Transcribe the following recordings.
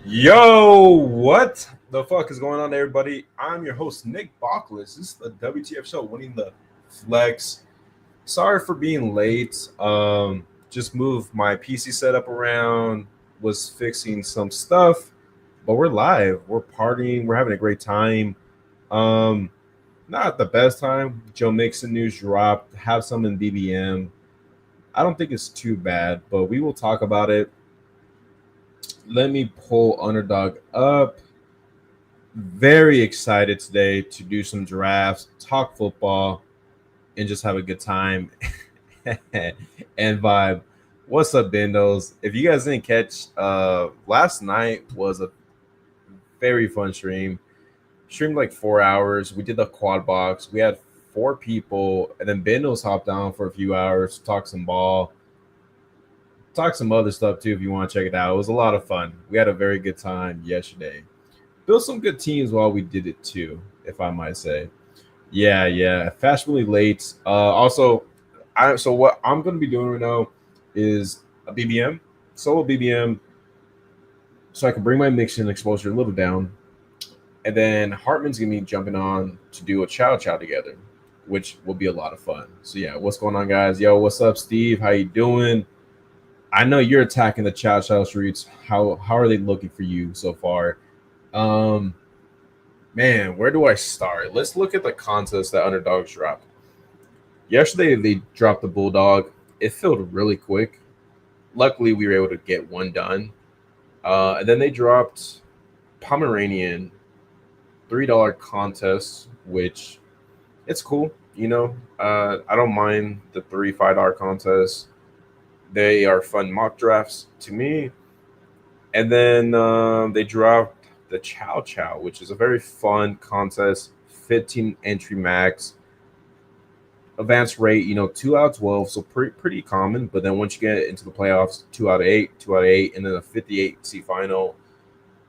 Yo, what the fuck is going on, everybody? I'm your host, Nick Bachlis. This is the WTF show, winning the flex. Sorry for being late. Just moved my PC setup around, was fixing some stuff, but we're live. We're partying. We're having a great time. Um, Not the best time. Joe Mixon news dropped. Have some in BBM. I don't think it's too bad, but we will talk about it. Let me pull Underdog up. Very excited today to do some drafts, talk football, and just have a good time and vibe. What's up, Bendos? If you guys didn't catch, last night was a very fun stream. Streamed like 4 hours. We did the quad box. We had four people, and then Bendos hopped on for a few hours, talk some ball, talk some other stuff too if you want to check it out. It was a lot of fun. We had a very good time yesterday. Built some good teams while we did it too, if I might say. Yeah. Fashionably late. So what I'm gonna be doing right now is a BBM, solo BBM, so I can bring my Mixon exposure a little down, and then Hartman's gonna be jumping on to do a chow chow together, which will be a lot of fun. So yeah, what's going on, guys? Yo, what's up, Steve? How you doing? I know you're attacking the chow chow streets. How are they looking for you so far? Um, Man, where do I start? Let's look at the contest that underdogs dropped. Yesterday, they dropped the Bulldog. It filled really quick. Luckily, we were able to get one done. And then they dropped Pomeranian $3 contest, which it's cool. I don't mind the three $5 contests. They are fun mock drafts to me. And then they dropped the Chow Chow, which is a very fun contest, 15 entry max, advanced rate, 2 out of 12, so pretty common. But then once you get into the playoffs, 2 out of 8, 2 out of 8, and then a 58 seat final,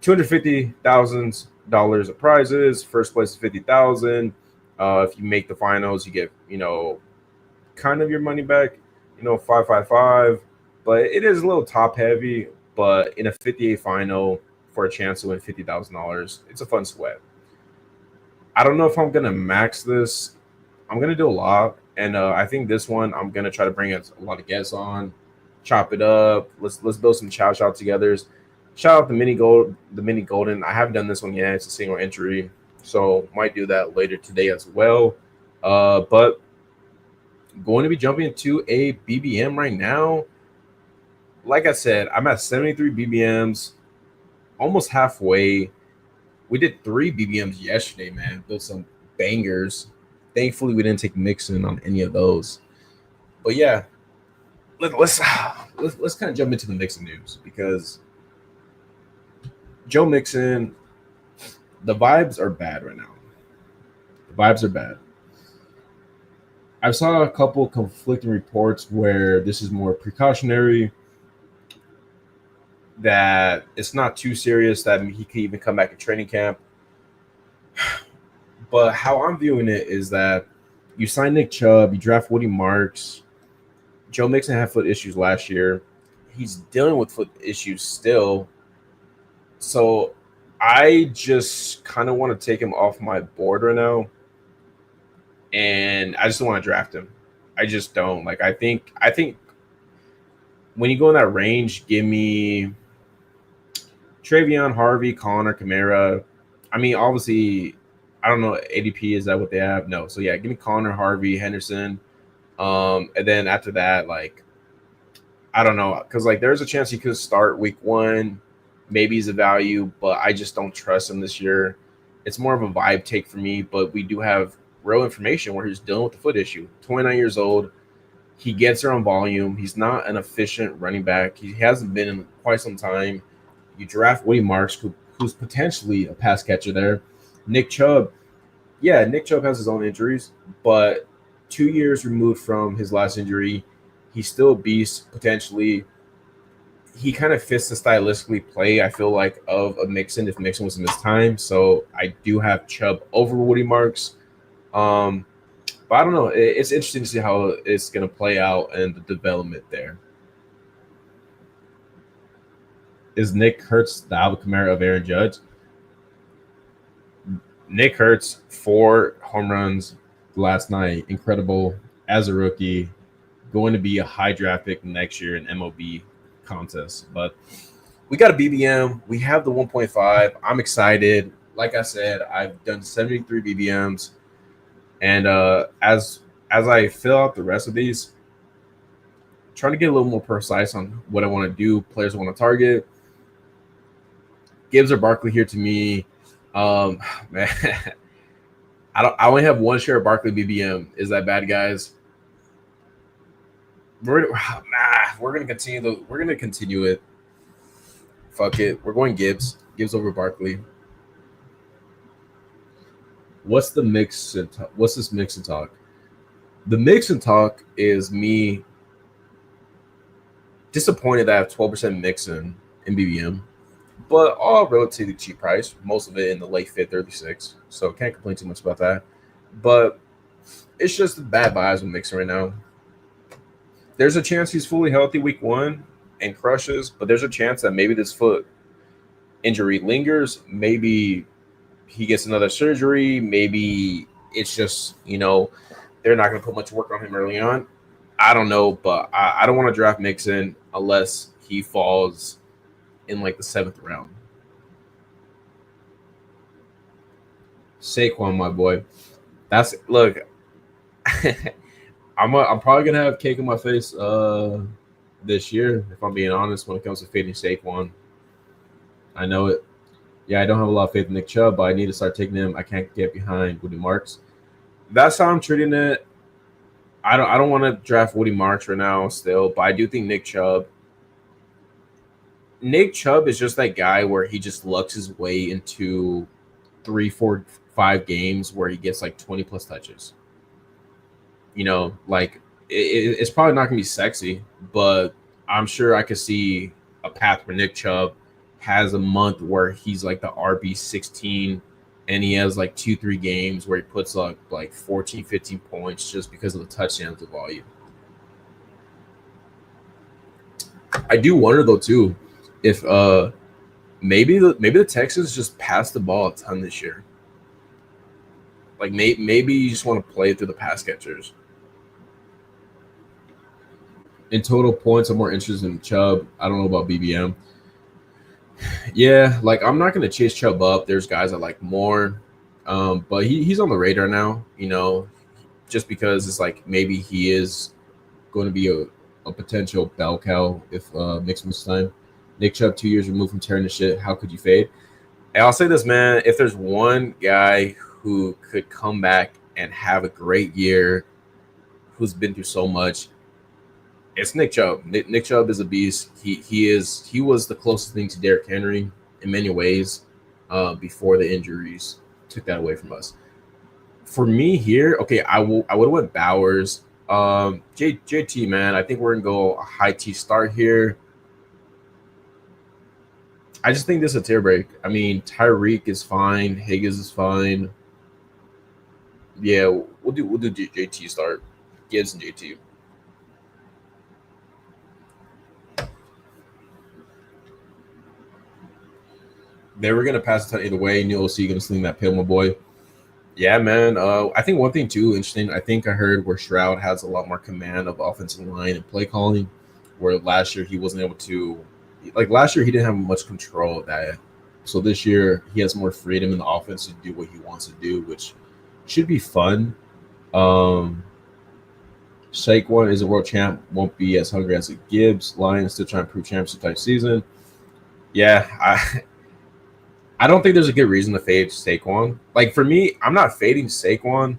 $250,000 of prizes. First place is 50,000. If you make the finals, you get kind of your money back, 555. But it is a little top heavy. But in a 58 final for a chance to win $50,000, it's a fun sweat. I don't know if I'm gonna max this. I'm gonna do a lot, and I think this one I'm gonna try to bring a lot of guests on, chop it up. Let's build some chow chow together. Shout out the mini golden. I haven't done this one yet. It's a single entry, so might do that later today as well. But going to be jumping into a BBM right now. Like I said, I'm at 73 BBMs, almost halfway. We did 3 BBMs yesterday, man. Built some bangers. Thankfully, we didn't take Mixon on any of those. But yeah, let's kind of jump into the Mixon news because Joe Mixon, the vibes are bad right now. The vibes are bad. I saw a couple conflicting reports where this is more precautionary, that it's not too serious, that he could even come back in training camp. But how I'm viewing it is that you sign Nick Chubb, you draft Woody Marks. Joe Mixon had foot issues last year. He's dealing with foot issues still. So I just kind of want to take him off my board right now. And I just don't want to draft him. I just don't. Like I think when you go in that range, give me Travion, Harvey, Connor, Kamara. I mean, obviously, I don't know. ADP, is that what they have? No. So yeah, give me Connor, Harvey, Henderson. And then after that, like, I don't know, because like there's a chance he could start week 1. Maybe he's a value, but I just don't trust him this year. It's more of a vibe take for me, but we do have real information where he's dealing with the foot issue. 29 years old. He gets there on volume. He's not an efficient running back. He hasn't been in quite some time. You draft Woody Marks, who's potentially a pass catcher there. Nick Chubb. Yeah, Nick Chubb has his own injuries, but 2 years removed from his last injury, he's still a beast potentially. He kind of fits the stylistically play, I feel like, of a Mixon if Mixon was in his time. So I do have Chubb over Woody Marks. But I don't know. It's interesting to see how it's going to play out and the development there. Is Nick Hurts the Alvin Kamara of Aaron Judge? Nick Hurts, 4 home runs last night. Incredible as a rookie. Going to be a high draft pick next year in MLB contest. But we got a BBM. We have the 1.5. I'm excited. Like I said, I've done 73 BBMs. And as I fill out the rest of these, trying to get a little more precise on what I want to do, players I want to target. Gibbs or Barkley here to me. Man, I only have one share of Barkley BBM. Is that bad, guys? We're gonna continue it. Fuck it. We're going Gibbs. Gibbs over Barkley. What's the mix? What's this mix and talk? The mix and talk is me disappointed that I have 12% Mixon in BBM, but all relatively cheap price. Most of it in the late fifth, 36. So can't complain too much about that. But it's just bad vibes with Mixon right now. There's a chance he's fully healthy week 1 and crushes, but there's a chance that maybe this foot injury lingers. Maybe he gets another surgery. Maybe it's just, they're not going to put much work on him early on. I don't know, but I don't want to draft Mixon unless he falls in like the 7th round. Saquon, my boy. Look. I'm probably gonna have cake in my face this year, if I'm being honest, when it comes to fading Saquon. I know it. Yeah, I don't have a lot of faith in Nick Chubb, but I need to start taking him. I can't get behind Woody Marks. That's how I'm treating it. I don't want to draft Woody Marks right now still, but I do think Nick Chubb is just that guy where he just lucks his way into 3, 4, 5 games where he gets like 20 plus touches. Like it's probably not gonna be sexy, but I'm sure I could see a path where Nick Chubb has a month where he's like the RB16 and he has like 2-3 games where he puts up like 14, 15 points just because of the touchdowns of volume. I do wonder though too if maybe the Texans just pass the ball a ton this year. Like maybe you just want to play through the pass catchers. In total points, I'm more interested in Chubb. I don't know about BBM. Yeah, like I'm not going to chase Chubb up. There's guys I like more, but he's on the radar now. Just because it's like maybe he is going to be a potential bell cow if Mixon misses time. Nick Chubb 2 years removed from tearing the shit. How could you fade? And I'll say this, man. If there's one guy who could come back and have a great year, who's been through so much, it's Nick Chubb. Nick Chubb is a beast. He was the closest thing to Derrick Henry in many ways before the injuries took that away from us. For me here, okay, I would have went Bowers. JT, man, I think we're gonna go a high T start here. I just think this is a tear break. I mean, Tyreek is fine. Higgins is fine. Yeah, we'll do JT start. Gibbs and JT. They were gonna pass it either way. Neil OC gonna sling that pill, my boy. Yeah, man. I think one thing too interesting. I think I heard where Stroud has a lot more command of offensive line and play calling, where last year he wasn't able to. Like last year, he didn't have much control of that. So this year, he has more freedom in the offense to do what he wants to do, which should be fun. Saquon is a world champ, won't be as hungry as a Gibbs. Lions still trying to prove championship type season. Yeah, I don't think there's a good reason to fade Saquon. Like for me, I'm not fading Saquon.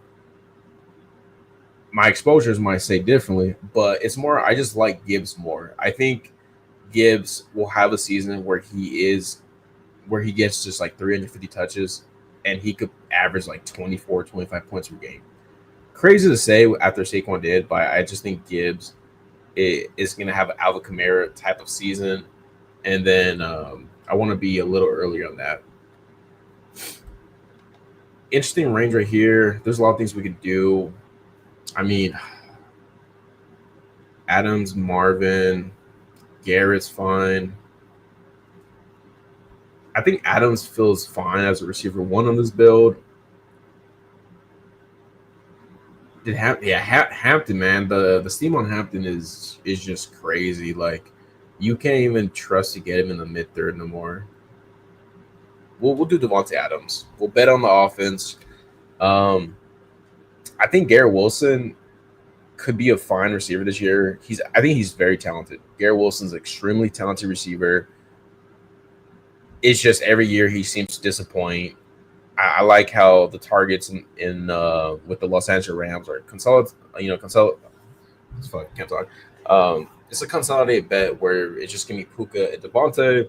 My exposures might say differently, but it's more I just like Gibbs more. I think Gibbs will have a season where he gets just like 350 touches and he could average like 24, 25 points per game. Crazy to say after Saquon did, but I just think Gibbs is going to have an Alvin Kamara type of season. And then I want to be a little earlier on that. Interesting range right here. There's a lot of things we could do. I mean, Adams, Marvin, Garrett's fine. I think Adams feels fine as a receiver one on this build. Hampton, man, the steam on Hampton is just crazy. Like you can't even trust to get him in the mid third no more. We'll do Devontae Adams. We'll bet on the offense. Um, I think Garrett Wilson could be a fine receiver this year. I think he's very talented. Garrett Wilson's an extremely talented receiver. It's just every year he seems to disappoint. I like how the targets in with the Los Angeles Rams are consolidate. It's fun. Can't talk. It's a consolidated bet where it's just gonna be Puka and Devontae.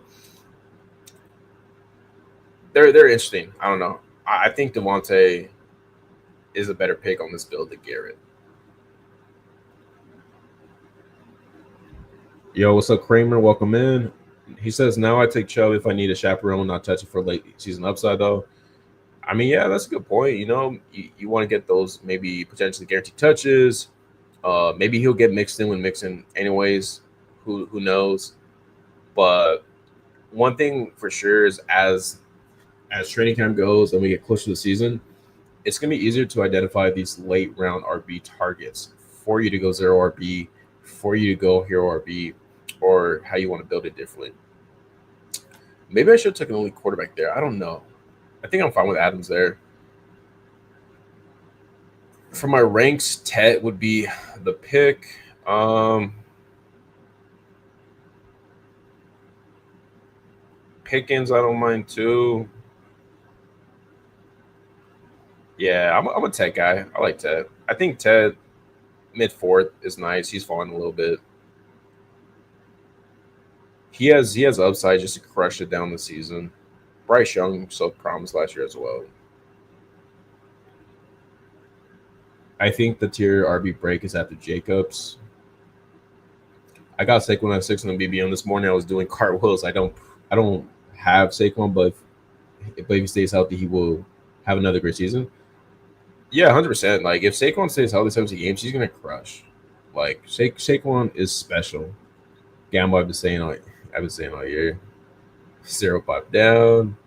They're interesting. I don't know. I think Devontae is a better pick on this build than Garrett. Yo, what's up, Kramer? Welcome in. He says, now I take Chubb if I need a chaperone, not touch it for late season upside, though. I mean, yeah, that's a good point. You want to get those maybe potentially guaranteed touches. Maybe he'll get mixed in with Mixon anyways. Who knows? But one thing for sure is as training camp goes and we get closer to the season, it's going to be easier to identify these late round RB targets for you to go zero RB, for you to go hero RB, or how you want to build it differently. Maybe I should have taken only quarterback there. I don't know. I think I'm fine with Adams there. For my ranks, Ted would be the pick. Pickens, I don't mind too. Yeah, I'm a Ted guy. I like Ted. I think Ted mid fourth is nice. He's falling a little bit. He has upside just to crush it down the season. Bryce Young showed promise last year as well. I think the tier RB break is after Jacobs. I got Saquon at 6 on the BBM this morning. I was doing cartwheels. I don't have Saquon, but if he stays healthy, he will have another great season. Yeah, 100%. Like if Saquon stays healthy 70 games, he's gonna crush. Like Saquon is special. Gamble I've been saying all year. 0-5 down.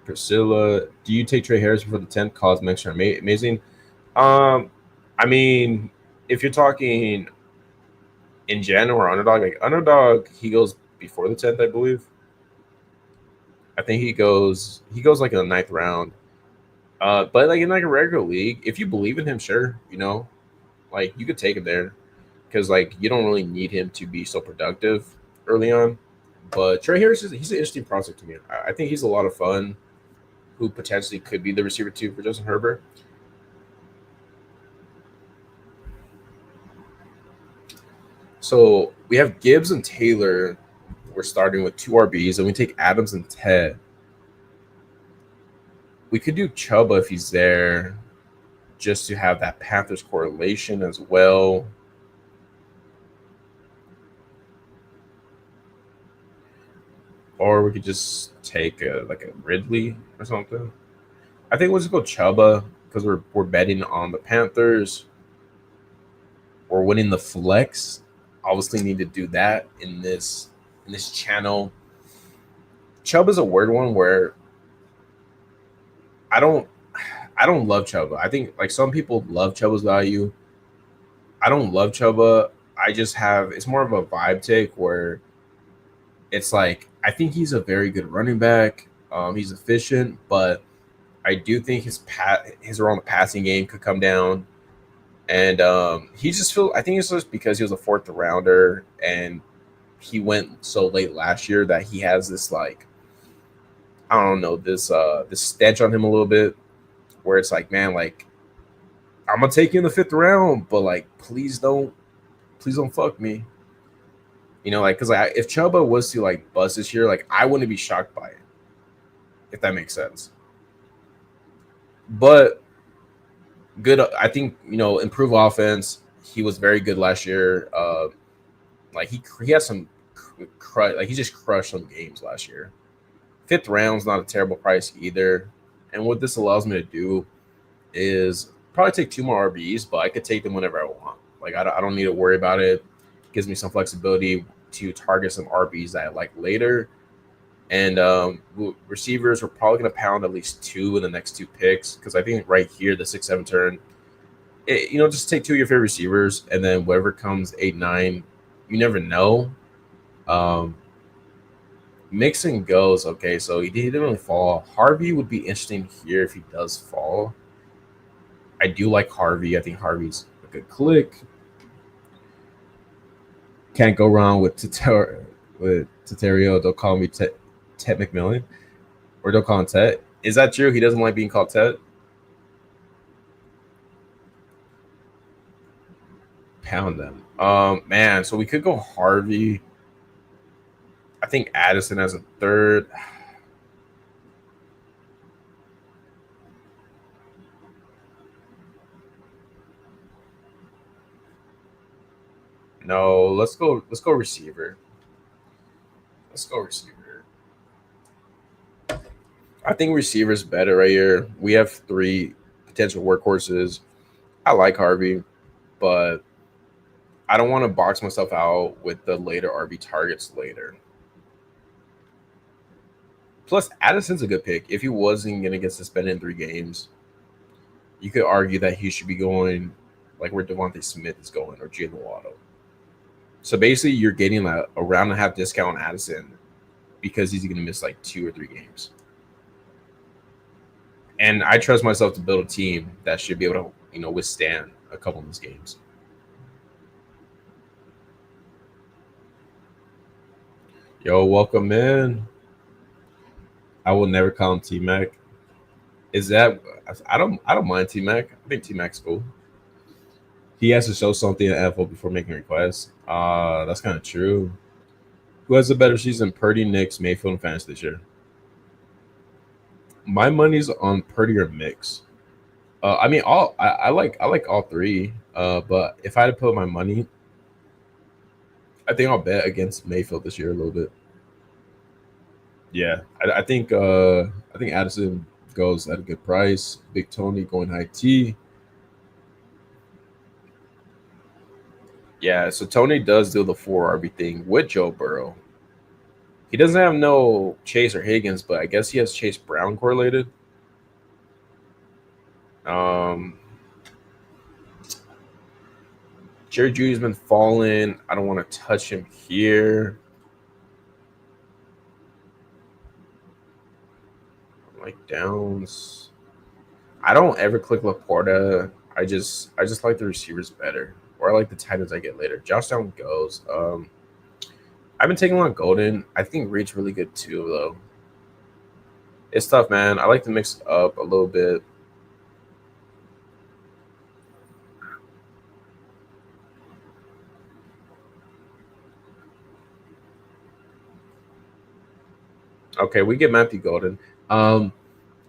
Priscilla, do you take Trey Harris for the 10th? Cause Mixon amazing. Um, I mean, if you're talking in general or underdog, he goes before the 10th, I believe. I think he goes like in the ninth round. But like in like a regular league, if you believe in him, sure, like you could take him there because like you don't really need him to be so productive early on. But Trey Harris he's an interesting prospect to me. I think he's a lot of fun. Who potentially could be the receiver two for Justin Herbert. So we have Gibbs and Taylor. We're starting with two RBs, and we take Adams and Ted. We could do Chuba if he's there, just to have that Panthers correlation as well. Or we could just take like a Ridley or something. I think we'll just go Chuba because we're betting on the Panthers. We're winning the flex. Obviously, need to do that in this channel. Chuba's a weird one where I don't love Chuba. I think like some people love Chuba's value. I don't love Chuba. I just have it's more of a vibe take where it's like I think he's a very good running back. He's efficient, but I do think his around the passing game could come down. And he just feel I think it's just because he was a fourth rounder and he went so late last year that he has this like I don't know this stench on him a little bit where it's like man like I'm gonna take you in the fifth round but like please don't fuck me like because like if Chuba was to like bust this year like I wouldn't be shocked by it if that makes sense but good I think improve offense he was very good last year like he has some like he just crushed some games last year. Fifth round's not a terrible price either. And what this allows me to do is probably take two more RBs, but I could take them whenever I want. Like I don't need to worry about it. Gives me some flexibility to target some RBs that I like later. And receivers, we're probably going to pound at least two in the next two picks because I think right here, the 6-7 turn, just take two of your favorite receivers and then whatever comes 8-9, you never know. Um, Mixon goes, okay, so he didn't really fall. Harvey would be interesting here if he does fall. I do like Harvey. I think Harvey's a good click. Can't go wrong with Taterio. Don't call me Ted McMillan. Or don't call him Ted. Is that true? He doesn't like being called Ted? Pound them. Man, so we could go Harvey. I think Addison as a third. No, let's go. Let's go receiver. Let's go receiver. I think receiver's better right here. We have three potential workhorses. I like Harvey, but I don't want to box myself out with the later RB targets later. Plus, Addison's a good pick. If he wasn't going to get suspended in 3 games, you could argue that he should be going like where Devontae Smith is going or Jalen Waddle. So basically, you're getting a round and a half discount on Addison because he's going to miss like 2 or 3 games. And I trust myself to build a team that should be able to, withstand a couple of these games. Yo, welcome in. I will never call him T Mac. Is that I don't mind T Mac. I think T Mac's cool. He has to show something in NFL before making requests. That's kind of true. Who has a better season, Purdy, Knicks, Mayfield, and Fantasy this year? My money's on Purdy or Mix. I mean, I like all three. But if I had to put my money, I think I'll bet against Mayfield this year a little bit. Yeah, I think Addison goes at a good price. Big Tony going high T. Yeah, so Tony does do the 4 RB thing with Joe Burrow. He doesn't have no Chase or Higgins, but I guess he has Chase Brown correlated. Um, Jerry Judy's been falling. I don't want to touch him here. Like Downs. I don't ever click Laporta. I just like the receivers better. Or I like the tight ends I get later. Josh Down goes. I've been taking a lot of Golden. I think Reed's really good too, though. It's tough, man. I like to mix it up a little bit. Okay, we get Matthew Golden. Um,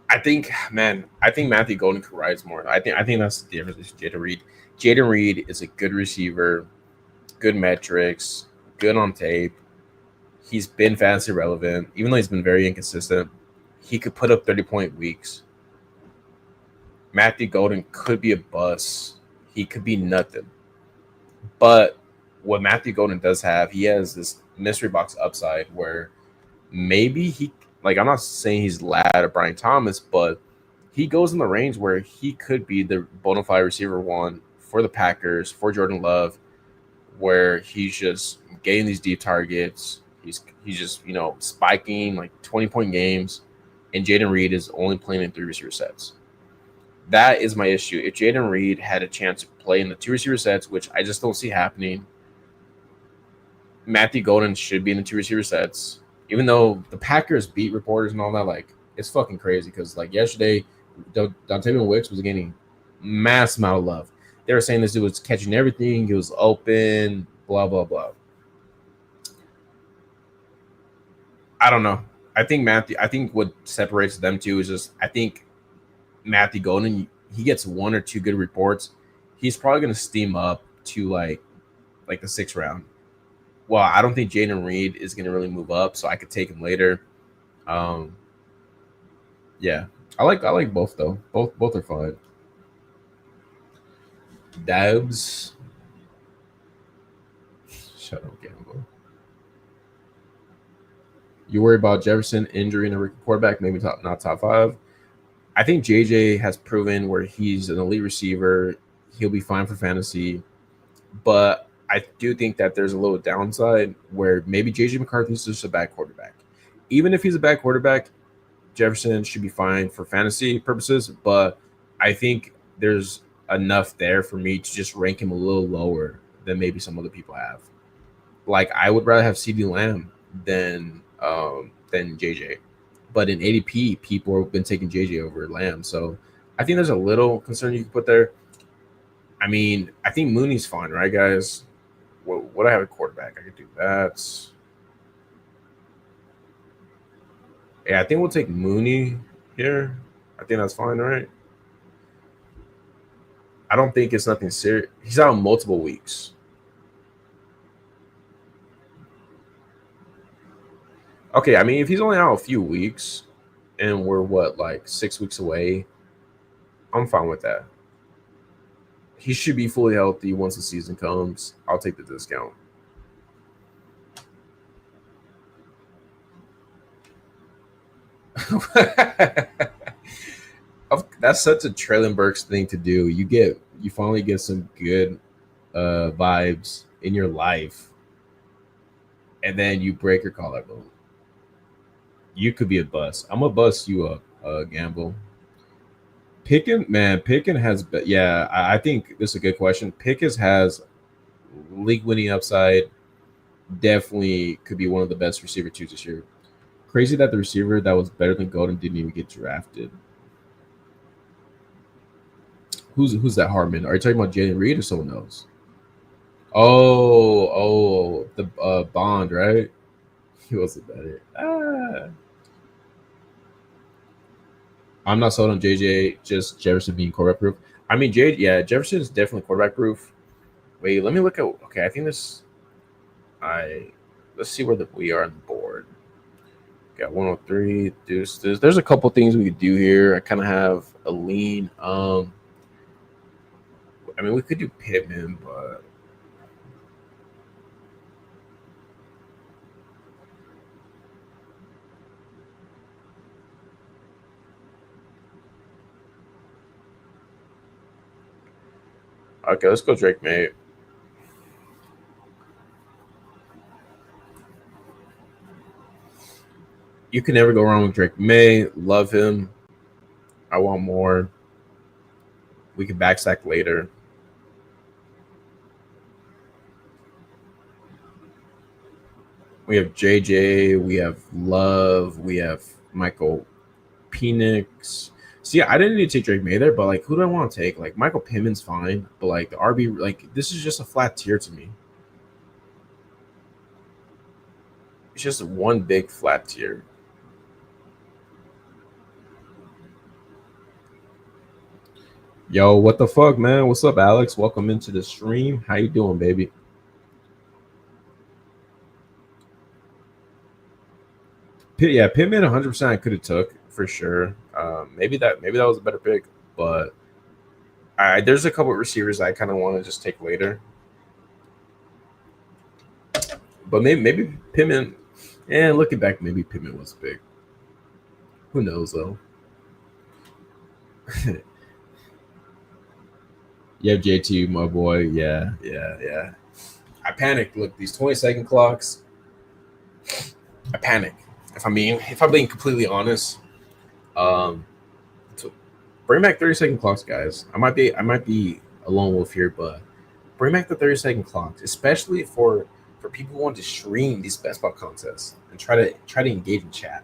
I think Matthew Golden could rise more. I think that's the difference with Jaden Reed. Jaden Reed is a good receiver, good metrics, good on tape. He's been fantasy relevant, even though he's been very inconsistent. He could put up 30-point weeks. Matthew Golden could be a bust. He could be nothing. But what Matthew Golden does have, he has this mystery box upside where maybe I'm not saying he's Lad or Brian Thomas, but he goes in the range where he could be the bona fide receiver one for the Packers, for Jordan Love, where he's just getting these deep targets. He's just, spiking like 20-point games, and Jaden Reed is only playing in 3 receiver sets. That is my issue. If Jaden Reed had a chance to play in the 2 receiver sets, which I just don't see happening, Matthew Golden should be in the 2 receiver sets. Even though the Packers beat reporters and all that, like it's fucking crazy because like yesterday, Dontayvion Wicks was getting mass amount of love. They were saying this dude was catching everything, he was open, blah blah blah. I don't know. I think what separates them two is just I think Matthew Golden, he gets 1 or 2 good reports, he's probably gonna steam up to like the 6th round. Well, I don't think Jaden Reed is gonna really move up, so I could take him later. Um, yeah, I like both though. Both are fine. Dabs, shut up, Gamble. You worry about Jefferson injury and a rookie quarterback, maybe not top five. I think JJ has proven where he's an elite receiver. He'll be fine for fantasy, but I do think that there's a little downside where maybe JJ McCarthy's just a bad quarterback. Even if he's a bad quarterback, Jefferson should be fine for fantasy purposes, but I think there's enough there for me to just rank him a little lower than maybe some other people have. Like I would rather have CD Lamb than JJ. But in ADP, people have been taking JJ over Lamb. So I think there's a little concern you can put there. I mean, I think Mooney's fine, right, guys? What I have a quarterback, I could do that. Yeah, I think we'll take Mooney here. I think that's fine, right? I don't think it's nothing serious. He's out multiple weeks. Okay, I mean, if he's only out a few weeks and we're what, like 6 weeks away, I'm fine with that. He should be fully healthy once the season comes. I'll take the discount. That's such a Traylon Burks thing to do. You finally get some good vibes in your life, and then you break your collarbone. You could be a bust. I'm gonna bust you up, Gamble. Pickin has, yeah. I think this is a good question. Pickens has league winning upside. Definitely could be one of the best receiver twos this year. Crazy that the receiver that was better than Golden didn't even get drafted. Who's that Harmon? Are you talking about Jalen Reed or someone else? The Bond, right? He wasn't better. I'm not sold on JJ. Just Jefferson being quarterback proof. I mean, Jefferson is definitely quarterback proof. Wait, let me look at. Okay, I think this. I let's see where we are on the board. Got 103. There's a couple things we could do here. I kind of have a lean. I mean, we could do Pittman, but okay, let's go Drake May. You can never go wrong with Drake May. Love him. I want more. We can backstack later. We have JJ. We have Love. We have Michael Penix. See, I didn't need to take Drake May there, but like, who do I want to take? Like, Michael Pittman's fine, but like the RB, like this is just a flat tier to me. It's just one big flat tier. Yo, what the fuck, man? What's up, Alex? Welcome into the stream. How you doing, baby? Yeah, Pittman 100% I could have took for sure. Maybe that was a better pick, but there's a couple of receivers I kind of want to just take later. But maybe Pittman. And looking back, maybe Pittman was big. Who knows though? Yeah, JT, my boy. Yeah. I panicked. Look, these 20-second clocks. I panic. If I'm being completely honest, um, so bring back 30-second clocks, guys. I might be a lone wolf here, but bring back the 30-second clocks, especially for people who want to stream these best ball contests and try to engage in chat.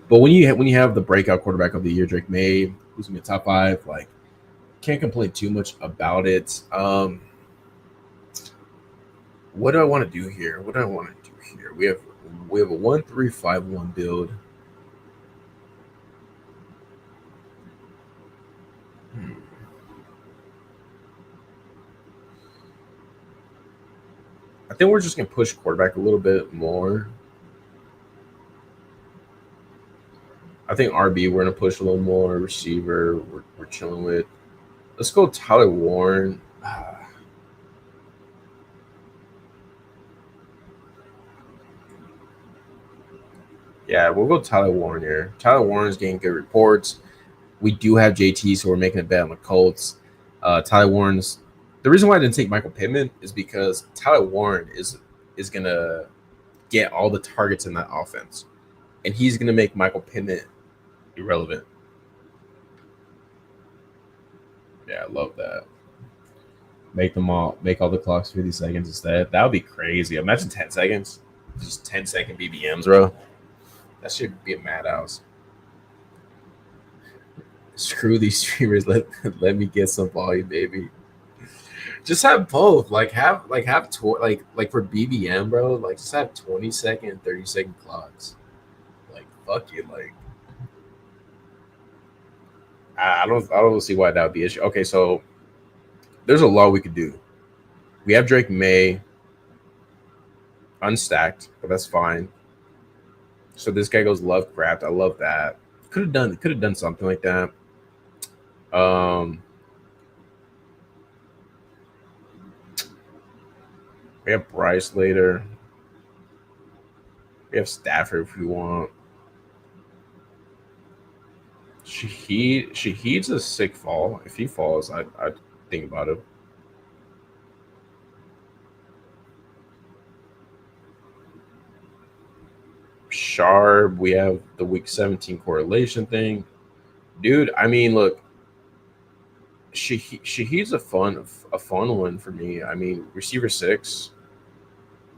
But when you have the breakout quarterback of the year, Drake May, who's gonna be top five, like can't complain too much about it. What do I want to do here? What do I want to do here? We have a 1-3-5-1 build. Hmm. I think we're just gonna push quarterback a little bit more. I think RB we're gonna push a little more. Receiver we're chilling with. Let's go Tyler Warren. Yeah, we'll go Tyler Warren here. Tyler Warren's getting good reports. We do have JT, so we're making a bet on the Colts. Tyler Warren's the reason why I didn't take Michael Pittman is because Tyler Warren is gonna get all the targets in that offense, and he's gonna make Michael Pittman irrelevant. Yeah, I love that. Make all the clocks 50 seconds instead. That would be crazy. Imagine 10 seconds, just 10-second BBMs, bro. That should be a madhouse. Screw these streamers. Let me get some volume, baby. Just have both. Like for BBM, bro. Like just have 20-second, 30-second clocks. Like fuck it. Like I don't see why that would be an issue. Okay, so there's a lot we could do. We have Drake May unstacked, but that's fine. So this guy goes Lovecraft. I love that. Could have done something like that. Um, we have Bryce later. We have Stafford if we want. Shahid's a sick fall. If he falls, I'd think about it. Sharp. We have the week 17 correlation thing. Dude, I mean, look, Shahid's a fun one for me. I mean, receiver 6,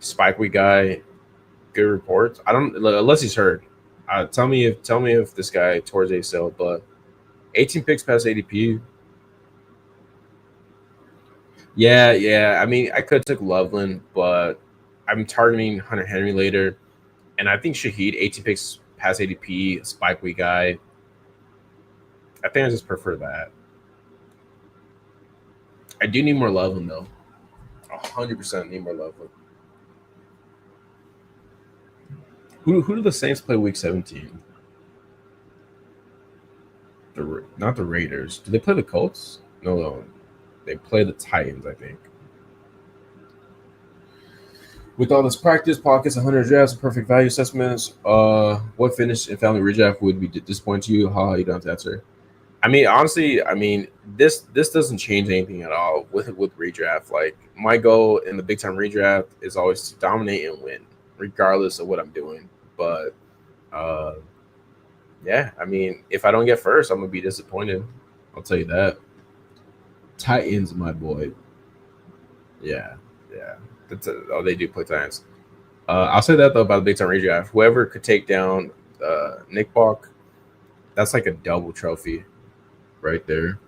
spike week guy, good reports. I don't unless he's hurt. Tell me if this guy tore his ACL, but 18 picks past ADP. Yeah, yeah. I mean, I could have took Loveland, but I'm targeting Hunter Henry later, and I think Shahid 18 picks past ADP, spike week guy. I think I just prefer that. I do need more Loveland though. 100% need more Loveland. Who do the Saints play week 17? Not the Raiders. Do they play the Colts? No, they play the Titans, I think. With all this practice, pockets, 100 drafts, and perfect value assessments, what finish in family redraft would be disappointing to you? How you don't have to answer. I mean, honestly, I mean this doesn't change anything at all with redraft. Like my goal in the big time redraft is always to dominate and win, regardless of what I'm doing. But uh, yeah, I mean, if I don't get first, I'm gonna be disappointed. I'll tell you that. Titans, my boy. Yeah, yeah. They do play Titans. I'll say that though about the big time redraft. Whoever could take down Nick Bach, that's like a double trophy right there.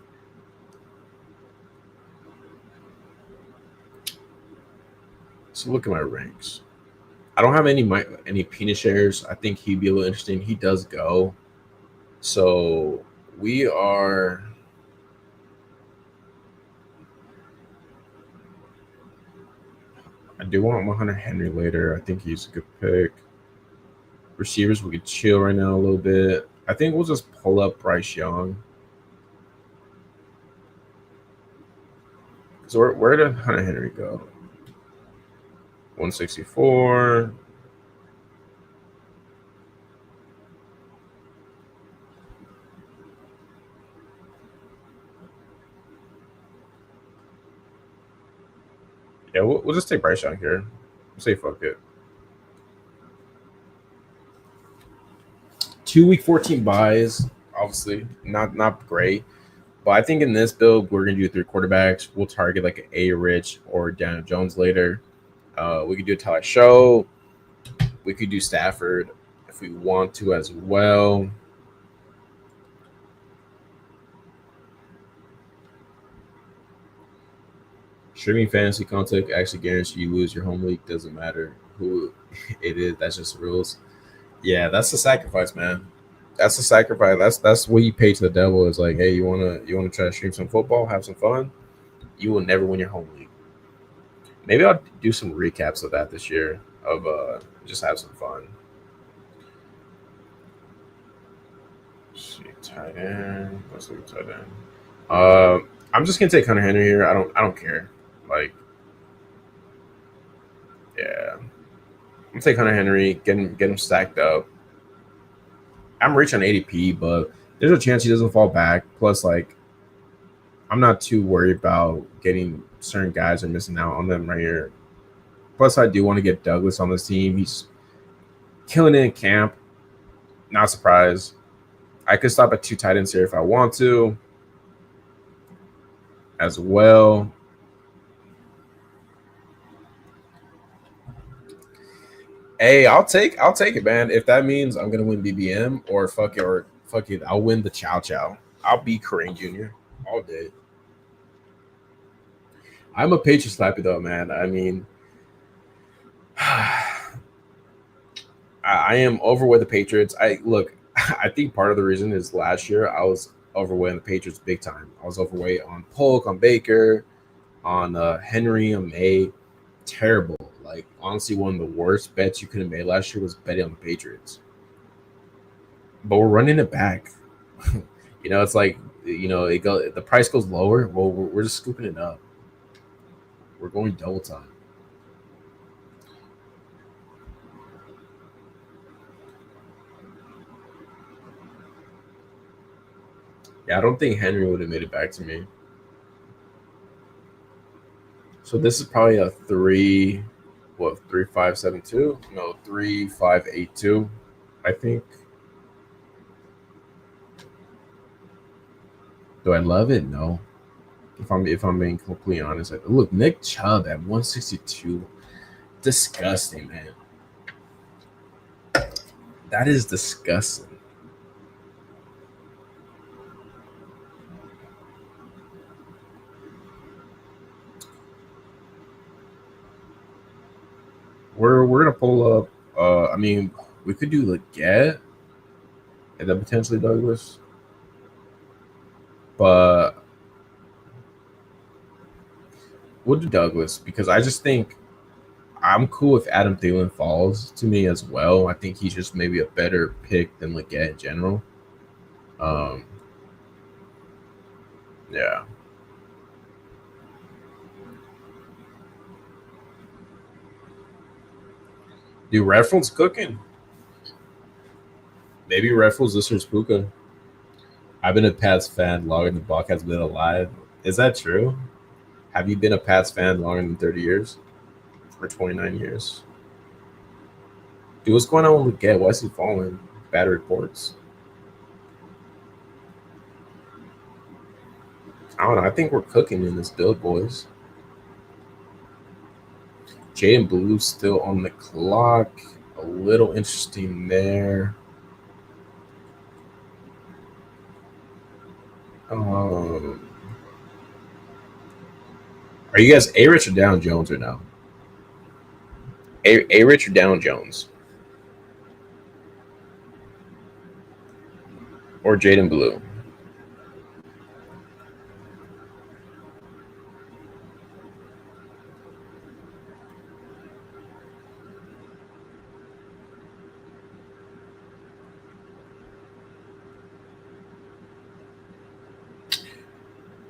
So look at my ranks. I don't have any penis shares. I think he'd be a little interesting. He does go. So we are. I do want Hunter Henry later. I think he's a good pick. Receivers, we could chill right now a little bit. I think we'll just pull up Bryce Young. So where did Hunter Henry go? 164. Yeah, we'll just take Bryce Young here. We'll say fuck it. 2 week 14 buys, obviously not great, but I think in this build we're gonna do 3 quarterbacks. We'll target like an A Rich or Daniel Jones later. We could do a Tyler Show. We could do Stafford if we want to as well. Streaming fantasy content actually guarantees you lose your home league. Doesn't matter who it is. That's just rules. Yeah, that's the sacrifice, man. That's the sacrifice. That's what you pay to the devil. Is like, hey, you wanna try to stream some football, have some fun. You will never win your home league. Maybe I'll do some recaps of that this year. Of just have some fun. Let's see, tight end. Let's look at tight end. I'm just gonna take Hunter Henry here. I don't care. Like, yeah, I'm gonna take Hunter Henry. Get him stacked up. I'm rich on ADP, but there's a chance he doesn't fall back. Plus, like, I'm not too worried about getting certain guys or missing out on them right here. Plus, I do want to get Douglas on this team. He's killing it in camp. Not surprised. I could stop at two tight ends here if I want to, as well. Hey, I'll take it, man. If that means I'm gonna win BBM or fuck it, I'll win the Chow Chow. I'll be Kareem Jr. all day. I'm a Patriots slappy though, man. I mean, I am overweight the Patriots. I look. I think part of the reason is last year I was overweight on the Patriots big time. I was overweight on Polk, on Baker, on Henry, on May. Terrible. Like honestly, one of the worst bets you could have made last year was betting on the Patriots. But we're running it back. It's like the price goes lower. Well, we're just scooping it up. We're going double time. Yeah, I don't think Henry would have made it back to me. So this is probably a 3-5-7-2? No, 3-5-8-2, I think. Do I love it? No. If I'm being completely honest, look, Nick Chubb at 162, disgusting, man. That is disgusting. We're gonna pull up. I mean, we could do Leggett and then potentially Douglas, but we'll do Douglas because I just think I'm cool if Adam Thielen falls to me as well. I think he's just maybe a better pick than Leggett in general. Um, yeah. Dude, Redfield's cooking. Maybe Redfield's this year's Puka. I've been a Pats fan longer than Buck has been alive. Is that true? Have you been a Pats fan longer than 30 years? Or 29 years? Dude, what's going on with Leggett? Why is he falling? Bad reports. I don't know. I think we're cooking in this build, boys. Jaden Blue still on the clock. A little interesting there. Are you guys A Rich or Down Jones or no? A Rich or Down Jones? Or Jaden Blue?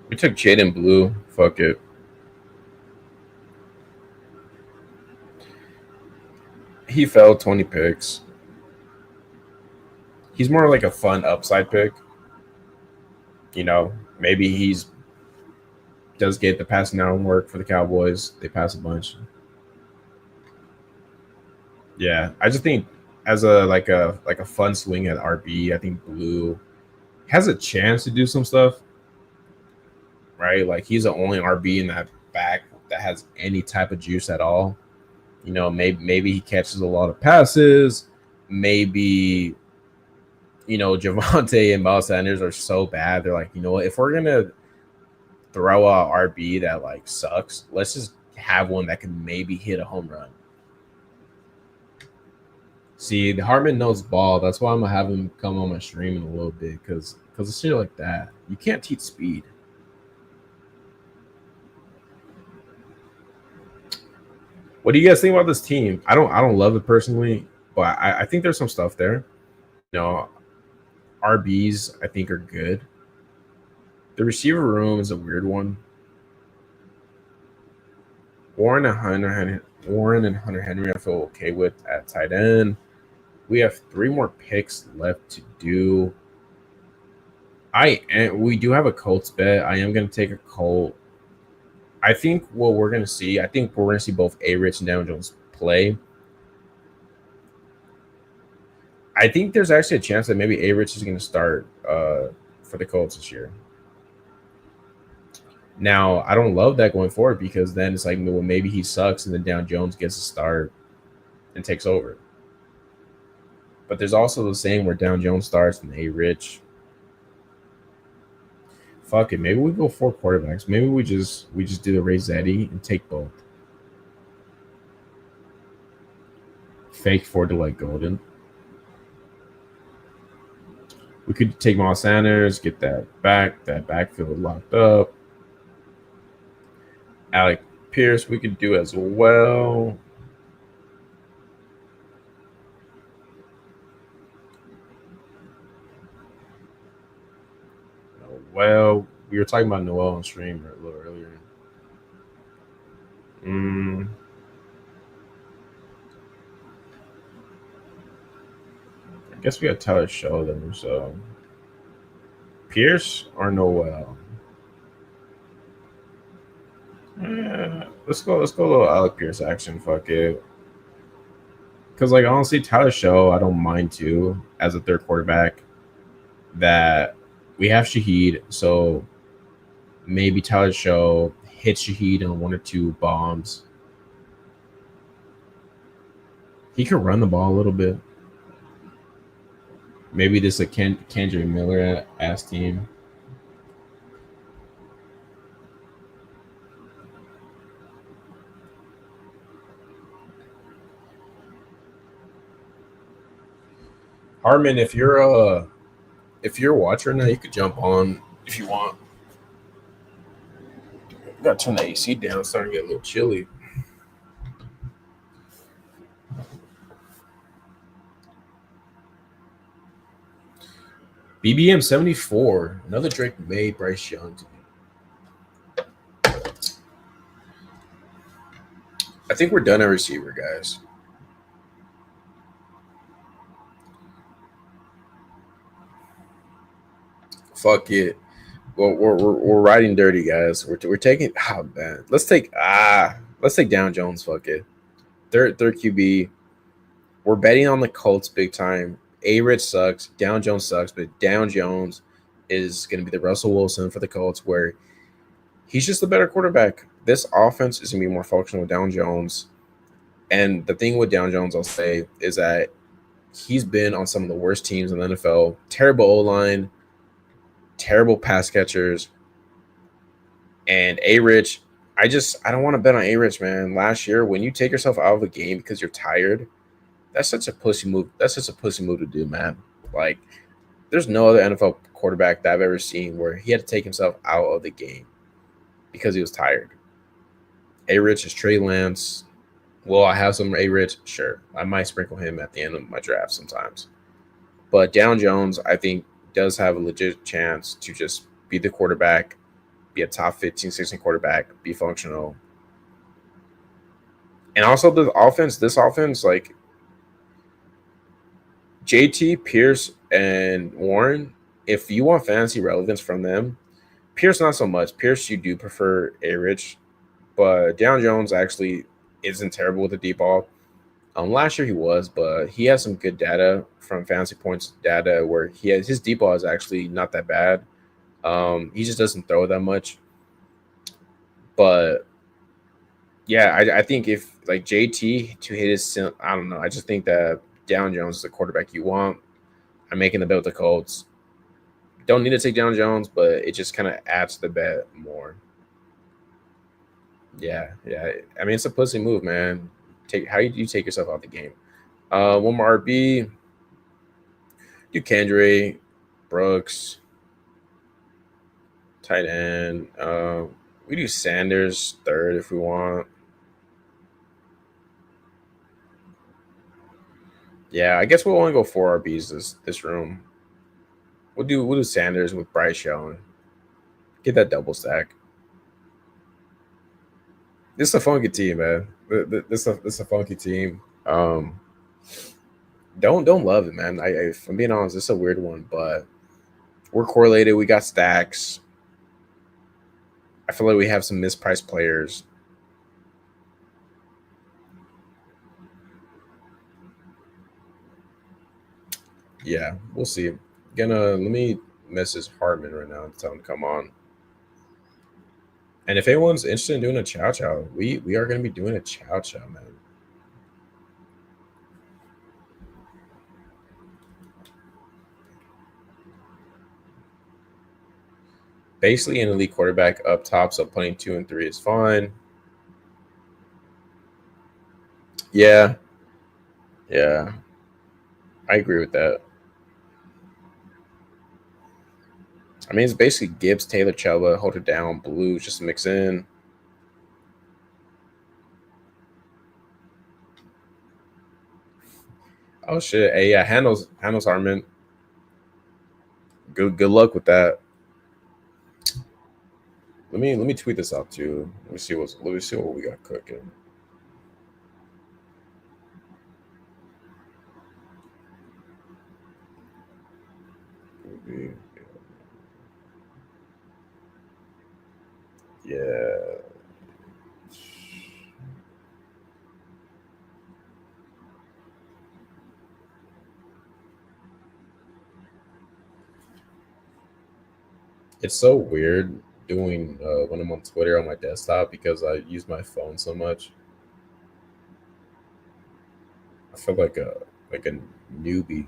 We took Jaden Blue. Fuck it. He fell 20 picks. He's more like a fun upside pick. Maybe he's does get the passing down work for the Cowboys. They pass a bunch. Yeah, I just think as a fun swing at RB, I think Blue has a chance to do some stuff. Right, like he's the only RB in that back that has any type of juice at all. Maybe he catches a lot of passes. Maybe Javante and Miles Sanders are so bad. They're like, what? If we're gonna throw a RB that like sucks, let's just have one that can maybe hit a home run. See, the Hartman knows ball. That's why I'm gonna have him come on my stream in a little bit because it's shit like that. You can't teach speed. What do you guys think about this team? I don't love it personally, but I think there's some stuff there. You know, RBs I think are good. The receiver room is a weird one. Warren and Hunter Henry I feel okay with at tight end. We have 3 more picks left to do. We do have a Colts bet. I am gonna take a Colt. I think what we're gonna see. I think we're gonna see both A. Rich and Daniel Jones play. I think there's actually a chance that maybe A. Rich is gonna start for the Colts this year. Now I don't love that going forward because then it's like, well, maybe he sucks and then Daniel Jones gets a start and takes over. But there's also the same where Daniel Jones starts and A. Rich. Fuck it, maybe we go 4 quarterbacks. Maybe we just do the Ray Zeddy and take both. Fake for to like Golden. We could take Miles Sanders, get that backfield locked up. Alec Pierce, we could do as well. Well, we were talking about Noel on stream a little earlier. I guess we got Tyler Show them. So Pierce or Noel? Let's go. Let's go a little Alec Pierce action. Fuck it. Because like honestly, Tyler Show, I don't mind too as a third quarterback. That we have Shaheed, so maybe Tyler Show hit Shaheed on 1 or 2 bombs. He could run the ball a little bit. Maybe this a Kendrick Miller ass team. Harmon, if you're a watcher now, you could jump on if you want. Gotta turn the AC down. It's starting to get a little chilly. BBM 74. Another Drake May, Bryce Young. I think we're done at receiver, guys. Fuck it. Well, we're riding dirty, guys. We're taking. Oh man, let's take Down Jones. Fuck it. Third QB. We're betting on the Colts big time. A. Rich sucks. Down Jones sucks, but Down Jones is going to be the Russell Wilson for the Colts, where he's just a better quarterback. This offense is going to be more functional with Down Jones. And the thing with Down Jones, I'll say, is that he's been on some of the worst teams in the NFL. Terrible O-line, terrible pass catchers. And A. Rich, I don't want to bet on A. Rich, man. Last year, when you take yourself out of a game because you're tired, that's such a pussy move. That's such a pussy move to do, man. Like, there's no other NFL quarterback that I've ever seen where he had to take himself out of the game because he was tired. A. Rich is Trey Lance. Will I have some A. Rich? Sure. I might sprinkle him at the end of my draft sometimes. But Down Jones, I think, does have a legit chance to just be the quarterback, be a top 15, 16 quarterback, be functional. And also this offense, like JT, Pierce, and Warren, if you want fantasy relevance from them, Pierce not so much. Pierce, you do prefer A-Rich, but Down Jones actually isn't terrible with the deep ball. Last year he was, but he has some good data from Fantasy Points data where his deep ball is actually not that bad. He just doesn't throw that much. But yeah, I think if like JT to hit his, I don't know. I just think that Down Jones is the quarterback you want. I'm making the bet with the Colts. Don't need to take Down Jones, but it just kind of adds to the bet more. Yeah. I mean, it's a pussy move, man. How do you take yourself out the game? One more RB. Do Kendrick, Brooks, tight end. We do Sanders third if we want. Yeah, I guess we'll only go 4 RBs this room. We'll do Sanders with Bryce Young. Get that double stack. This is a funky team, man. This is a funky team. don't love it, man. If I'm being honest, it's a weird one, but we're correlated. We got stacks. I feel like we have some mispriced players. Yeah, we'll see. Gonna let me message Hartman right now and tell him to come on. And if anyone's interested in doing a chow chow, we are gonna be doing a chow chow, man. Basically, an elite quarterback up top, so playing 2 and 3 is fine. Yeah, yeah, I agree with that. I mean, it's basically Gibbs, Taylor, Chuba, hold it down, Blue, just mix in. Oh shit! Hey, yeah, handles Hartman. Good luck with that. Let me tweet this out too. Let me see what we got cooking. Yeah. It's so weird doing when I'm on Twitter on my desktop because I use my phone so much. I feel like a newbie.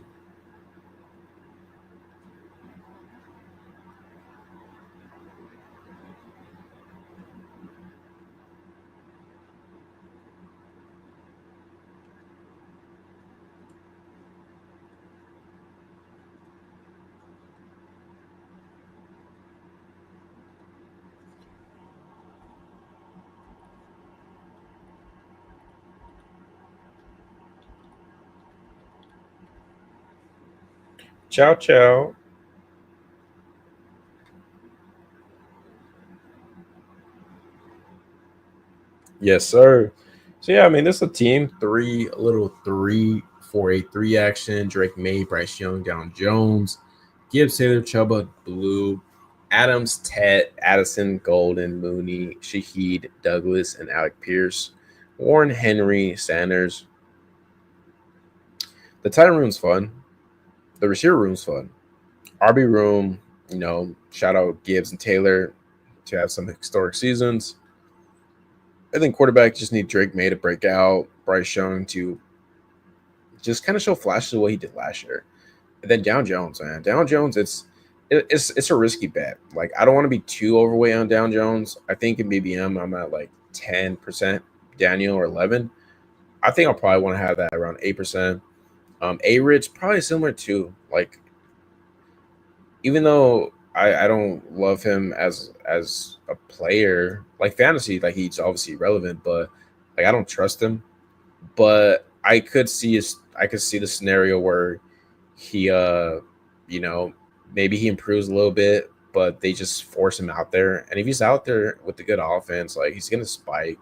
Ciao, ciao. Yes, sir. So yeah, I mean, this is a team three, a little 3-4-8-3 action. Drake May, Bryce Young, Down Jones, Gibbs, Taylor, Chuba, Blue, Adams, Ted, Addison, Golden, Mooney, Shaheed, Douglas, and Alec Pierce, Warren, Henry, Sanders. The tight room's fun. The receiver room's fun. RB room, shout out Gibbs and Taylor to have some historic seasons. I think quarterback just need Drake May to break out, Bryce Young to just kind of show flashes of what he did last year. And then Down Jones, man. Down Jones, it's a risky bet. Like I don't want to be too overweight on Down Jones. I think in BBM I'm at like 10% Daniel or 11. I think I'll probably want to have that around 8%. A Rich probably similar too. Like even though I don't love him as a player, like fantasy, like he's obviously relevant, but like I don't trust him. But I could see the scenario where he you know maybe he improves a little bit, but they just force him out there. And if he's out there with the good offense, like he's gonna spike.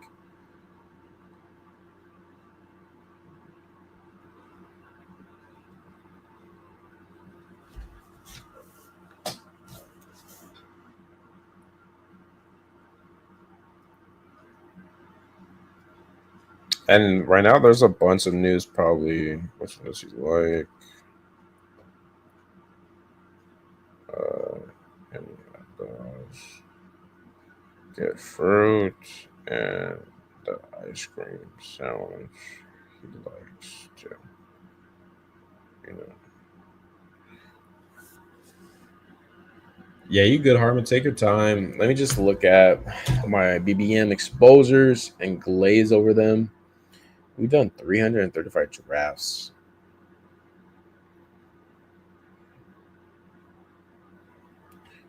And right now there's a bunch of news probably which one does he like? Uh and get fruit and the ice cream sandwich he likes to, you know. Yeah, you good, Harmon. Take your time. Let me just look at my BBM exposures and glaze over them. We've done 335 drafts.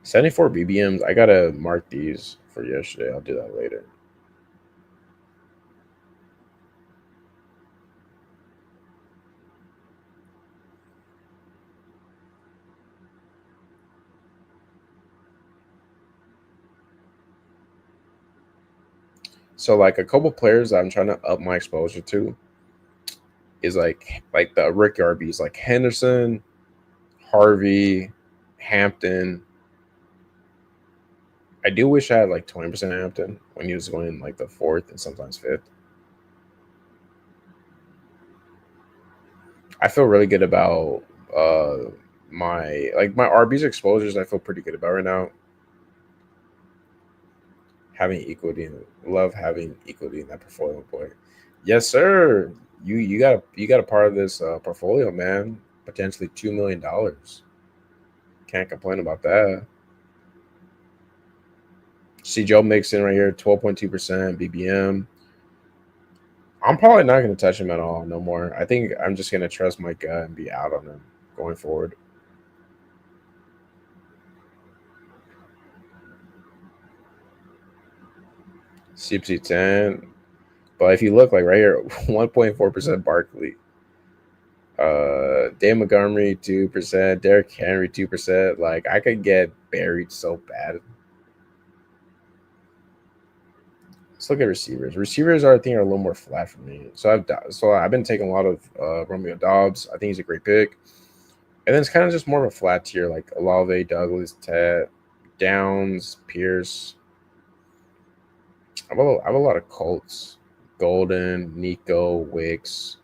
74 BBMs. I gotta mark these for yesterday. I'll do that later. So, like a couple players I'm trying to up my exposure to is like the rookie RBs like Henderson, Harvey, Hampton. I do wish I had like 20% Hampton when he was going like the fourth and sometimes fifth. I feel really good about my RBs exposures. I feel pretty good about right now. Having equity in love having equity in that portfolio point. Yes, sir. You got a part of this portfolio, man. Potentially $2 million. Can't complain about that. See Joe Mixon right here, 12.2% BBM. I'm probably not going to touch him at all no more. I think I'm just going to trust my gut and be out on him going forward. CPC 10. But if you look like right here, 1.4% Barkley. Dave Montgomery 2%, Derrick Henry 2%. Like I could get buried so bad. Let's look at receivers. Receivers are I think are a little more flat for me. So I've been taking a lot of Romeo Dobbs. I think he's a great pick. And then it's kind of just more of a flat tier like Olave, Douglas, Ted, Downs, Pierce. I have a lot of Colts. Golden, Nico, Wicks.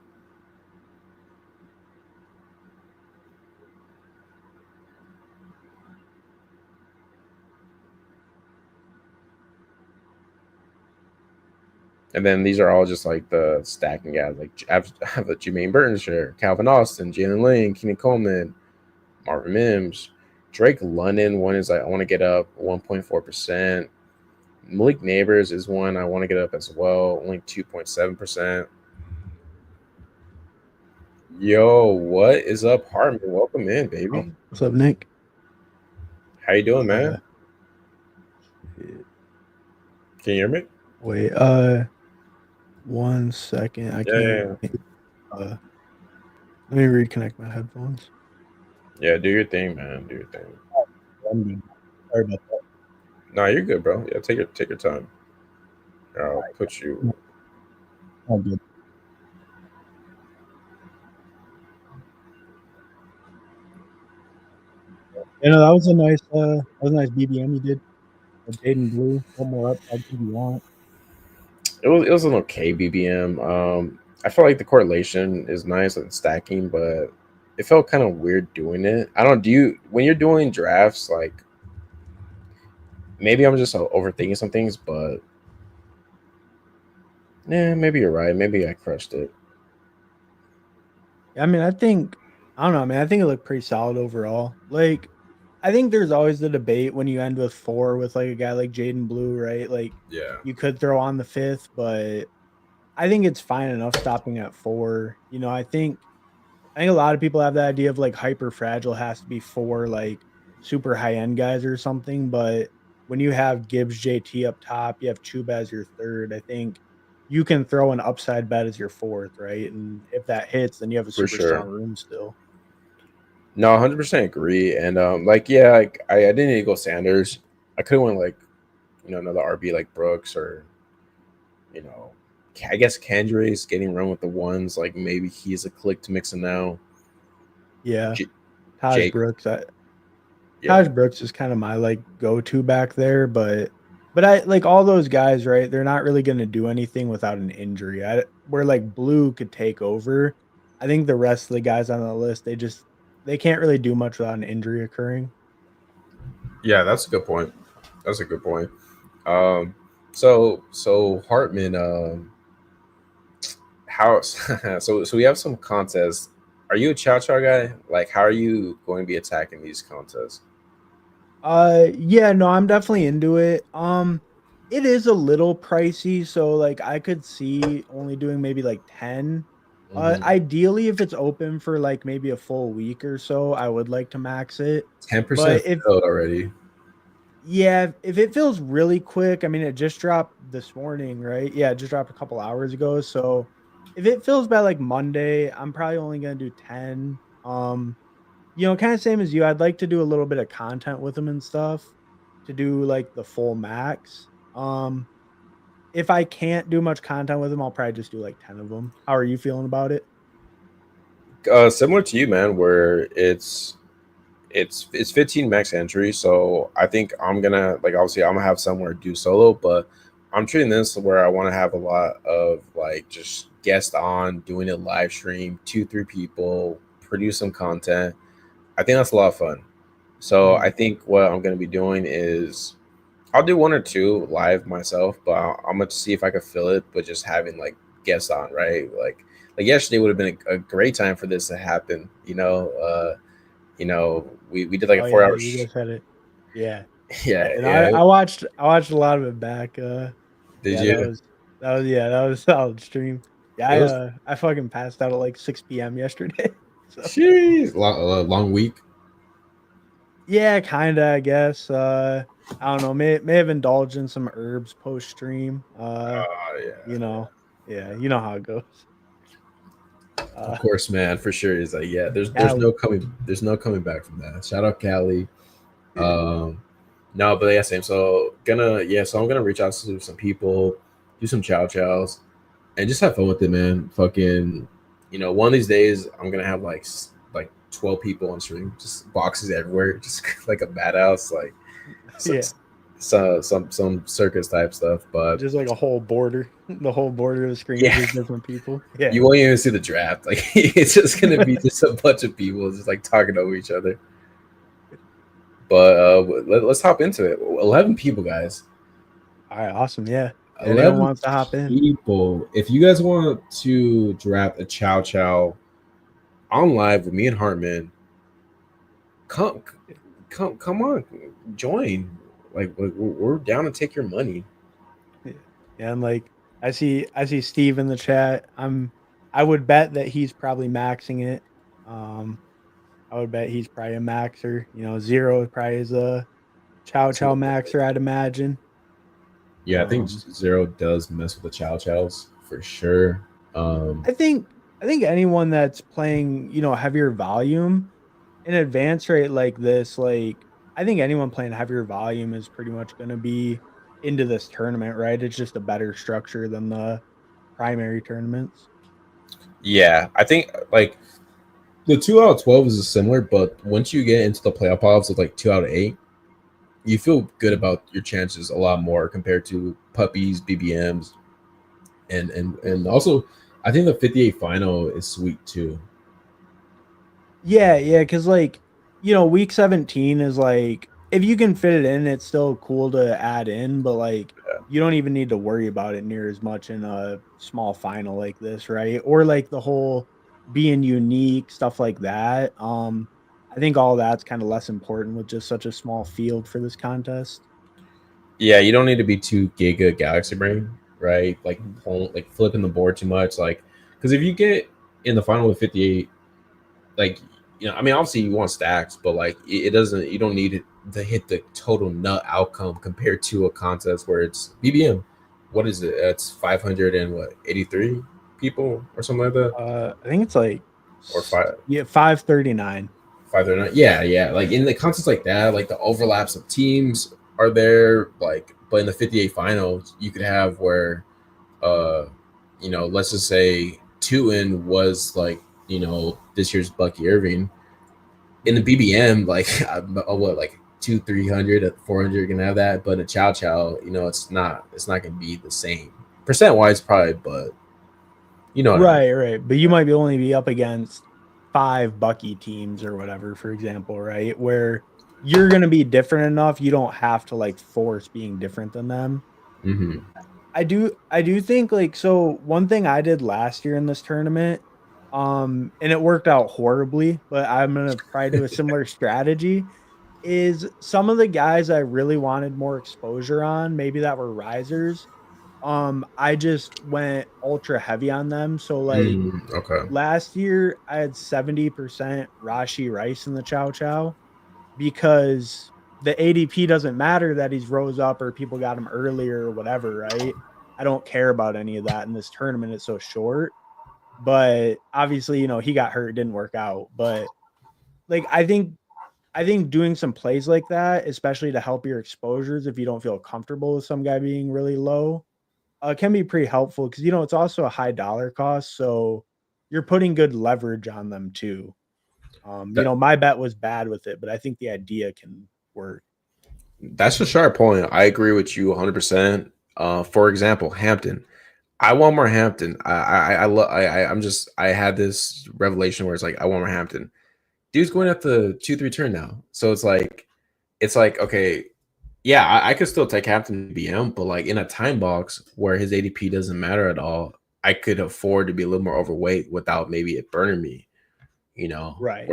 And then these are all just like the stacking guys. Like I have the Jermaine Burton share, Calvin Austin, Jalen Lane, Keenan Coleman, Marvin Mims, Drake London. One is like I want to get up 1.4%. Malik Neighbors is one I want to get up as well, only 2.7%. Yo, what is up, Hartman? Welcome in, baby. What's up, Nick? How you doing, man? Shit. Can you hear me? Wait, 1 second. I Yeah. can't. Let me reconnect my headphones. Yeah, do your thing, man. Do your thing. Sorry about that. No, you're good, bro. Yeah, take your time. I'll put you. All good. You know, that was a nice BBM you did. Jaden Blue, one more up. I'll give you want. It was an okay BBM. I feel like the correlation is nice and stacking, but it felt kind of weird doing it. I don't do you when you're doing drafts like maybe I'm just overthinking some things, but yeah, maybe you're right. Maybe I crushed it. I mean, I don't know, man. I think it looked pretty solid overall. Like, I think there's always the debate when you end with four with like a guy like Jaden Blue, right? Like, Yeah, you could throw on the fifth, but I think it's fine enough stopping at four. You know, I think a lot of people have the idea of like hyper fragile has to be four like super high end guys or something, but when you have Gibbs JT up top, you have Chuba as your third. I think you can throw an upside bet as your fourth, right? And if that hits, then you have a for super sure. strong room still. No, 100% agree. And like yeah, like I didn't need to go Sanders. I could have went like another RB like Brooks or you know I guess Kendrick's getting run with the ones. Like maybe he's a click to Mixon now. Yeah. J- Taj Jake, Brooks. yeah, Taj Brooks is kind of my like go-to back there, but I like all those guys, right? They're not really going to do anything without an injury. Where like Blue could take over. I think the rest of the guys on the list, they can't really do much without an injury occurring. yeah, that's a good point. That's a good point. Um, so Hartman, how so we have some contests. Are you a chow chow guy? Like, how are you going to be attacking these contests? Yeah, no, I'm definitely into it. It is a little pricey, so like I could see only doing maybe like 10. Ideally if it's open for like maybe a full week or so, I would like to max it. 10% But if filled already. yeah, if it feels really quick, I mean it just dropped this morning, right? Yeah, it just dropped a couple hours ago. So if it feels by like Monday, I'm probably only gonna do 10. Kind of same as you. I'd like to do a little bit of content with them and stuff to do like the full max. If I can't do much content with them, I'll probably just do like 10 of them. How are you feeling about it? Similar to you, man, where it's 15 max entry. So I think I'm gonna like obviously I'm gonna have somewhere to do solo, but I'm treating this where I want to have a lot of like just guest on, doing a live stream, 2, 3 people, produce some content. I think that's a lot of fun. So I Mhm. think what I'm gonna be doing is I'll do 1 or 2 live myself, but I'm gonna see if I could fill it, but just having like guests on, right? Like yesterday would have been a great time for this to happen. We did like a Oh four yeah, hour. you guys had it. Yeah. Yeah, And I, yeah. I watched I watched a lot of it back. Did Yeah, you? that was a solid stream. Yeah, It was I fucking passed out at like 6 p.m. yesterday. So sheesh, long week. yeah, kinda, I guess. I don't know, may have indulged in some herbs post stream. Yeah, You know, yeah, you know how it goes. of Uh course, man, for sure. Is like yeah. Cali. There's no coming back from that. Shout out Cali. Um, no, but yeah, same. So I'm gonna reach out to some people, do some chow chows, and just have fun with it, man. Fucking, one of these days I'm gonna have like 12 people on stream, just boxes everywhere, just like a madhouse, like so, Yeah. some circus type stuff. But Just like a whole border. The whole border of the screen is yeah, just different people. Yeah. you won't even see the draft. Like it's just gonna be just a bunch of people just like talking over each other. But let's hop into it. 11 people, guys. All right, awesome. Yeah. Anyone 11 wants to hop in? people. If you guys want to draft a Chow Chow on live with me and Hartman, come, come on, join. Like we're down to take your money. Yeah. Yeah, and like I see Steve in the chat. I would bet that he's probably maxing it. Um I would bet he's probably a maxer. You know, Zero probably is a Chow Chow maxer, I'd imagine. Yeah, I think Um Zero does mess with the Chow Chows for sure. Um, I think I think anyone that's playing, you know, heavier volume in advance rate like this, like I think anyone playing heavier volume is pretty much going to be into this tournament, right? It's just a better structure than the primary tournaments. yeah, I think like the 2 out of 12 is similar, but once you get into the playoff pods with like 2 out of 8, you feel good about your chances a lot more compared to puppies, BBMs, and also I think the 58 final is sweet too. Yeah, yeah, because like, you know, week 17 is like if you can fit it in, it's still cool to add in, but like you don't even need to worry about it near as much in a small final like this, right? Or like the whole being unique, stuff like that. I think all that's kind of less important with just such a small field for this contest. Yeah, you don't need to be too giga galaxy brain, right? Mhm. Like flipping the board too much, like because if you get in the final with 58, like I mean, obviously you want stacks, but like it doesn't. You don't need it to hit the total nut outcome compared to a contest where it's BBM. What is it? It's 500 and what 83 people or something like that, I think it's like or five. yeah, 539. 539. Yeah, yeah. Like in the contests like that, like the overlaps of teams are there. Like, but in the 58 finals, you could have where, uh, let's just say two in was like, this year's Bucky Irving. In the BBM, like, what, like 300 at 400, you're gonna have that. But in a Chow Chow, it's not gonna be the same percent wise, probably. But you know what I mean. Right, right. But you might be only be up against 5 Bucky teams or whatever, for example, right? Where you're gonna be different enough, you don't have to like force being different than them. Mm-hmm. I do think like so one thing I did last year in this tournament, and it worked out horribly, but I'm gonna probably do a similar strategy. Is some of the guys I really wanted more exposure on, maybe that were risers. I just went ultra heavy on them. So like Okay. last year I had 70% Rashi Rice in the Chow Chow because the ADP doesn't matter that he's rose up or people got him earlier or whatever, right? I don't care about any of that in this tournament. It's so short. But obviously, you know, he got hurt, didn't work out. But like I think doing some plays like that, especially to help your exposures if you don't feel comfortable with some guy being really low, can be pretty helpful because you know it's also a high dollar cost. So you're putting good leverage on them too. My bet was bad with it, but I think the idea can work. That's a sharp point. I agree with you 100%. For example, Hampton. I want more Hampton. I had this revelation where it's like I want more Hampton. Dude's going at the 2-3 turn now, so it's like okay, yeah, I could still take Hampton BM, but like in a time box where his ADP doesn't matter at all, I could afford to be a little more overweight without maybe it burning me. Right.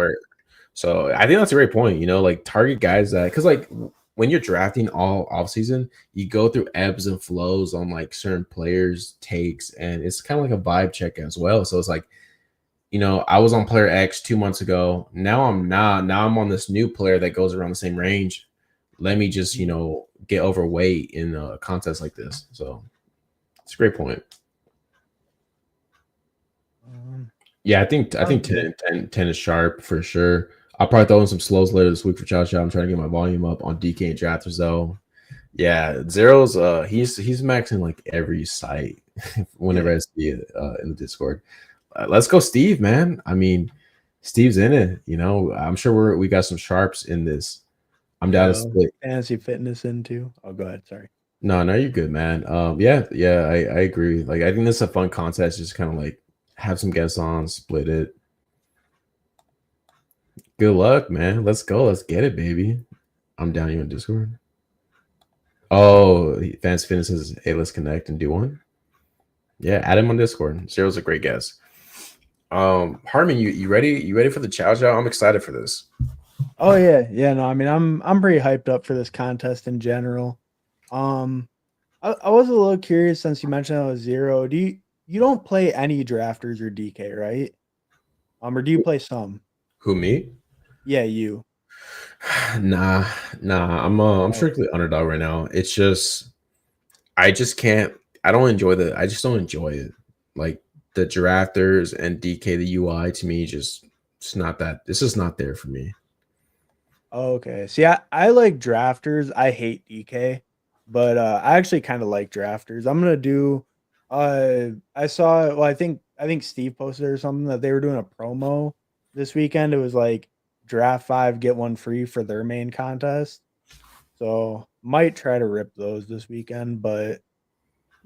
So I think that's a great point. Like target guys that because like when you're drafting all off season, you go through ebbs and flows on like certain players' takes, and it's kind of like a vibe check as well. So it's like, I was on player X 2 months ago. Now I'm not. Now I'm on this new player that goes around the same range. Let me just, get overweight in a contest like this. So it's a great point. Yeah, I think 10 is sharp for sure. I'll probably throw in some slows later this week for Chow Chow. I'm trying to get my volume up on DK and drafters though. Yeah, Zero's he's maxing like every site whenever I see it in the Discord. Let's go, Steve, man. I mean, Steve's in it. I'm sure we got some sharps in this. I'm down to split fantasy fitness into. Oh, go ahead. Sorry. No, you're good, man. Yeah, I agree. Like, I think this is a fun contest. Just kind of like have some guests on, split it. Good luck, man. Let's go. Let's get it, baby. I'm down here in Discord. Oh, Fans Fitness says, hey, let's connect and do one. Yeah, add him on Discord. Zero's a great guest. Harmon, you ready? You ready for the chow chow? I'm excited for this. Oh yeah. No, I mean I'm pretty hyped up for this contest in general. I was a little curious since you mentioned it was Zero. You don't play any drafters or DK, right? Or do you play some? Who, me? Yeah, you. Nah. I'm strictly underdog right now. It's just I just can't. I just don't enjoy it. Like the drafters and DK, the UI to me it's not that. This is not there for me. Okay. See, I like drafters. I hate DK, but I actually kind of like drafters. I'm gonna do. I saw. Well, I think Steve posted or something that they were doing a promo this weekend. It was like draft 5 get 1 free for their main contest. So might try to rip those this weekend, but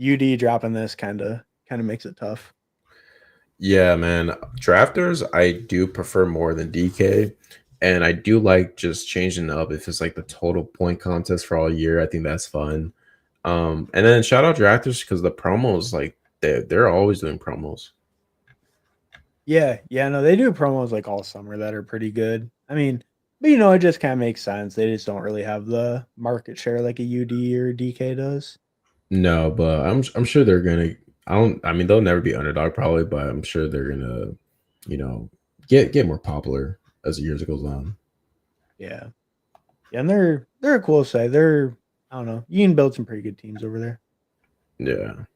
UD dropping this kind of makes it tough. Yeah, man. Drafters I do prefer more than DK. And I do like just changing up if it's like the total point contest for all year. I think that's fun. And then shout out drafters because the promos, like they're always doing promos. Yeah, no, they do promos like all summer that are pretty good. I mean, but it just kind of makes sense. They just don't really have the market share like a UD or DK does. No, but I'm sure they're gonna. I mean, they'll never be underdog probably, but I'm sure they're gonna, get more popular as the years goes on. Yeah, and they're a cool side. I don't know. You can build some pretty good teams over there. Yeah.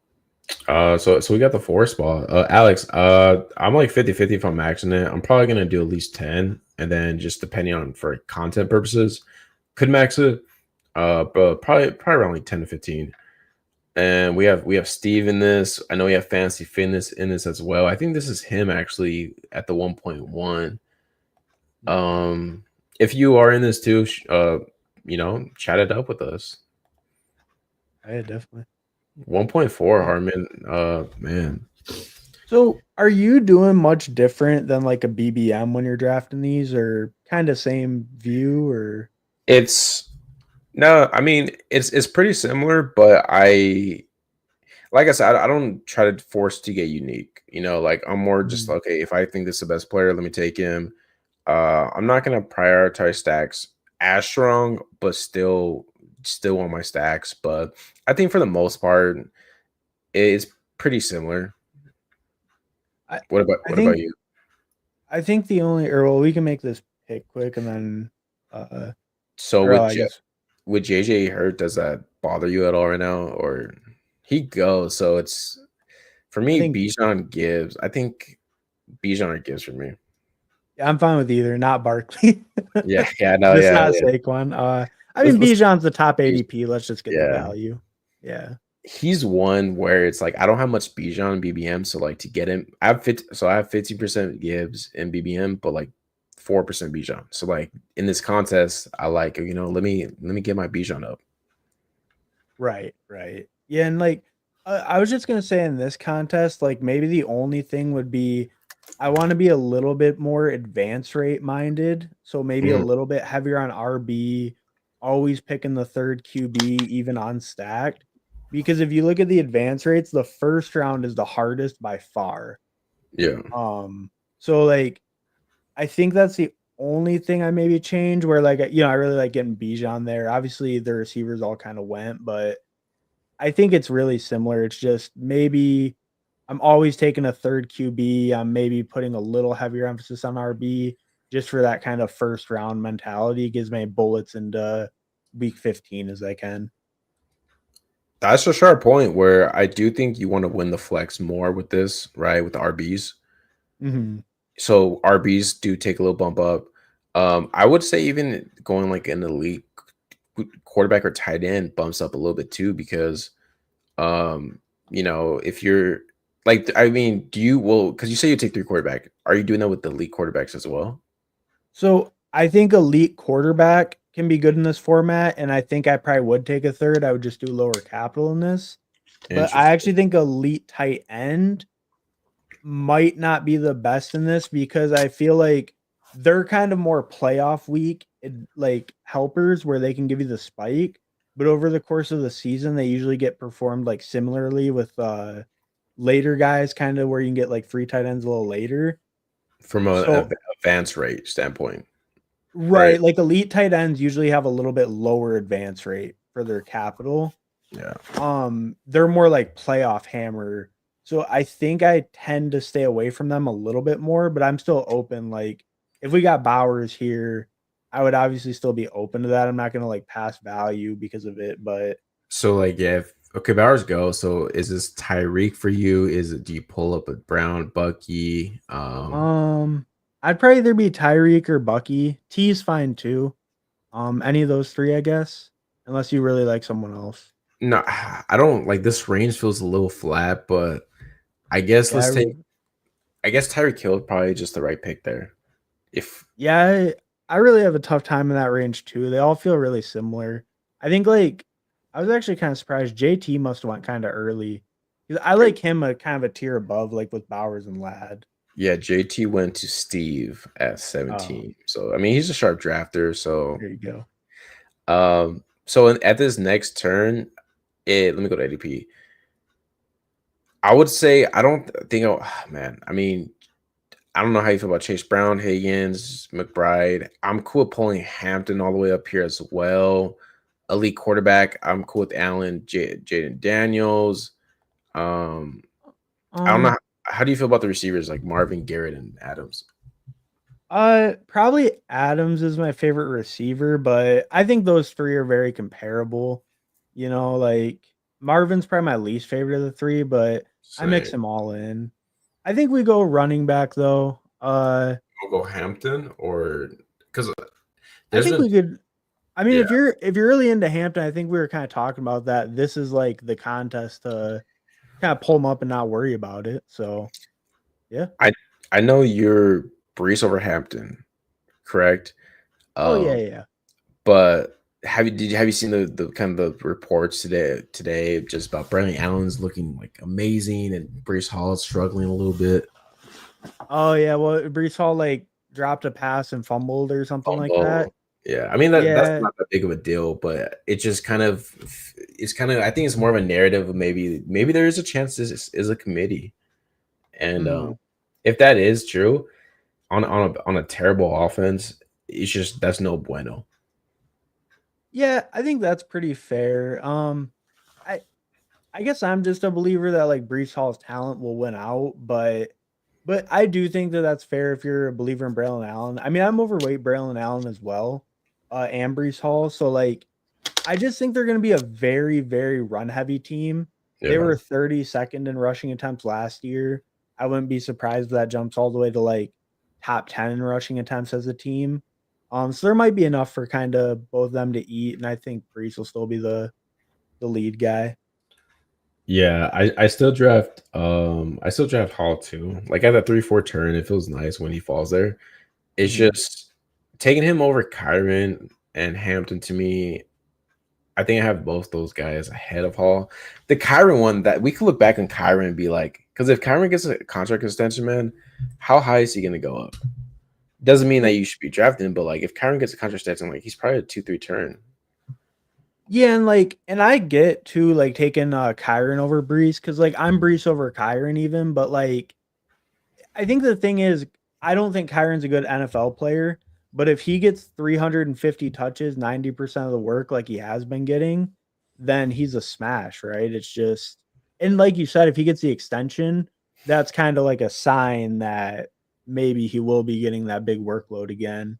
So we got the 4 spot. Alex, I'm like 50-50 if I'm maxing it. I'm probably gonna do at least 10, and then just depending on for content purposes, could max it. But probably around like 10 to 15. And we have Steve in this. I know we have Fantasy Fitness in this as well. I think this is him actually at the 1.1. If you are in this too, chat it up with us. Yeah, definitely. 1.4, Harmon. Man. So are you doing much different than like a BBM when you're drafting these, or kind of same view, or No, I mean it's pretty similar, but like I said, I don't try to force to get unique. Like I'm more just okay, if I think this is the best player, let me take him. I'm not gonna prioritize stacks as strong, but still on my stacks. But I think for the most part, it's pretty similar. What about you? I think the only, we can make this pick quick and then. So with JJ hurt, does that bother you at all right now, or he goes? So it's for me, Bijan Gibbs. I think Bijan or Gibbs for me. Yeah, I'm fine with either. Not Barkley. No, just yeah, not Saquon. I mean, Bijan's the top ADP. Let's just get the value. Yeah. he's one where it's like I don't have much Bijan and BBM, so like to get him, I have 50% Gibbs and BBM, but like 4% Bijan. So like in this contest, I like let me get my Bijan up. Right, right. Yeah, and like I was just gonna say in this contest, like maybe the only thing would be I want to be a little bit more advance rate minded, so maybe a Mhm. little bit heavier on RB, always picking the third QB even on stacked. Because if you look at the advance rates, the first round is the hardest by far. Yeah. Um, so like I think that's the only thing I maybe change where like I really like getting Bijan there. Obviously the receivers all kind of went, but I think it's really similar. It's just maybe I'm always taking a third QB. I'm maybe putting a little heavier emphasis on RB just for that kind of first round mentality. It gives me bullets into week 15 as I can. That's a sharp point where I do think you want to win the flex more with this, right? With the RBs. Mhm. So RBs do take a little bump up. I would say even going like an elite quarterback or tight end bumps up a little bit too because if you're like I mean, do you well because you say you take three quarterback, are you doing that with the elite quarterbacks as well? So I think elite quarterback can be good in this format, and I think I probably would take a third. I would just do lower capital in this. But I Interesting. actually think elite tight end might not be the best in this because I feel like they're kind of more playoff week like helpers where they can give you the spike, but over the course of the season they usually get performed like similarly with later guys kind of where you can get like free tight ends a little later. From a So advance rate standpoint, right? right, like elite tight ends usually have a little bit lower advance rate for their capital. Yeah. They're more like playoff hammer. So I think I tend to stay away from them a little bit more, but I'm still open. Like if we got Bowers here, I would obviously still be open to that. I'm not gonna like pass value because of it, but So like yeah, okay, Bowers go. So is this Tyreek for you? Is it do you pull up a Brown, Bucky? I'd probably either be Tyreek or Bucky. T is fine too. Any of those three, I guess, unless you really like someone else. No, I don't like this range feels a little flat, but I guess Yeah, let's take I guess Tyreek Hill probably just the right pick there. If yeah, I really have a tough time in that range too. They all feel really similar. I think like I was actually kind of surprised JT must have went kind of early. 'Cause I like him a kind of a tier above, like with Bowers and Lad. yeah, JT went to Steve at Oh, 17. So I mean he's a sharp drafter. So there you go. at this next turn, let me go to ADP. I would say I don't think man. I mean, I don't know how you feel about Chase Brown, Higgins, McBride. I'm cool with pulling Hampton all the way up here as well. Elite quarterback. I'm cool with Allen, Jaden Daniels. Um, I don't know. Um, How do you feel about the receivers like Marvin, Garrett, and Adams? Probably Adams is my favorite receiver, but I think those three are very comparable. Like Marvin's probably my least favorite of the three, but I mix Say them all in. I think we go running back though. we'll go Hampton or because I there's think been we could. I mean, yeah. if you're really into Hampton, I think we were kind of talking about that. This is like the contest to kind of pull them up and not worry about it. So yeah. I I know you're Brees over Hampton, correct? Oh yeah, Um, yeah. but have you seen the kind of the reports today just about Brandon Allen's looking like amazing and Brees Hall is struggling a little bit. Oh yeah. Well, Brees Hall like dropped a pass and fumbled or something like that. Fumble. Yeah, I mean that's Yeah. not that big of a deal, but it just kind of it's kind of I think it's more of a narrative of maybe there is a chance this is a committee, and Mhm. if that is true on a terrible offense, it's just that's no bueno. Yeah, I think that's pretty fair. I I guess I'm just a believer that like Brees Hall's talent will win out, but I do think that that's fair if you're a believer in Braylon Allen. I mean, I'm overweight Braylon Allen as well, and Brees Hall. So like, I just think they're going to be a very, very run heavy team. They Yeah. were 32nd in rushing attempts last year. I wouldn't be surprised if that jumps all the way to like top 10 in rushing attempts as a team. So there might be enough for kind of both of them to eat, and I think Brees will still be the lead guy. Yeah, I still draft Hall too. Like at that 3-4 turn, it feels nice when he falls there. It's Mhm. just taking him over Kyron and Hampton to me. I think I have both those guys ahead of Hall. The Kyron one that we could look back on Kyron and be like, because if Kyron gets a contract extension, man, how high is he gonna go up? Doesn't mean that you should be drafting him, but like if Kyron gets a contract extension, like he's probably a 2-3 turn. Yeah, and I get to like taking Kyron over Brees because like I'm Brees over Kyron even, but like I think the thing is I don't think Kyron's a good NFL player, but if he gets 350 touches, 90% of the work like he has been getting, then he's a smash, right? It's just and like you said, if he gets the extension, that's kind of like a sign that maybe he will be getting that big workload again.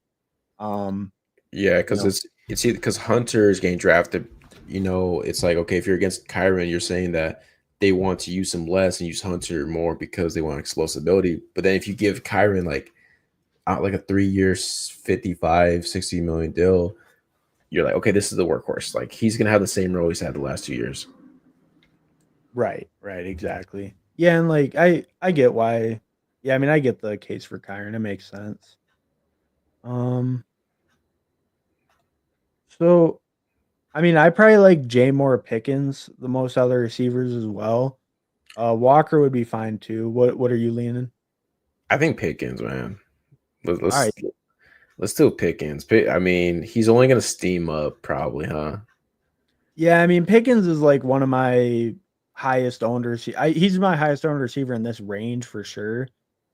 Um, Yeah, you because know, it's either because Hunter is getting drafted. You know, it's like okay, if you're against Kyron, you're saying that they want to use him less and use Hunter more because they want explosibility. But then if you give Kyron like out like a 3 year 55, 60 million deal, you're like, okay, this is the workhorse. Like he's gonna have the same role he's had the last 2 years. right, exactly. Yeah, and like I get why. Yeah, I mean I get the case for Kyron. It makes sense. Um, so I mean I probably like J Moore Pickens the most other receivers as well. Walker would be fine too. What are you leaning? I think Pickens, man. Let, All right. let's let's do Pickens. I mean, he's only gonna steam up probably, huh? Yeah, I mean Pickens is like one of my highest owned he's my highest owned receiver in this range for sure.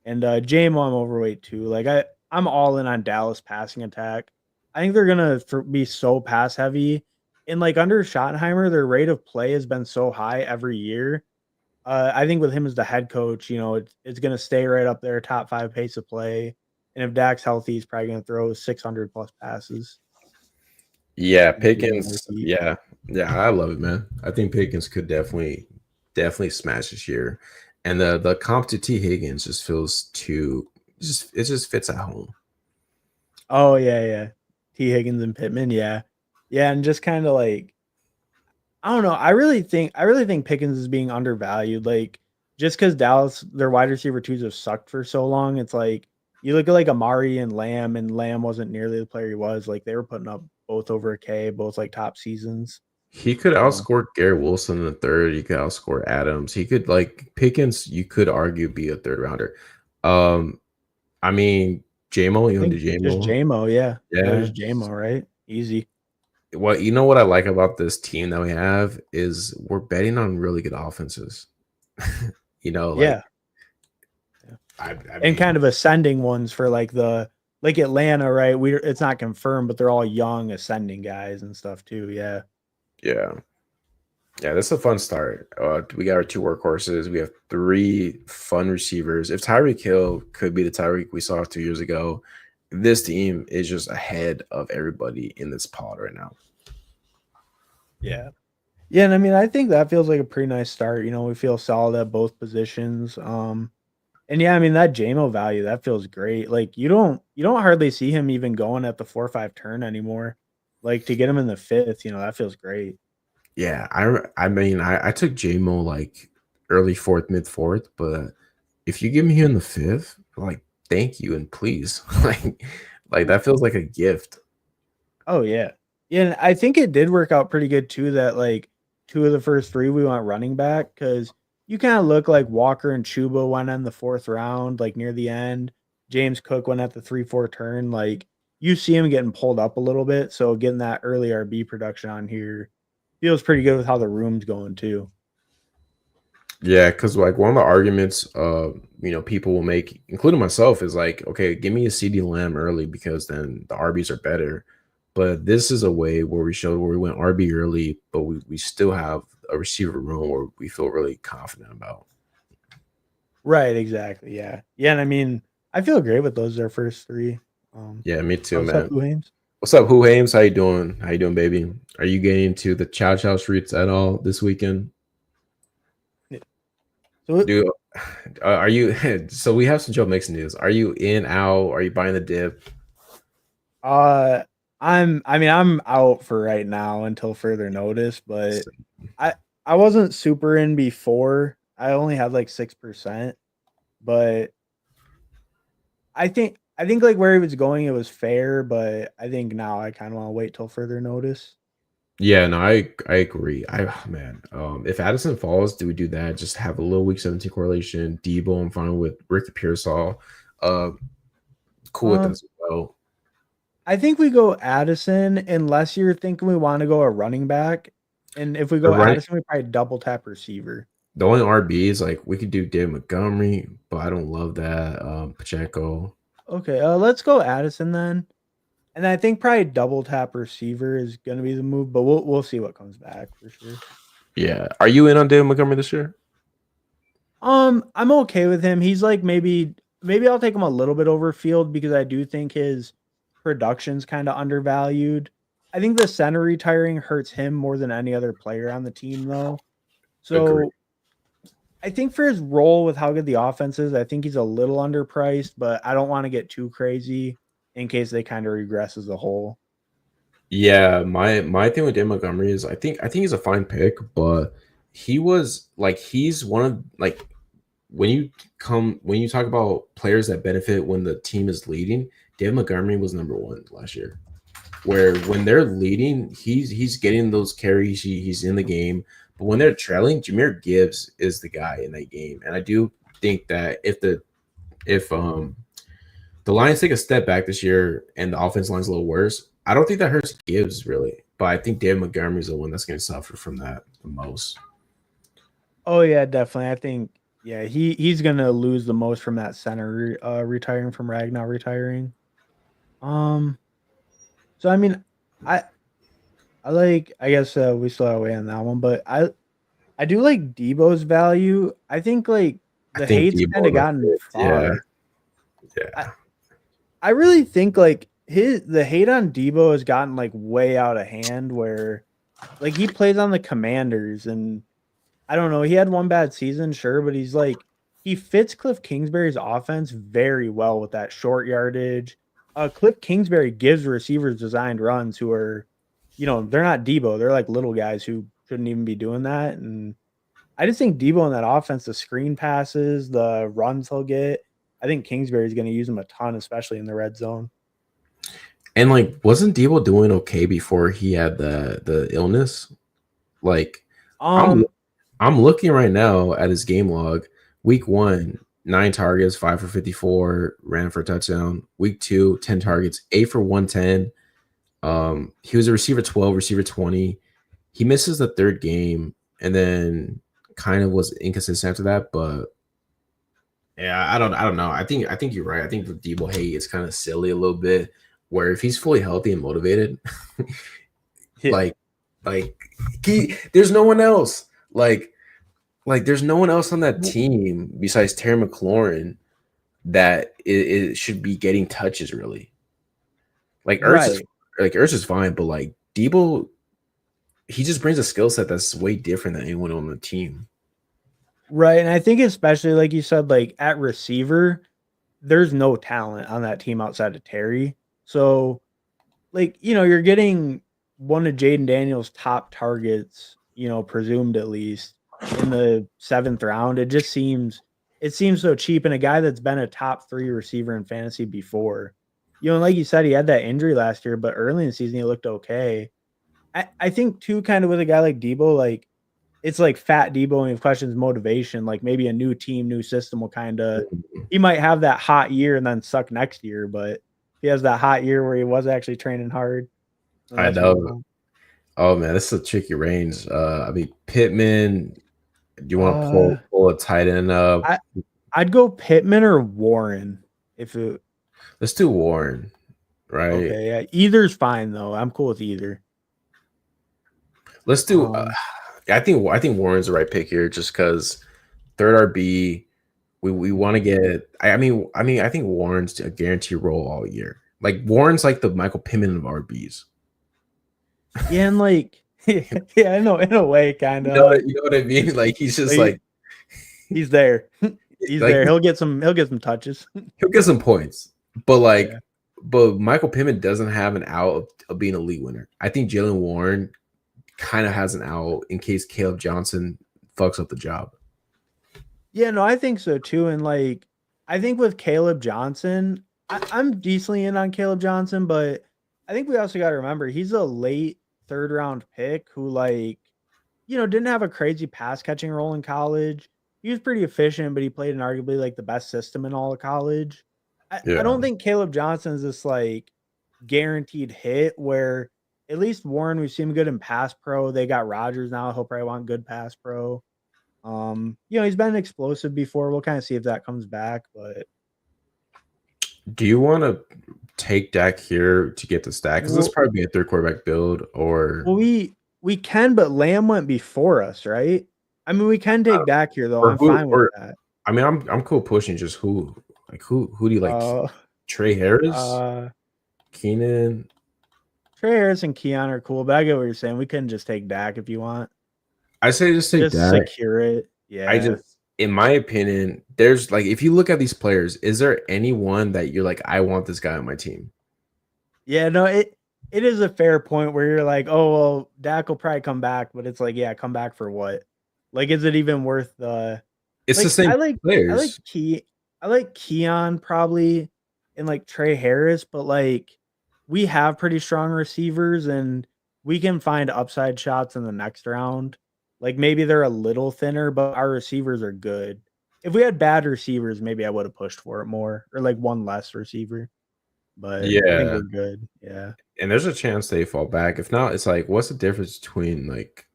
And JMO I'm overweight too. Like I'm all in on Dallas passing attack. I think they're gonna be so pass heavy. And like under Schottenheimer, their rate of play has been so high every year. I think with him as the head coach, it's gonna stay right up there, top 5 pace of play. And if Dak's healthy, he's probably gonna throw 600 plus passes. Yeah, Maybe even more Pickens. feet. Yeah, yeah, I love it, man. I think Pickens could definitely smash this year, and the comp to T Higgins just feels too just it just fits at home. Oh yeah. T. Higgins and Pittman, yeah. Yeah, and just kind of like I don't know. I really think Pickens is being undervalued. Like just because Dallas, their wide receiver twos have sucked for so long, it's like you look at like Amari and Lamb wasn't nearly the player he was. Like they were putting up both over a K, both like top seasons. He could So outscore Garrett Wilson in the third. He could outscore Adams. He could like Pickens. You could argue be a third rounder. Um, I mean, JMO, I you want to think do just JMO? JMO, yeah. Yeah, Yeah. just JMO, right? Easy. What you know what I like about this team that we have is we're betting on really good offenses. You know, like Yeah. Yeah. I And mean, kind of ascending ones for like Atlanta, right? It's not confirmed, but they're all young ascending guys and stuff too. Yeah. yeah. Yeah, this is a fun start. We got our two workhorses. We have three fun receivers. If Tyreek Hill could be the Tyreek we saw 2 years ago, this team is just ahead of everybody in this pod right now. Yeah. Yeah, and I mean, I think that feels like a pretty nice start. We feel solid at both positions. And yeah, I mean that JMO value that feels great. Like you don't hardly see him even going at the 4 or 5 turn anymore. Like to get him in the fifth, that feels great. Yeah, I mean I took JMO like early fourth, mid fourth, but if you give me here in the fifth, like thank you and please, like that feels like a gift. Oh yeah. Yeah, and I think it did work out pretty good too that like 2 of the first 3 we went running back because you kind of look like Walker and Chuba went in the 4th round, like near the end. James Cook went at the 3-4 turn. Like you see him getting pulled up a little bit. So getting that early RB production on here feels pretty good with how the room's going too. Yeah, because like one of the arguments, people will make, including myself, is like, okay, give me a CD Lamb early because then the RBs are better. But this is a way where we showed where we went RB early, but we still have a receiver room where we feel really confident about. Right, exactly. Yeah. Yeah, and I mean, I feel great with those their first 3. Yeah, me too, What's up, man. James? What's up, Who Hames? How you doing? How you doing, baby? Are you getting into the Chow Chow streets at all this weekend? So Do are you? So we have some Joe Mixon news. Are you in, out? Are you buying the dip? I mean, I'm out for right now until further notice, but I I wasn't super in before. I only had like 6%, but I think like where he was going, it was fair, but I think now I kind of want to wait till further notice. Yeah, no, I agree. Man, if Addison falls, do we do that? Just have a little week 17 correlation. Debo, I'm fine with Rick Pearsall. Uh, cool with that Um, as well. I think we go Addison unless you're thinking we want to go a running back, and if we The go running, Addison, we probably double tap receiver. the only RB is like we could do David Montgomery, but I don't love that. Pacheco. Okay, let's go Addison then. And I think probably double tap receiver is going to be the move, but we'll see what comes back for sure. Yeah, are you in on David Montgomery this year? I'm okay with him. He's like maybe I'll take him a little bit over Field because I do think his production's kind of undervalued. I think the center retiring hurts him more than any other player on the team though. Agree. So I think for his role with how good the offense is, I think he's a little underpriced, but I don't want to get too crazy in case they kind of regress as a whole. Yeah, my thing with David Montgomery is I think he's a fine pick, but he's one of like when you talk about players that benefit when the team is leading, David Montgomery was number one last year. Where when they're leading, he's getting those carries, he's in the game. But when they're trailing, Jahmyr Gibbs is the guy in that game. And I do think that if the Lions take a step back this year and the offense line's a little worse, I don't think that hurts Gibbs really. But I think David Montgomery is the one that's going to suffer from that the most. Oh yeah, definitely. I think he's gonna lose the most from that center retiring from Ragnar retiring. Um, so I mean, I I guess we still have a way on that one, but I do like Debo's value. I think like I the think hate's kind of Debo, gotten yeah, far. I, yeah. I really think like the hate on Debo has gotten like way out of hand where like he plays on the Commanders and I don't know. He had one bad season, sure, but he's like he fits Cliff Kingsbury's offense very well with that short yardage. Cliff Kingsbury gives receivers designed runs who are, they're not Debo. They're like little guys who shouldn't even be doing that. And I just think Debo in that offense, the screen passes, the runs he'll get. I think Kingsbury's going to use him a ton, especially in the red zone. And like, wasn't Debo doing okay before he had the illness? Like, I'm Um, I'm looking right now at his game log. Week 1, 9 targets, 5 for 54, ran for a touchdown. Week 2, 10 targets, 8 for 110. He was a receiver 12, receiver 20. He misses the third game and then kind of was inconsistent after that. But yeah, I don't know. I think you're right. I think the Debo hate is kind of silly a little bit. Where if he's fully healthy and motivated, yeah, like there's no one else. Like there's no one else on that team besides Terry McLaurin that it should be getting touches really. Like right. Ertz is fine, but like Debo, he just brings a skill set that's way different than anyone on the team. Right. And I think especially like you said, like at receiver, there's no talent on that team outside of Terry. So like, you're getting one of Jaden Daniels' top targets, presumed at least in the 7th round. It seems so cheap. And a guy that's been a top 3 receiver in fantasy before, and like you said, he had that injury last year, but early in the season he looked okay. I think too, kind of with a guy like Debo, like it's like fat Debo and he questions motivation. Like maybe a new team, new system will he might have that hot year and then suck next year, but he has that hot year where he was actually training hard. I That's more know. fun. Oh man, this is a tricky range. I mean Pittman. Do you want to Uh, pull a tight end up? I'd go Pittman or Warren if it. Let's do Warren, right? Okay, yeah, either's fine though. I'm cool with either. Let's do. Um, I think Warren's the right pick here, just because third RB. We want to get. I think Warren's a guaranteed role all year. Like Warren's like the Michael Pittman of RBs. yeah, and like, yeah, I know in a way, kind You of know, like, you know what I mean? Like he's just like, he's there. He's like there. He'll get some touches. he'll get some points, but Yeah. but Michael Pittman doesn't have an out of being a league winner. I think Jalen Warren kind of has an out in case Caleb Johnson fucks up the job. Yeah, no, I think so too. And like, I think with Caleb Johnson, I'm decently in on Caleb Johnson, but I think we also got to remember he's a late third round pick who, like, didn't have a crazy pass catching role in college. He was pretty efficient, but he played in arguably like the best system in all of college. I Yeah. don't think Caleb Johnson is this like guaranteed hit where at least Warren, we've seen him good in pass pro. They got Rodgers now. He'll probably want good pass pro. He's been explosive before. We'll kind of see if that comes back, but Do you want to take Dak here to get the stack? Because this well, probably be a third quarterback build, or well, we can, but Lamb went before us, right? I mean, we can take Dak here though. or I'm who? fine with Or that. I mean, I'm cool pushing just who do you like? Uh, Trey Harris, uh, Keenan. Trey Harris and Keon are cool, but I get what you're saying. We couldn't just take Dak if you want. I say just take Just Dak. secure it. I Yeah. just, in my opinion, there's like if you look at these players, is there anyone that you're like, I want this guy on my team? Yeah, no, it is a fair point where you're like, oh well, Dak will probably come back, but it's like, yeah, come back for what? Like, is it even worth the It's the like same I like players. I like Keon probably and like Trey Harris, but like we have pretty strong receivers and we can find upside shots in the next round. Like maybe they're a little thinner, but our receivers are good. If we had bad receivers, maybe I would have pushed for it more or like one less receiver. But I think Yeah. we're good. Yeah. And there's a chance they fall back. If not, it's like, what's the difference between like,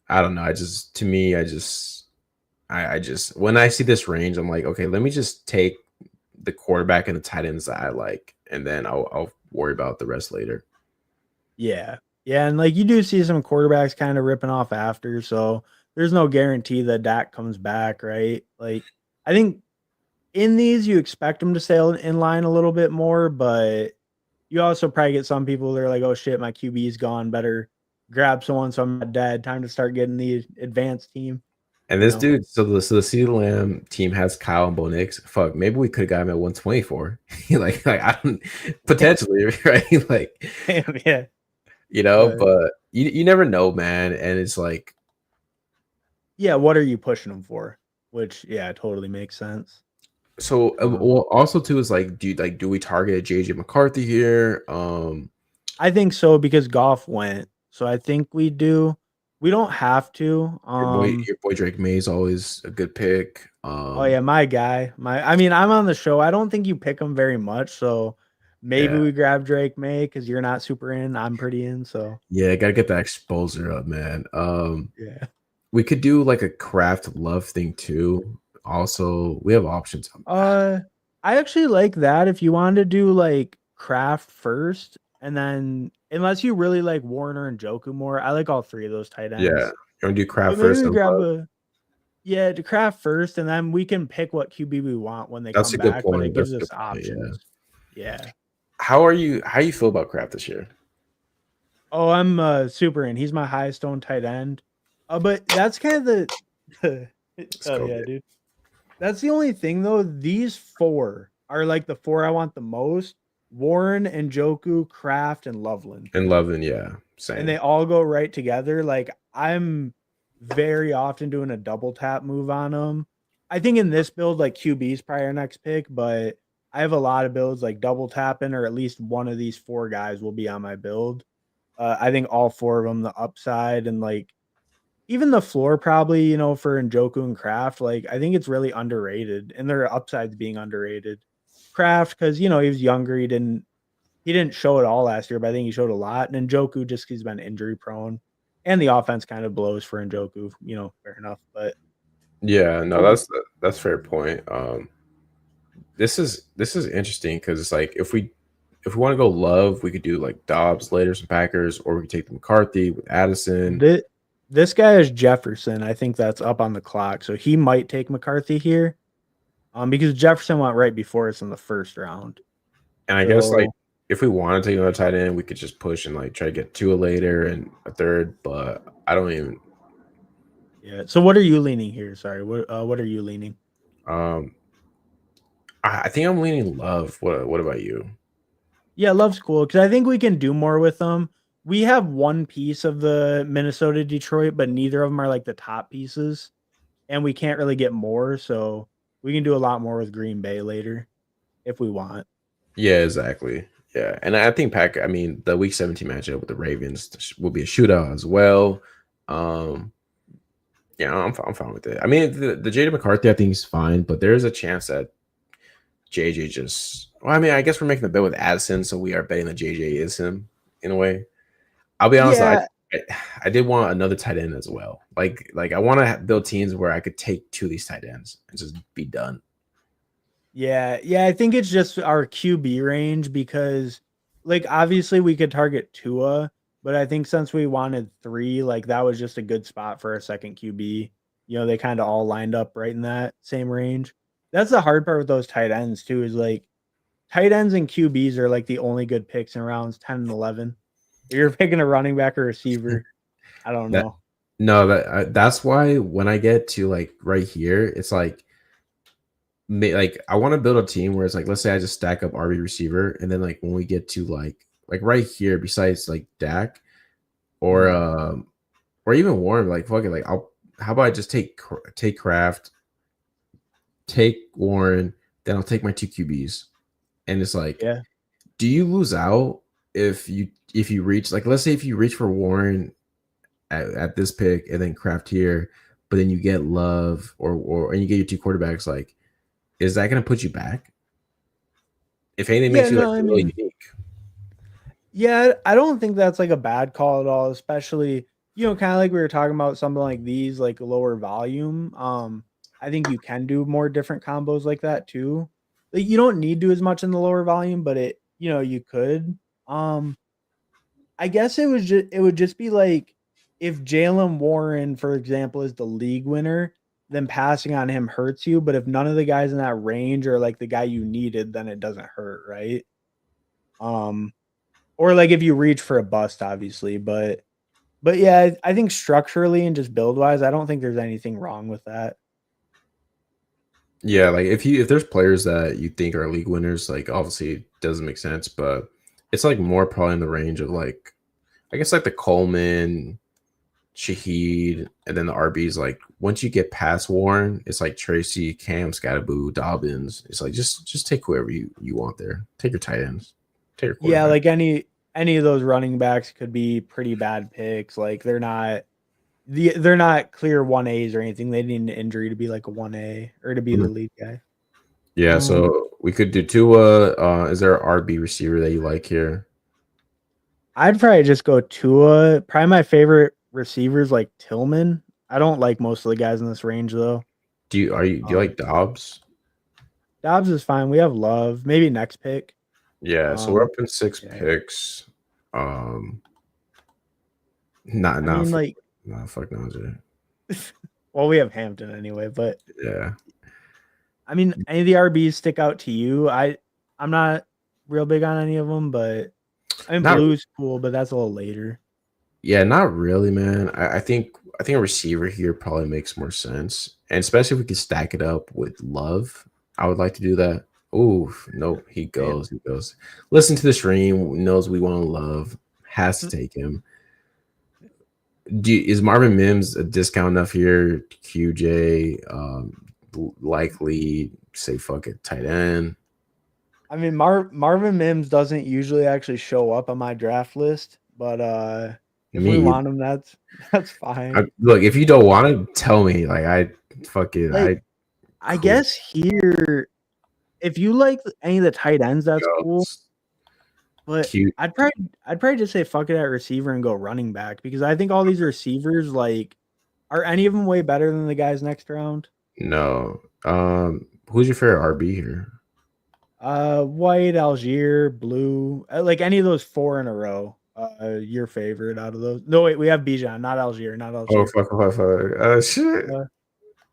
I don't know. I just, to me, I just, when I see this range, I'm like, okay, let me just take the quarterback and the tight ends that I like, and then I'll worry about the rest later. Yeah. Yeah. And like you do see some quarterbacks kind of ripping off after. So there's no guarantee that Dak comes back, right? Like I think in these you expect them to stay in line a little bit more, but you also probably get some people that are like, oh shit, my QB's gone. Better grab someone so I'm not dead. Time to start getting the advanced team. And You this know? dude, so the CeeDee Lamb team has Kyle and Bo Nix. Fuck, maybe we could have got him at 124. like I don't potentially, right? Like, Damn, yeah. but you never know, man. And it's like, Yeah, what are you pushing them for? Which, yeah, totally makes sense. so well, also too is like, do we target JJ McCarthy here? I think so because Goff went. So I think we do. We don't have to. Your boy Drake May is always a good pick. Oh yeah, my guy. I mean, I'm on the show. I don't think you pick him very much, so maybe Yeah. we grab Drake May because you're not super in. I'm pretty in, so Yeah, gotta get that exposure up, man. yeah. We could do like a craft love thing too. Also, we have options. I actually like that. If you wanted to do like Kraft first, and then unless you really like Warner and Joku more, I like all three of those tight ends. Yeah, you want to do craft But maybe first we and grab love? to Kraft first, and then we can pick what QB we want when they That's come a good back. But it point. gives That's a us good point. Yeah. options. Yeah. How you feel about craft this year? Oh, I'm super in. He's my highest owned tight end. But that's kind of the oh yeah, dude. That's the only thing though. These four are like the four I want the most. Warren and Joku, Kraft, and Loveland. And Lovin, yeah, same. And they all go right together. Like I'm very often doing a double tap move on them. I think in this build, like QB is probably our next pick, but I have a lot of builds like double tapping, or at least one of these four guys will be on my build. I think all four of them, the upside and like even the floor, probably, for Njoku and Kraft, like I think it's really underrated, and their upsides being underrated. Kraft, because he was younger, he didn't show it all last year, but I think he showed a lot. And Njoku, just because he's been injury prone, and the offense kind of blows for Njoku, fair enough. But yeah, no, that's fair point. This is interesting because it's like if we want to go love, we could do like Dobbs later, some Packers, or we could take the McCarthy with Addison. This guy is Jefferson. I think that's up on the clock, so he might take McCarthy here, because Jefferson went right before us in the first round. And I guess like if we want to take another tight end, we could just push and like try to get Tua later and a third. But I don't even. Yeah. So what are you leaning here? Sorry. What are you leaning? I think I'm leaning Love. What about you? Yeah, Love's cool because I think we can do more with them. we have one piece of the Minnesota Detroit, but neither of them are like the top pieces, and we can't really get more. So we can do a lot more with Green Bay later if we want. Yeah, exactly. Yeah, and I think I mean, the Week 17 matchup with the Ravens will be a shootout as well. Um, yeah, I'm fine with it. I mean, the JJ McCarthy I think is fine, but there is a chance that JJ just. Well, I mean, I guess we're making the bet with Addison, so we are betting that JJ is him in a way. I'll be honest, Yeah, I, I did want another tight end as well. Like I want to build teams where I could take two of these tight ends and just be done. yeah. I think it's just our QB range because, like, obviously we could target Tua, but I think since we wanted 3, like that was just a good spot for a second QB. You know, they kind of all lined up right in that same range. That's the hard part with those tight ends too. Is like tight ends and QBs are like the only good picks in rounds 10 and 11. If you're picking a running back or receiver, I don't That know. no, that's why when I get to like right here, it's like I want to build a team where it's like, let's say I just stack up RB receiver, and then like when we get to like right here, besides like Dak or even Warren, like fuck it, like how about I just take Kraft, take Warren, then I'll take my 2 QBs, and it's like, Yeah. do you lose out if you reach, like, let's say if you reach for Warren at this pick and then Kraft here, but then you get Love and you get your 2 quarterbacks, like, is that going to put you back? If anything, Yeah, makes you like no, I really mean, unique. yeah, I don't think that's like a bad call at all, especially, kind of like we were talking about something like these, like lower volume. I think you can do more different combos like that too. Like you don't need to as much in the lower volume, but you could. Um, I guess it would just be like if Jalen Warren, for example, is the league winner, then passing on him hurts you. But if none of the guys in that range are like the guy you needed, then it doesn't hurt, right? Um, or like if you reach for a bust, obviously. But yeah, I think structurally and just build wise, I don't think there's anything wrong with that. Yeah, like if there's players that you think are league winners, like obviously it doesn't make sense, but it's like more probably in the range of like, I guess like the Coleman, Shaheed, and then the RBs. Like once you get past Warren, it's like Tracy, Cam, Scatterboo, Dobbins. It's like just take whoever you want there. Take your tight ends. Take your Yeah, quarterback. like any of those running backs could be pretty bad picks. Like they're not clear 1As or anything. They need an injury to be like a 1A or to be the Mhm. lead guy. Yeah, so we could do Tua. Is there an RB receiver that you like here? I'd probably just go Tua. Probably my favorite receivers like Tillman. I don't like most of the guys in this range though. Do you like Dobbs? Dobbs is fine. We have Love. Maybe next pick. Yeah, so we're Um, up in 6 yeah. picks. Not I not mean, fuck, like, not fuck no. well, we have Hampton anyway, but Yeah. I mean, any of the RBs stick out to you? I'm not real big on any of them, but I mean, Not Blue's cool, but that's a little later. Yeah, not really, man. I think a receiver here probably makes more sense. And especially if we can stack it up with Love. I would like to do that. Ooh, no, he Damn. goes. He goes. Listen to the stream, knows we want Love, has to take him. Is Marvin Mims a discount enough here? QJ, likely say fuck it, tight end. I mean, Marvin Mims doesn't usually actually show up on my draft list, but if we Me, want him, that's fine. look, if you don't want to tell me, like I fuck it, Like, I I cool. guess here, if you like any of the tight ends, that's cool. But Cute. I'd probably just say fuck it at receiver and go running back because I think all these receivers, like, are any of them way better than the guys next round? No. Who's your favorite RB here? White, Algier, Blue, like any of those 4 in a row. Your favorite out of those? No, wait, we have Bijan, not Algier, not Oh Algier. fuck. Shit.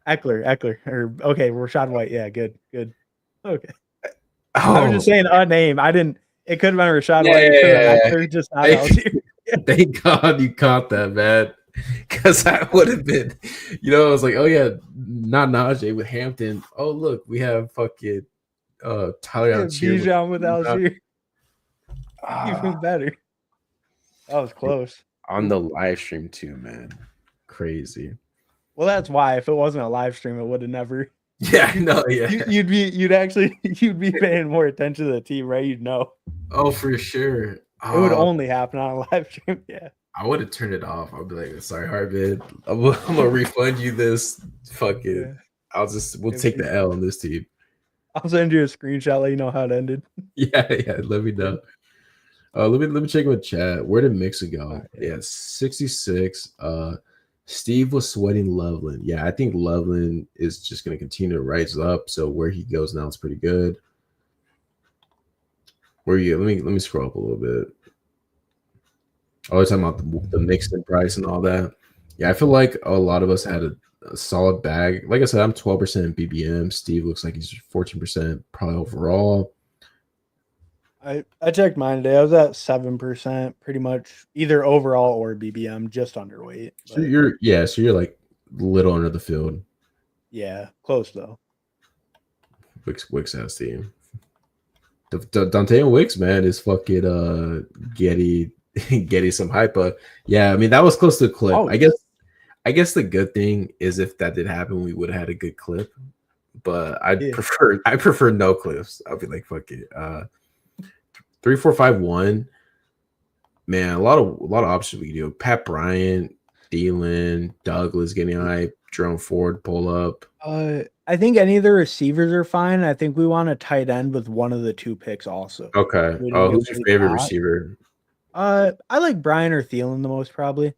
Eckler, or okay, Rashad White. Yeah, good. Okay. I was just Oh saying a name. I didn't. It could have been Rashad White. It could have yeah. been Eckler, just not Algier. Thank God you caught that, man. Because I would have been, I was like, oh yeah, not Najee with Hampton. Oh look, we have fucking Tyler Algier. Bijan with Algier, even better. That was close. On the live stream too, man. Crazy. Well, that's why. If it wasn't a live stream, it would have never. Yeah, no, yeah. You'd be paying more attention to the team, right? You'd know. Oh, for sure. It would only happen on a live stream. Yeah. I would have turned it off. I'd be like, sorry, Harbin. I'm gonna refund you this. Fuck it. Yeah. We'll take the L on this team. I'll send you a screenshot, let you know how it ended. Yeah, let me know. Let me check with chat. Where did Mixon go? Right. Yeah, 66. Steve was sweating Loveland. Yeah, I think Loveland is just gonna continue to rise up. So where he goes now is pretty good. Where you? Let me scroll up a little bit. Oh, we're talking about the Mixon price and all that. Yeah, I feel like a lot of us had a solid bag. Like I said, I'm 12% BBM. Steve looks like he's 14% probably overall. I checked mine today. I was at 7%, pretty much either overall or BBM, just underweight. So you're like a little under the field. Yeah, close though. Wicks has team. Dante and Wicks, man, is fucking getting some hype. But yeah, I mean that was close to a clip. Oh, I guess the good thing is if that did happen, we would have had a good clip. But I prefer no clips. I'll be like, fuck it. 3, 4, 5, 1. Man, a lot of options we can do. Pat Bryant, Thielen, Douglas getting hype, Jerome Ford pull up. I think any of the receivers are fine. I think we want a tight end with one of the 2 picks also. Okay. Oh, who's your favorite receiver? I like Bryant or Thielen the most probably.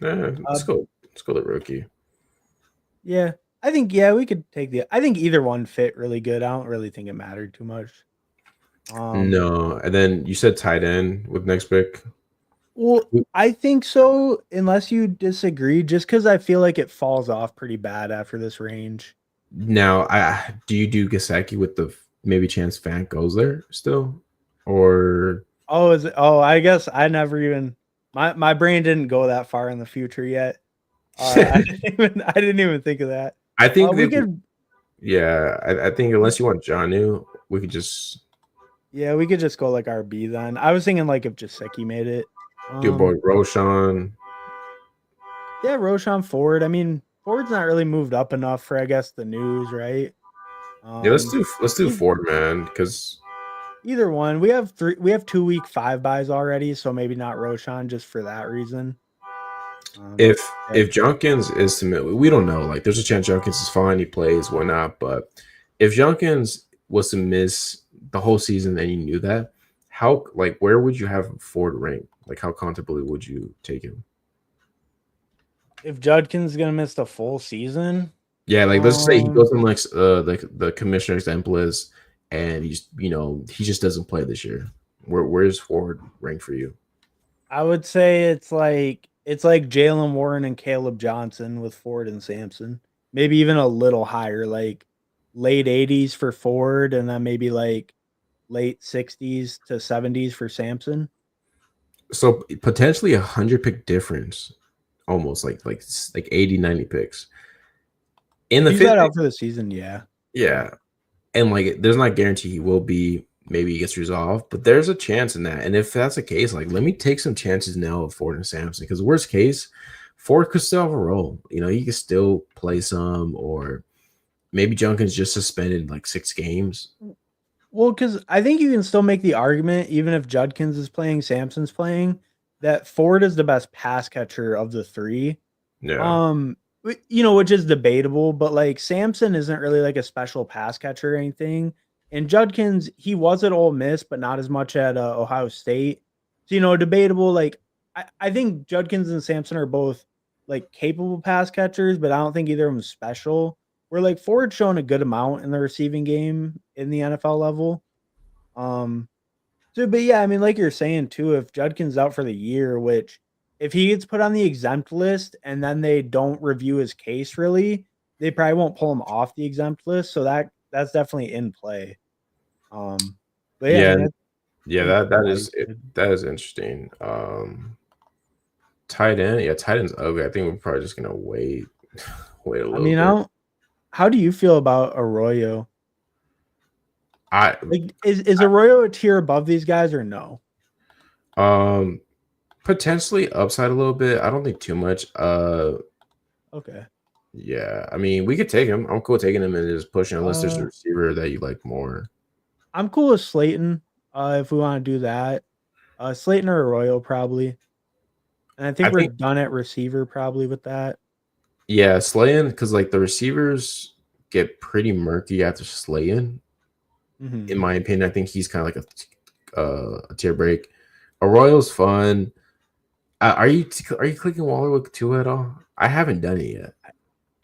Let's go the rookie. Yeah. I think we could take I think either one fit really good. I don't really think it mattered too much. No, and then you said tight end with next pick. Well, I think so, unless you disagree, just because I feel like it falls off pretty bad after this range. Now, do you do Gesicki with the maybe chance Fant goes there still, or I guess I never even my brain didn't go that far in the future yet. I didn't even think of that. I think we could. Yeah, I think unless you want Jonnu, we could just. Yeah, we could just go like RB then. I was thinking like if Gesicki made it. Your boy Roshan. Yeah, Roshan Ford. I mean, Ford's not really moved up enough for I guess the news, right? Yeah, let's do Ford, man, because either one. We have 2 week 5 buys already, so maybe not Roshan just for that reason. If Junkins is to, we don't know. Like, there's a chance Junkins is fine, he plays, whatnot. But if Junkins was to miss the whole season and you knew that, where would you have Ford ranked? Like, how comfortably would you take him? If Judkins is gonna miss the full season, yeah, like let's say he goes on like the commissioner's templates and he just doesn't play this year. Where's Ford ranked for you? I would say it's like Jalen Warren and Caleb Johnson with Ford and Sampson. Maybe even a little higher, like late 80s for Ford, and then maybe like late 60s to 70s for Sampson. So potentially 100 pick difference, almost like 80, 90 picks. In the that out for the season, yeah. Yeah. And like there's not guarantee he will be, maybe he gets resolved, but there's a chance in that. And if that's the case, like let me take some chances now with Ford and Sampson, because worst case, Ford could still have a role. He could still play some, or maybe Junkins just suspended like 6 games. Well, because I think you can still make the argument, even if Judkins is playing, Sampson's playing, that Ford is the best pass catcher of the 3. Yeah. Which is debatable, but like Sampson isn't really like a special pass catcher or anything. And Judkins, he was at Ole Miss, but not as much at Ohio State. So, debatable. Like, I think Judkins and Sampson are both like capable pass catchers, but I don't think either of them is special. Where like Ford's shown a good amount in the receiving game in the NFL level. But yeah, I mean, like you're saying too, if Judkins out for the year, which if he gets put on the exempt list and then they don't review his case really, they probably won't pull him off the exempt list. So that's definitely in play. But that is interesting. Tight end, tight end's ugly. I think we're probably just gonna wait a little bit. How do you feel about Arroyo? Is Arroyo a tier above these guys or no? Um, Potentially upside a little bit. I don't think too much. Okay. Yeah. I mean, we could take him. I'm cool taking him and just pushing unless there's a Uh, receiver that you like more. I'm cool with Slayton. If we want to do that, Slayton or Arroyo probably, and I I think we're think done at receiver probably with that. yeah, slaying because like the receivers get pretty murky after slaying. In Hmm. my opinion, I think he's kind of like a tier break. Arroyo's fun. Are you clicking Waller with Tua at all? I haven't done it yet.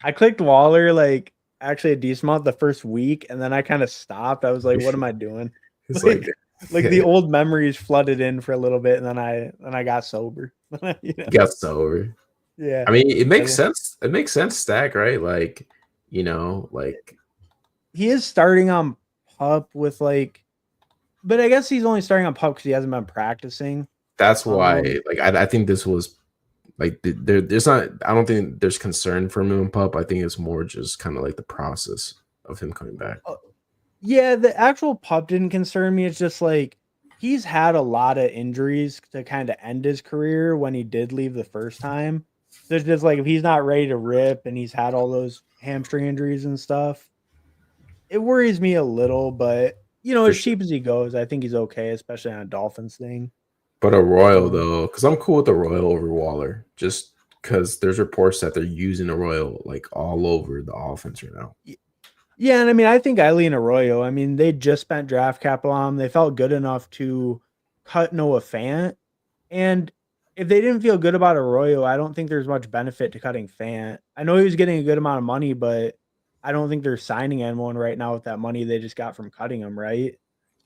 I clicked Waller like actually a decent amount the first week, and then I kind of stopped. I was like, "What am I doing?" It's like Like the old memories flooded in for a little bit, and then I got sober. You know? got sober. Yeah. I mean, it makes I- sense. It makes sense, Stack, right? Like, like He is starting on pup with like, but I guess he's only starting on pup because he hasn't been practicing. that's why. Um, Like, I think this was like there's not. I don't think there's concern for him and Pup. I think it's more just kind of like the process of him coming back. yeah, the actual pup didn't concern me. It's just like he's had a lot of injuries to kind of end his career when he did leave the first time. So it's just like if he's not ready to rip and he's had all those hamstring injuries and stuff, it worries me a little. But For as sure. cheap as he goes, I think he's okay, especially on a Dolphins thing. But a Royal Um, though, because I'm cool with the Royal over Waller, just because there's reports that they're using a Royal like all over the offense right now. Yeah, and I mean, I think Eileen Arroyo, I mean, they just spent draft capital on him. They felt good enough to cut Noah Fant. And if they didn't feel good about Arroyo, I don't think there's much benefit to cutting Fant. I know he was getting a good amount of money, but I don't think they're signing anyone right now with that money they just got from cutting him, right?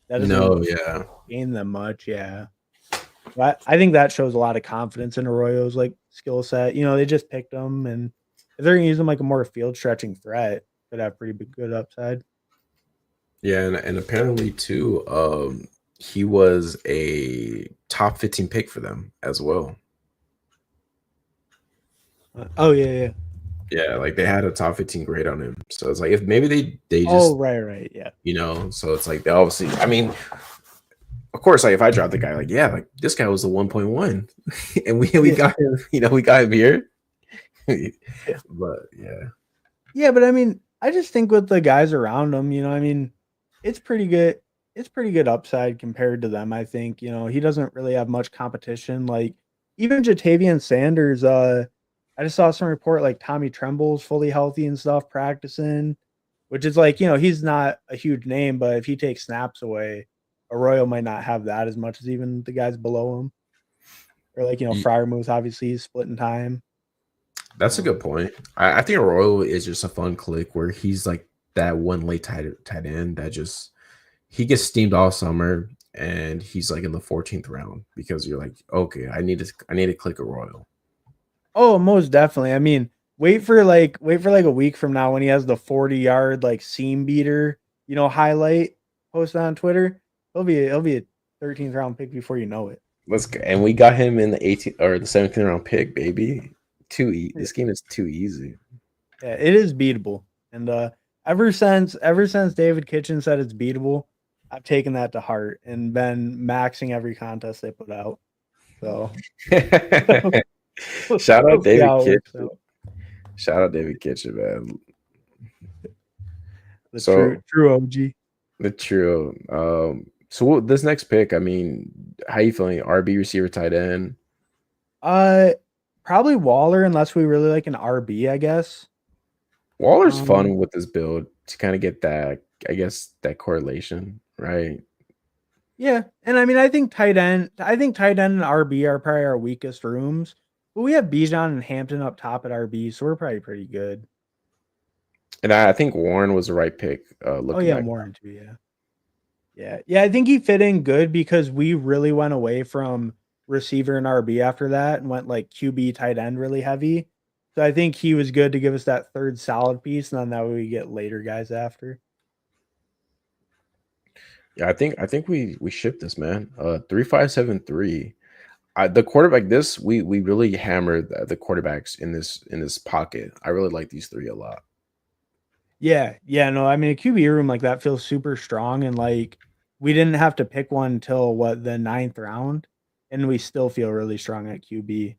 That doesn't No, yeah, gain them much, yeah. But I think that shows a lot of confidence in Arroyo's like skill set. They just picked him, and if they're gonna use him like a more field stretching threat, could have pretty good upside. yeah, and apparently too, he was a top 15 pick for them as well. Oh yeah, yeah. Yeah, like they had a top 15 grade on him. So it's like if maybe they Oh just right, yeah. so it's like they obviously I mean, of course, like if I dropped the guy, like, yeah, like this guy was the 1.1 and we Yeah. got him, we got him here. Yeah. But yeah. Yeah, but I mean, I just think with the guys around him, I mean, it's pretty good. It's pretty good upside compared to them. I think he doesn't really have much competition. Like even Jatavian Sanders. I just saw some report like Tommy Tremble's fully healthy and stuff practicing, which is like he's not a huge name, but if he takes snaps away, Arroyo might not have that as much as even the guys below him. Or like Fryermuth, obviously he's splitting time. That's a good point. I think Arroyo is just a fun click where he's like that one late tight end that just he gets steamed all summer and he's like in the 14th round because you're like, okay, I need to click Arroyo. Oh, most definitely. I mean, wait for like a week from now when he has the 40-yard like seam beater, highlight posted on Twitter. He'll be a 13th round pick before you know it. Let's go. And we got him in the 18th or the 17th round pick, baby. Yeah, This game is too easy. yeah, it is beatable. And ever since David Kitchen said it's beatable, I've taken that to heart and been maxing every contest they put out. So Shout out we'll see David how it works Kitchen. out. Shout out David Kitchen, man. The true So true OG. the trio. This next pick, I mean, how you feeling? RB receiver tight end. Uh Probably Waller unless we really like an RB, I guess. Waller's Um fun with this build to kind of get that, I guess, that correlation, right? Yeah, and I mean, I think tight end and RB are probably our weakest rooms, but we have Bijan and Hampton up top at RB, so we're probably pretty good. And I think Warren was the right pick. Oh Looking yeah, back, Warren too. Yeah, yeah. I think he fit in good because we really went away from receiver and RB after that and went like QB tight end really heavy. So I think he was good to give us that third solid piece, and then that way we get later guys after. yeah, I think we shipped this, man. 3573. The quarterback. We really hammered the quarterbacks in this pocket. I really like these three a lot. Yeah, no, I mean a QB room like that feels super strong, and like we didn't have to pick one until what the ninth round, and we still feel really strong at QB.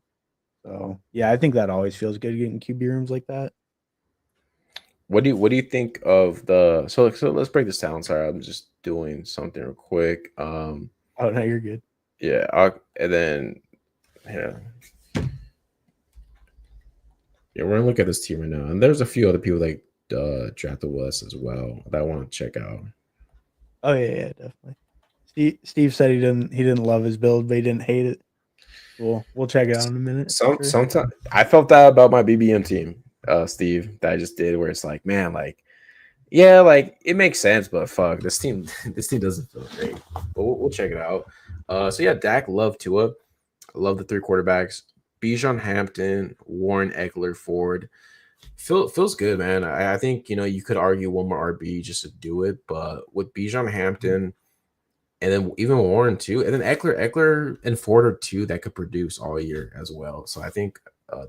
So yeah, I think that always feels good getting QB rooms like that. What do you think of the so let's break this down. Sorry, I'm just doing something real quick. Oh no, you're good. Yeah, and then yeah. Yeah, we're gonna look at this team right now, and there's a few other people that drafted with us as well that I want to check out. Oh yeah, definitely. Steve said he didn't love his build, but he didn't hate it. We'll check it out in a minute. Some Sure. sometimes I felt that about my BBM team, Steve, that I just did, where it's like, man, like, yeah, like it makes sense, but fuck, this team doesn't feel great. But we'll check it out. So yeah, Dak, love Tua, love the 3 quarterbacks. Bijan Hampton, Warren Eckler, Ford. Feels good, man. I think you could argue one more RB just to do it, but with Bijan Hampton and then even Warren too, and then Eckler and Ford are 2 that could produce all year as well. So I think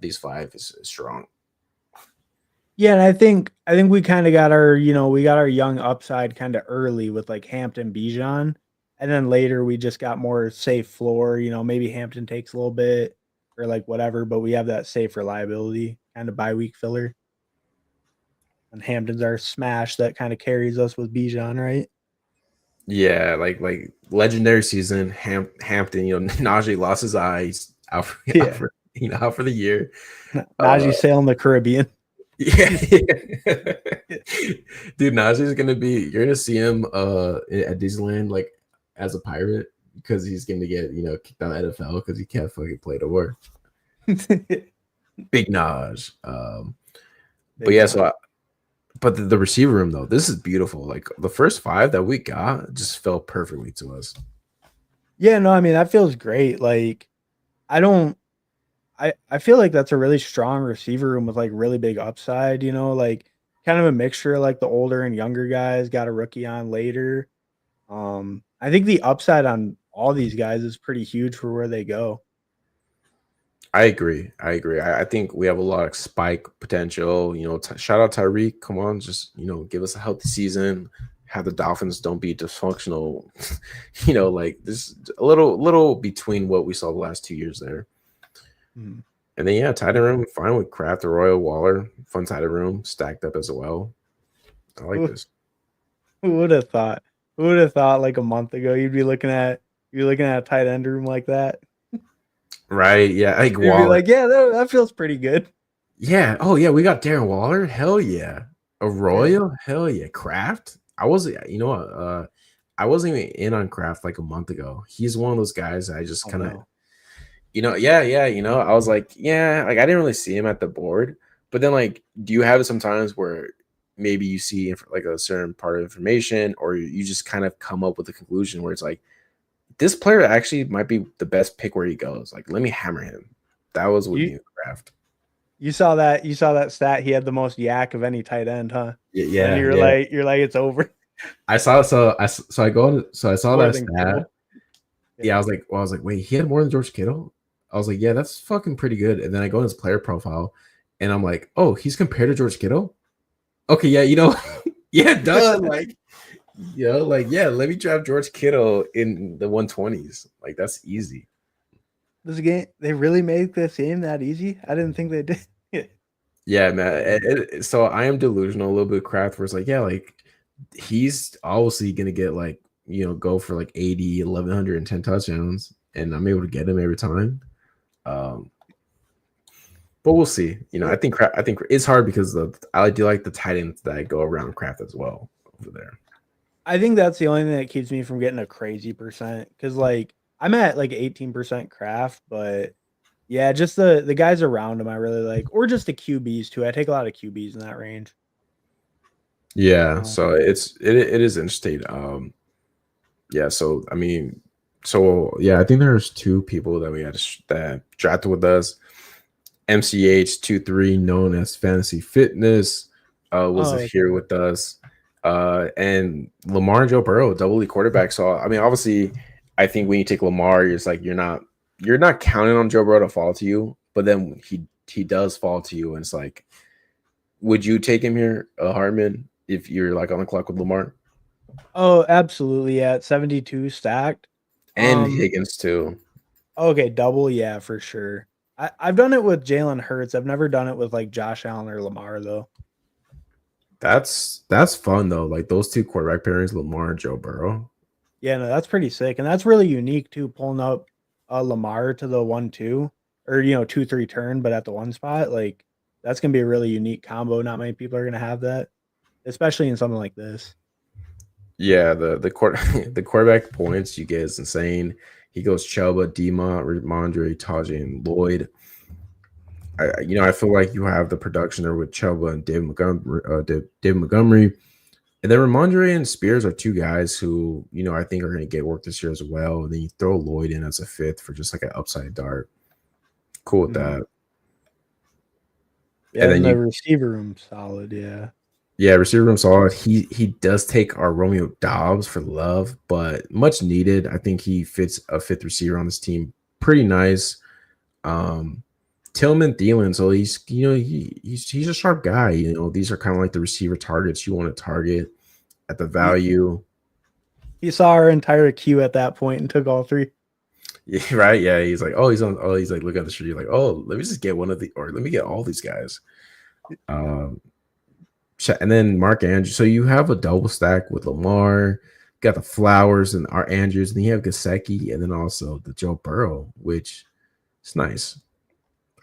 these 5 is strong. Yeah, and I think we kind of got our we got our young upside kind of early with like Hampton, Bijan, and then later we just got more safe floor. Maybe Hampton takes a little bit or like whatever, but we have that safe reliability kind of bye week filler. And Hampton's our smash that kind of carries us with Bijan, right? Yeah, like legendary season. Hampton, Najee lost his eyes out for the year. Najee sailing the Caribbean. Yeah. Dude, Najee's gonna be. You're gonna see him at Disneyland like as a pirate because he's gonna get kicked out of NFL because he can't fucking play the war. Big Naj. But yeah, so. But the receiver room though, this is beautiful. Like the first 5 that we got just fell perfectly to us. Yeah, no, I mean that feels great. Like I feel like that's a really strong receiver room with like really big upside, like kind of a mixture, like the older and younger guys got a rookie on later. I think the upside on all these guys is pretty huge for where they go. I agree. I think we have a lot of spike potential. Shout out Tyreek. Come on, just give us a healthy season. Have the Dolphins don't be dysfunctional. Like this a little between what we saw the last 2 years there. Mm. And then tight end room, fine with Kraft, Arroyo, Waller, fun tight end room, stacked up as well. I like this. Who would have thought? Who would have thought like a month ago you'd be looking at a tight end room like that? Right? Yeah, like You'd Waller. be like, yeah, that feels pretty good. Yeah. Oh yeah, we got Darren Waller. Hell yeah. Arroyo. Yeah. Hell yeah. Kraft. I wasn't even in on Kraft like a month ago. He's one of those guys I just kind of. I was like, yeah, like I didn't really see him at the board, but then like, do you have it sometimes where maybe you see like a certain part of information, or you just kind of come up with a conclusion where it's like, this player actually might be the best pick where he goes. Like, let me hammer him. That was with me in Kraft. You saw that stat. He had the most yak of any tight end, huh? Yeah. And you're like, it's over. I saw I saw that stat. Kittle. Yeah, I was like, wait, he had more than George Kittle? I was like, yeah, that's fucking pretty good. And then I go in his player profile and I'm like, oh, he's compared to George Kittle? Okay, yeah, yeah, duh. Like, let me draft George Kittle in the 120s. Like, that's easy. This game, they really made this game that easy? I didn't think they did. Yeah, man. So I am delusional a little bit, Kraft, where it's like, yeah, like he's obviously gonna get like, go for like 80, 1110 touchdowns, and I'm able to get him every time. But we'll see. I think it's hard because I do like the tight ends that go around Kraft as well over there. I think that's the only thing that keeps me from getting a crazy percent, because like I'm at like 18% Kraft, but yeah, just the guys around him I really like, or just the QBs too. I take a lot of QBs in that range. Yeah, so it is interesting. Yeah, so I mean, I think there's 2 people that we had that drafted with us. MCH23, known as Fantasy Fitness, was here with us. And Lamar and Joe Burrow, double E quarterback. So I mean, obviously, I think when you take Lamar, it's like you're not counting on Joe Burrow to fall to you, but then he does fall to you, and it's like, would you take him here, Hartman, if you're like on the clock with Lamar? Oh, absolutely. Yeah, at 72 stacked. And Higgins too. Okay, double, yeah, for sure. I've done it with Jalen Hurts. I've never done it with like Josh Allen or Lamar though. That's fun though. Like those two quarterback pairings, Lamar and Joe Burrow. Yeah, no, that's pretty sick, and that's really unique too. Pulling up Lamar to the 1-2 or 2-3 turn, but at the one spot, like that's gonna be a really unique combo. Not many people are gonna have that, especially in something like this. Yeah, the court the quarterback points you get is insane. He goes Chuba, Demont, Ramondre, Tajay, and Lloyd. I feel like you have the production there with Chuba and David Montgomery. And then Ramondre and Spears are two guys who, I think are going to get work this year as well. And then you throw Lloyd in as a fifth for just like an upside dart. Cool with that. Yeah, and then the receiver room solid, yeah. Yeah, receiver room solid. He does take our Romeo Dobbs for love, but much needed. I think he fits a fifth receiver on this team pretty nice. Tillman Thielen, so he's a sharp guy. These are kind of like the receiver targets you want to target at the value. He saw our entire queue at that point and took all three. Yeah, right. Yeah, he's like, he's like, look at the street, like, let me just get one of the, or let me get all these guys. And then Mark Andrews. So you have a double stack with Lamar, got the Flowers and our Andrews, and then you have Gesicki, and then also the Joe Burrow, which is nice.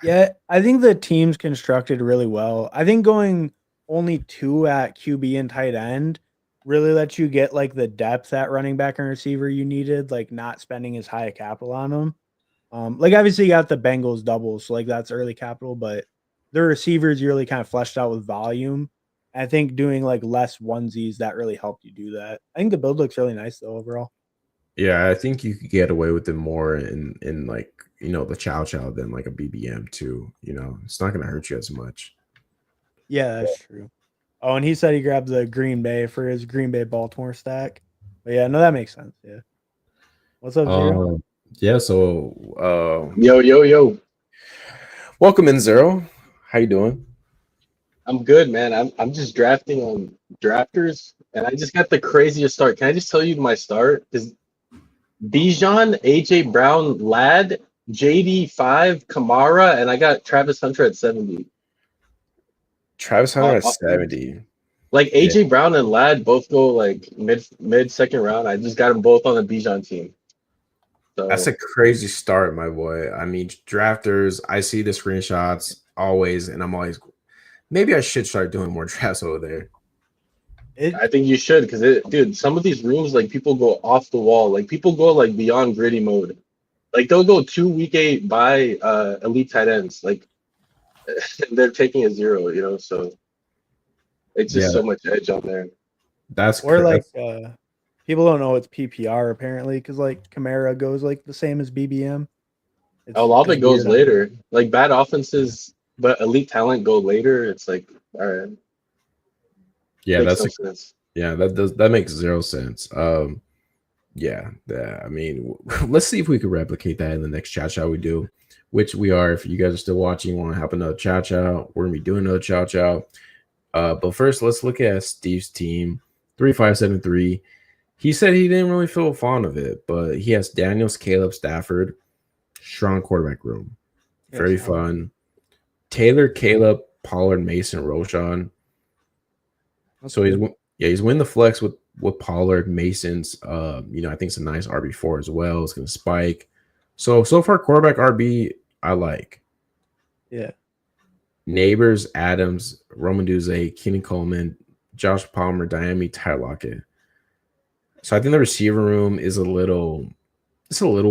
Yeah, I think the team's constructed really well. I think going only 2 at QB and tight end really lets you get like the depth at running back and receiver you needed, like not spending as high a capital on them. Like obviously you got the Bengals doubles, so like that's early capital, but the receivers you really kind of fleshed out with volume. I think doing like less onesies that really helped you do that. I think the build looks really nice though overall. Yeah, I think you could get away with it more in like the chow than like a BBM too. It's not going to hurt you as much. Yeah, that's true. Oh, and he said he grabbed the Green Bay for his Green Bay Baltimore stack. But yeah, no, that makes sense. Yeah. What's up, Zero? Yeah, so yo. Welcome in, Zero. How you doing? I'm good, man. I'm just drafting on drafters, and I just got the craziest start. Can I just tell you my start? Is Bijan, AJ Brown, Lad, JD5, Kamara, and I got Travis Hunter at 70. Travis Hunter at 70. Like AJ Brown and Lad both go like mid second round. I just got them both on the Bijan team. So that's a crazy start, my boy. I mean, drafters, I see the screenshots always, and I'm always, maybe I should start doing more drafts over there. I think you should, because dude, some of these rooms, like people go off the wall. Like people go like beyond gritty mode. Like they'll go 2 week 8 by elite tight ends. Like they're taking a 0, so it's just so much edge on there. That's like people don't know it's PPR apparently, because like Kamara goes like the same as BBM. A lot of it goes later. Like bad offenses, but elite talent go later. It's like, all right. Yeah, that makes zero sense. I mean, let's see if we can replicate that in the next chat we do, which we are. If you guys are still watching, want to have another chat, we're gonna be doing another chat. But first, let's look at Steve's team. 3573. He said he didn't really feel fond of it, but he has Daniels, Caleb, Stafford, strong quarterback room, very fun. Taylor, Caleb, Pollard, Mason, Roshan. So he's winning the flex with Pollard, Mason's. I think it's a nice RB4 as well. It's gonna spike. So far, quarterback RB I like. Yeah. Neighbors, Adams, Roman Duze, Keenan Coleman, Josh Palmer, Diami, Ty Lockett. So I think the receiver room is a little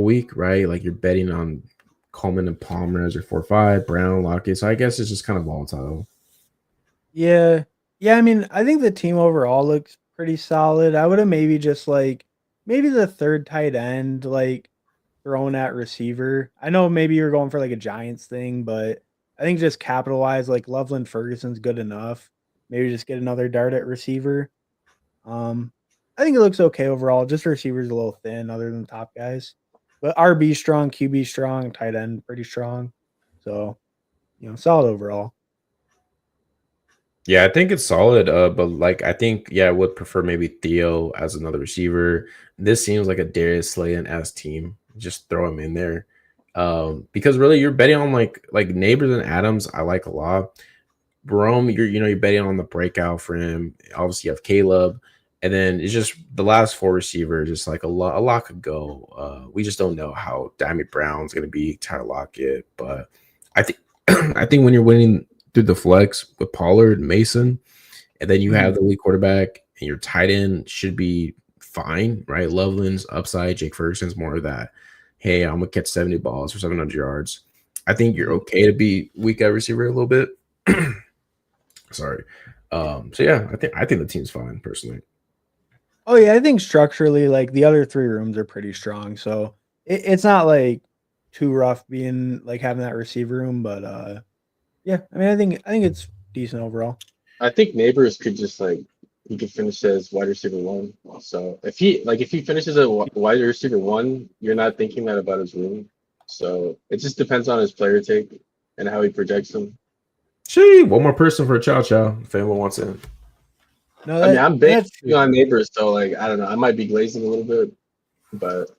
weak, right? Like you're betting on Coleman and Palmer as your 4-5, Brown, Lockett. So I guess it's just kind of volatile. Yeah. Yeah, I mean, I think the team overall looks pretty solid. I would have maybe just like the third tight end, like thrown at receiver. I know maybe you're going for like a Giants thing, but I think just capitalize like Loveland Ferguson's good enough. Maybe just get another dart at receiver. I think it looks okay overall. Just receivers a little thin other than top guys. But RB strong, QB strong, tight end pretty strong. So, solid overall. Yeah, I think it's solid. But like I think, I would prefer maybe Theo as another receiver. This seems like a Darius Slayton as team. Just throw him in there. Because really you're betting on like Neighbors and Adams. I like a lot. Jerome, you're betting on the breakout for him. Obviously, you have Caleb, and then it's just the last four receivers. Just like a lot could go. We just don't know how Diamond Brown's going to be, Tyler Lockett. But I think I think when you're winning through the flex with Pollard, Mason, and then you have the lead quarterback and your tight end should be fine, right? Loveland's upside, Jake Ferguson's more of that. Hey, I'm gonna catch 70 balls for 700 yards. I think you're okay to be weak at receiver a little bit. Sorry. So yeah, I think the team's fine personally. Oh yeah, I think structurally, like the other three rooms are pretty strong. So it's not like too rough being like having that receiver room, but yeah, I mean, I think it's decent overall. I think Neighbors could just like he could finish as wide receiver 1. So if he finishes a wide receiver 1, you're not thinking that about his room. So it just depends on his player take and how he projects him. Gee, one more person for a chow chow if anyone wants in. No, I mean, I'm big on Neighbors, so like I don't know, I might be glazing a little bit, but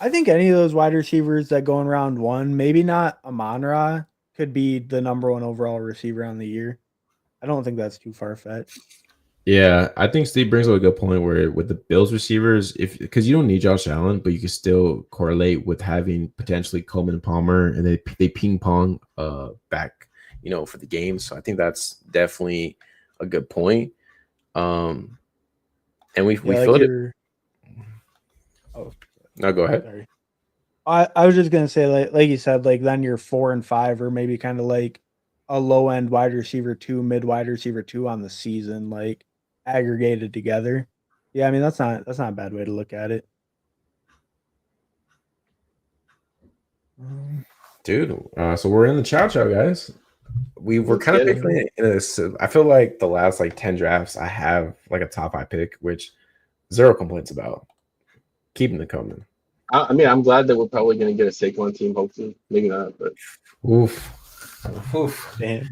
I think any of those wide receivers that go in round 1, maybe not Amon-Ra, could be the number 1 overall receiver on the year. I don't think that's too far fetched. Yeah, I think Steve brings up a good point where with the Bills receivers, because you don't need Josh Allen, but you can still correlate with having potentially Coleman and Palmer, and they ping pong back, for the game. So I think that's definitely a good point. And we filled it. Oh, no, go ahead. Sorry. I was just gonna say, like you said, like then you're 4 and 5, or maybe kind of like a low end wide receiver 2, mid wide receiver 2 on the season, like aggregated together. Yeah, I mean that's not a bad way to look at it. Dude, so we're in the chow chow, guys. We're kind of basically in this. I feel like the last like 10 drafts, I have like a top 5 pick, which zero complaints about. Keeping it coming. I mean, I'm glad that we're probably going to get a Saquon team. Hopefully, maybe not, but oof. Damn.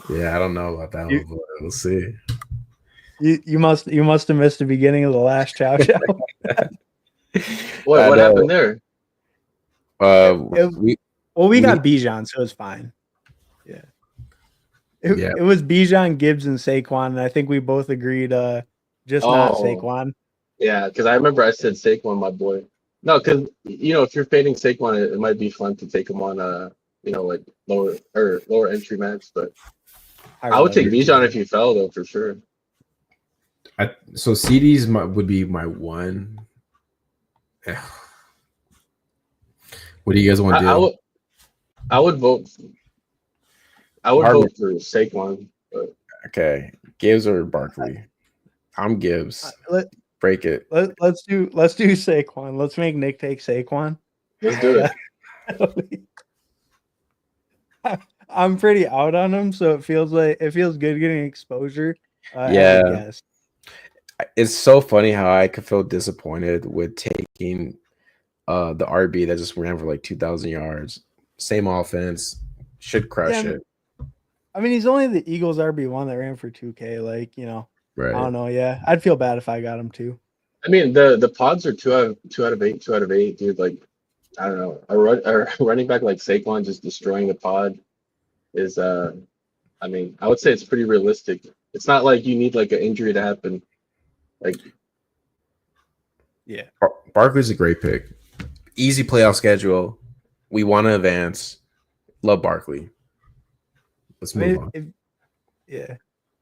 Yeah, I don't know about that one, but we'll see. You must have missed the beginning of the last chow chow. What happened there? We got Bijan, so it's fine. Yeah. It was Bijan, Gibbs, and Saquon, and I think we both agreed not Saquon. Yeah, because I remember I said Saquon, my boy. No, because if you're fading Saquon, it might be fun to take him on like lower entry max, but I would take Bijan if you fell though for sure. So CDs would be my one. What do you guys want to do? I would vote. I would vote for Saquon. But. Okay, Gibbs or Barkley? I'm Gibbs. Break it. Let's do Saquon. Let's make Nick take Saquon. Let's do it. I'm pretty out on him, so it feels good getting exposure. Yeah. It's so funny how I could feel disappointed with taking the RB that just ran for like 2,000 yards. Same offense, should crush it. I mean, he's only the Eagles RB1 that ran for 2K. Like, right. I don't know. Yeah, I'd feel bad if I got him too. I mean, the pods are 2 out of 8, dude. Like, I don't know, a running back like Saquon just destroying the pod is I mean, I would say it's pretty realistic. It's not like you need like an injury to happen. Like, yeah, Barkley's a great pick. Easy playoff schedule. We want to advance. Love Barkley. Let's move on.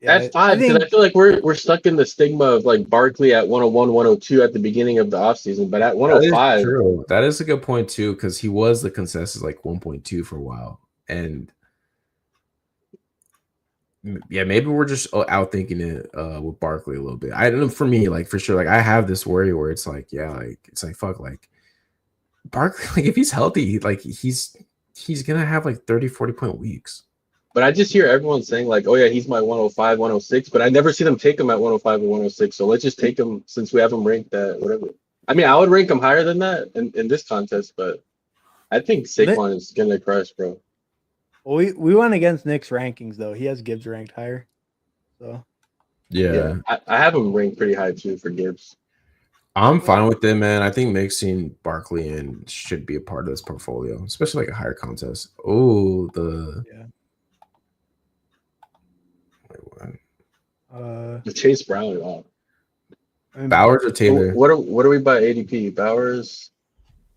That's fine, because I feel like we're stuck in the stigma of like Barkley at 101, 102 at the beginning of the offseason, but at 105. True. That is a good point too, because he was the consensus like 1.2 for a while. And yeah, maybe we're just out thinking it with Barkley a little bit. I don't know, for me, like for sure, like I have this worry where it's like, fuck, like Barkley, like if he's healthy, like he's gonna have like 30-40 point weeks. But I just hear everyone saying like, oh yeah, he's my 105, 106, but I never see them take him at 105 or 106. So let's just take him since we have him ranked at whatever. I mean, I would rank him higher than that in this contest, but I think Saquon is gonna crush, bro. Well, we went against Nick's rankings though. He has Gibbs ranked higher. So yeah. I have him ranked pretty high too for Gibbs. I'm fine with it, man. I think mixing Barkley and should be a part of this portfolio, especially like a higher contest. Oh, Yeah. wait, what? The Chase Brown. Wow. I mean, Bowers or Taylor? What are we by ADP? Bowers.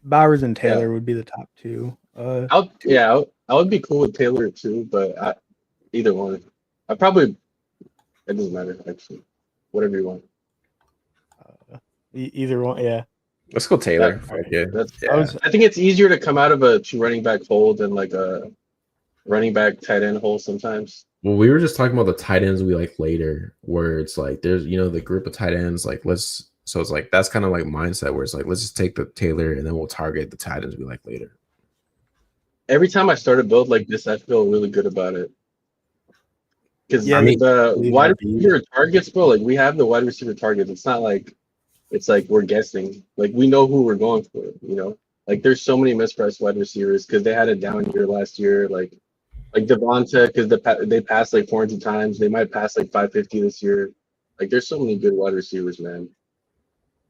Bowers and Taylor would be the top two. I would be cool with Taylor too, but either one. It doesn't matter actually. Whatever you want. Either one, yeah. Let's go Taylor. Yeah, yeah. I think it's easier to come out of a two running back hole than like a running back tight end hole sometimes. Well, we were just talking about the tight ends we like later, where it's like there's the group of tight ends, like so it's like that's kind of like mindset where it's like let's just take the Taylor and then we'll target the tight ends we like later. Every time I start a build like this, I feel really good about it. Because the wide receiver targets, bro, like we have the wide receiver targets. It's not like we're guessing. Like we know who we're going for, Like there's so many mispriced wide receivers because they had a down year last year. Like Devonta, because they passed like 400 times. They might pass like 550 this year. Like there's so many good wide receivers, man.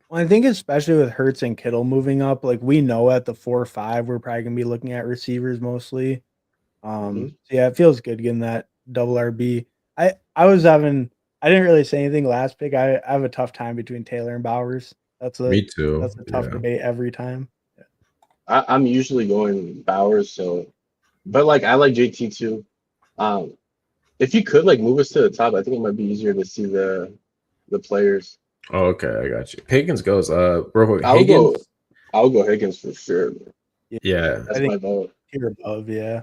Well, I think especially with Hurts and Kittle moving up, like we know at the 4 or 5, we're probably gonna be looking at receivers mostly. So yeah, it feels good getting that double RB. I didn't really say anything last pick. I have a tough time between Taylor and Bowers. Me too. That's a tough debate every time. Yeah. I'm usually going Bowers, but like I like JT too. If you could like move us to the top, I think it might be easier to see the players. Oh, okay, I got you. Higgins goes. Real quick, I'll go Higgins for sure. Yeah, that's my vote. Here above, yeah.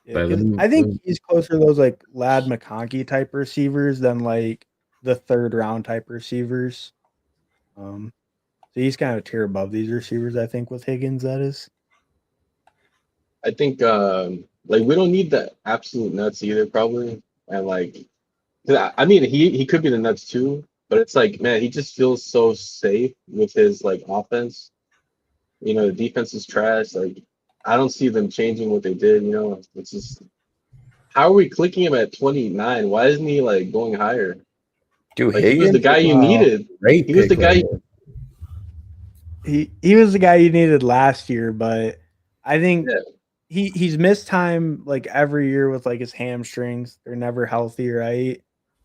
I think he's closer to those like Lad McConkey type receivers than like the 3rd round type receivers. So he's kind of a tier above these receivers, I think, with Higgins. That is. I think like we don't need the absolute nuts either, probably, and like, I mean, he could be the nuts too, but it's like, man, he just feels so safe with his like offense. The defense is trash. Like, I don't see them changing what they did. It's just, how are we clicking him at 29? Why isn't he like going higher? Dude, like, he was the guy you needed. He was the guy. He was the guy you needed last year, but I think he's missed time like every year with like his hamstrings. They're never healthy, right?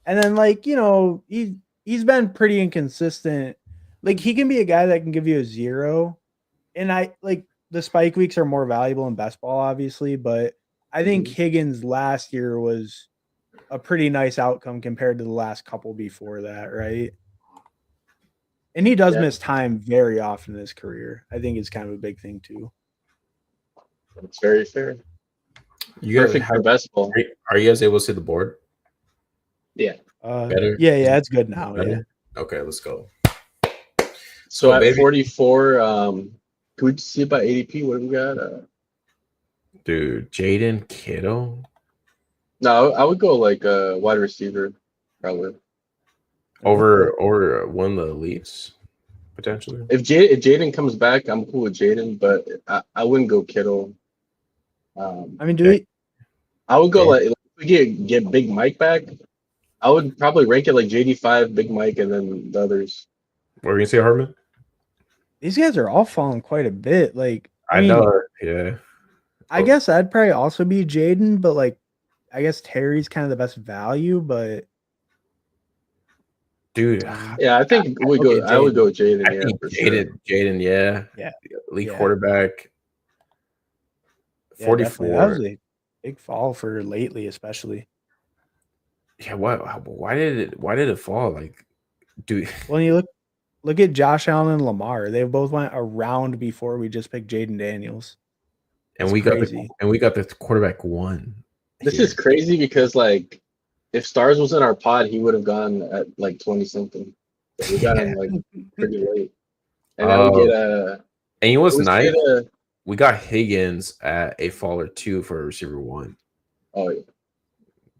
And then like he's been pretty inconsistent. Like he can be a guy that can give you a 0, and I like. The spike weeks are more valuable in best ball, obviously, but I think Higgins last year was a pretty nice outcome compared to the last couple before that, right? And he does miss time very often in his career. I think it's kind of a big thing too. That's very fair. You guys perfect for best ball. Are you guys able to see the board? Yeah. Better? Yeah, it's good now. Better? Yeah. Okay, let's go. So at 44, can we see about ADP? What do we got? Dude, Jaden Kittle? No, I would go like a wide receiver, probably. Over one of the elites, potentially. If Jaden comes back, I'm cool with Jaden, but I wouldn't go Kittle. I mean, I would go like if we get Big Mike back, I would probably rank it like JD5, Big Mike, and then the others. What were you gonna say, Hardman? These guys are all falling quite a bit. Like I know, yeah. I guess I'd probably also be Jaden, but like I guess Terry's kind of the best value, but dude, yeah, I think I would go Jaden. I think Jaden, yeah, elite quarterback. 44. That was a big fall for lately, especially. Yeah, why did it fall? Like, dude. When you look at Josh Allen and Lamar, they both went around before we just picked Jaden Daniels. And we got the quarterback 1. This is crazy because like if Stars was in our pod, he would have gone at like 20 something. But we got him like pretty late. And now we get and you know what's nice? We got Higgins at a fall or 2 for a receiver 1. Oh yeah.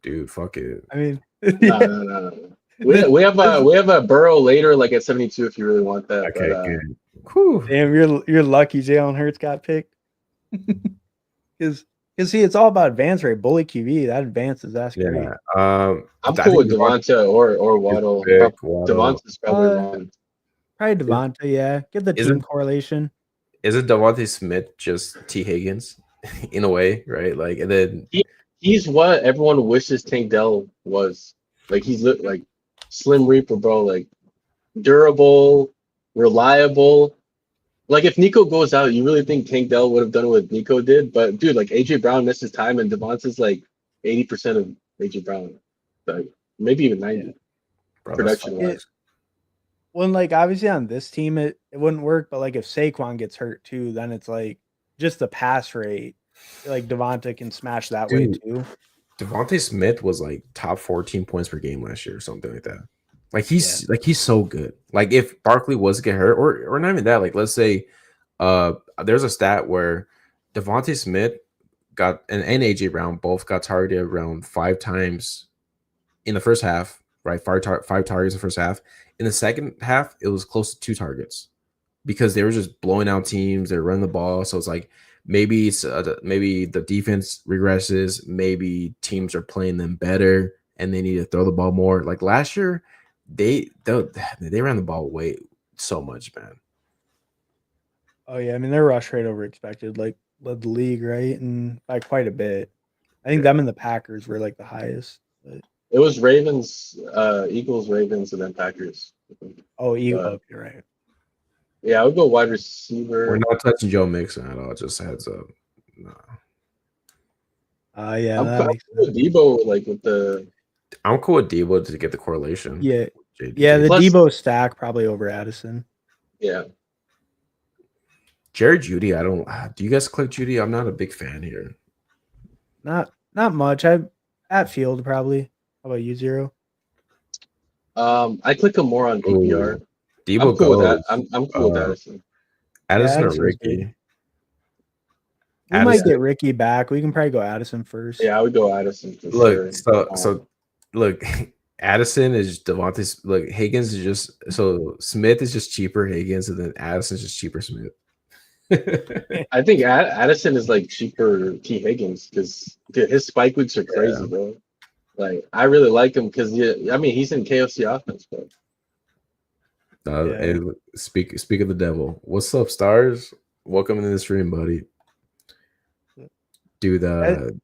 Dude, fuck it. I mean no. We have a Burrow later, like at 72, if you really want that. Okay, good. Whew. Damn, you're lucky Jalen Hurts got picked. Because see, it's all about advance rate. Bully QB, that advance is that's great. I'm cool with Devonta or Waddle. Devonta's probably one. Probably Devonta, yeah. Get the team correlation. Isn't Devontae Smith just T. Higgins in a way, right? Like, and then He's what everyone wishes Tank Dell was. Like he's like Slim Reaper, bro. Like durable, reliable. Like if Nico goes out, you really think Tank Dell would have done what Nico did? But dude, like AJ Brown missed his time, and Devonta's like 80% of AJ Brown, like maybe even 90 production wise. Well, like obviously on this team it wouldn't work, but like if Saquon gets hurt too, then it's like just the pass rate. Like Devonta can smash that way too. Devontae Smith was like top 14 points per game last year or something like that. Like he's so good. Like if Barkley was to get hurt, or not even that, like let's say there's a stat where Devontae Smith got and AJ Brown both got targeted around 5 times in the first half, right? Five targets in the first half. In the second half, it was close to 2 targets because they were just blowing out teams. They're running the ball, so it's like maybe maybe the defense regresses. Maybe teams are playing them better, and they need to throw the ball more. Like last year, they ran the ball way so much, man. Oh yeah, I mean their rush rate over expected, like led the league, right? And by quite a bit. I think them and the Packers were like the highest. But... It was Ravens, Eagles, Ravens, and then Packers. Oh, Eagles, you're right. Yeah, I would go wide receiver. We're not touching Joe Mixon at all. Just heads up. No. Yeah, I'm cool with Debo, like with the. I'm cool with Debo to get the correlation. Yeah, the Debo stack probably over Addison. Yeah. Jerry Jeudy, I don't. Do you guys click Jeudy? I'm not a big fan here. Not much. I at field probably. How about you, Zero? I click him more on PPR. Ooh, Debo I'm cool with that. I'm cool with Addison. Addison or Ricky? We might get Ricky back. We can probably go Addison first. Yeah, I would go Addison for sure. So look, Addison is Devontae. Look, Higgins is just so Smith is just cheaper Higgins, and then Addison is just cheaper Smith. I think Addison is like cheaper T Higgins because his spike weeks are crazy, bro. Like I really like him because I mean he's in KFC offense, bro. Hey, speak of the devil. What's up, stars? Welcome into the stream, buddy. Do the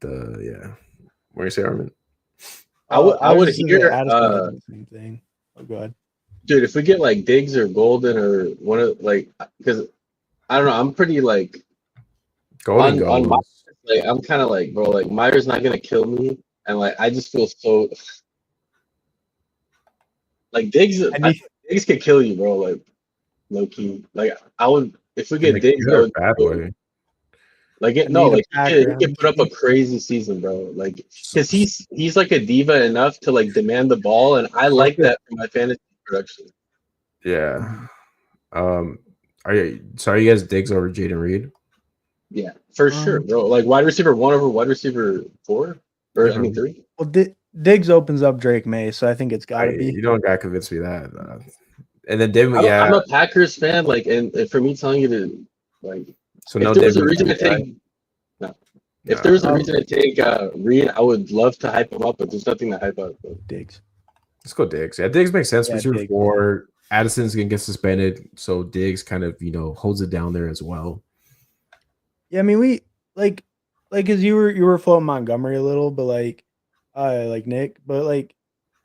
What do you say, Armin? I would hear the same thing. Oh god, dude. If we get like Diggs or Golden or one of like because I don't know, I'm pretty like Golden on my, like I'm kind of like bro, like Meyer's not gonna kill me, and like I just feel so like Diggs could kill you, bro. Like low key, like I would if we get Diggs, I would bad way. Like he can put up a crazy season, bro. Like because he's like a diva enough to like demand the ball, and I like that for my fantasy production. Yeah. Are you guys Diggs over Jaden Reed? Yeah, for sure, bro. Like wide receiver 1 over wide receiver 4, or I mean 3. Well, Diggs opens up Drake May, so I think it's got to be. You don't gotta convince me that. And then I'm a Packers fan, like, and for me telling you to like. So if there was a reason to take, if there was a reason to take Reed, I would love to hype him up, but there's nothing to hype up. Diggs. Let's go Diggs. Yeah, Diggs makes sense. Receiver 4. Addison's gonna get suspended, so Diggs kind of holds it down there as well. Yeah, I mean we like because you were floating Montgomery a little, but like Nick, but like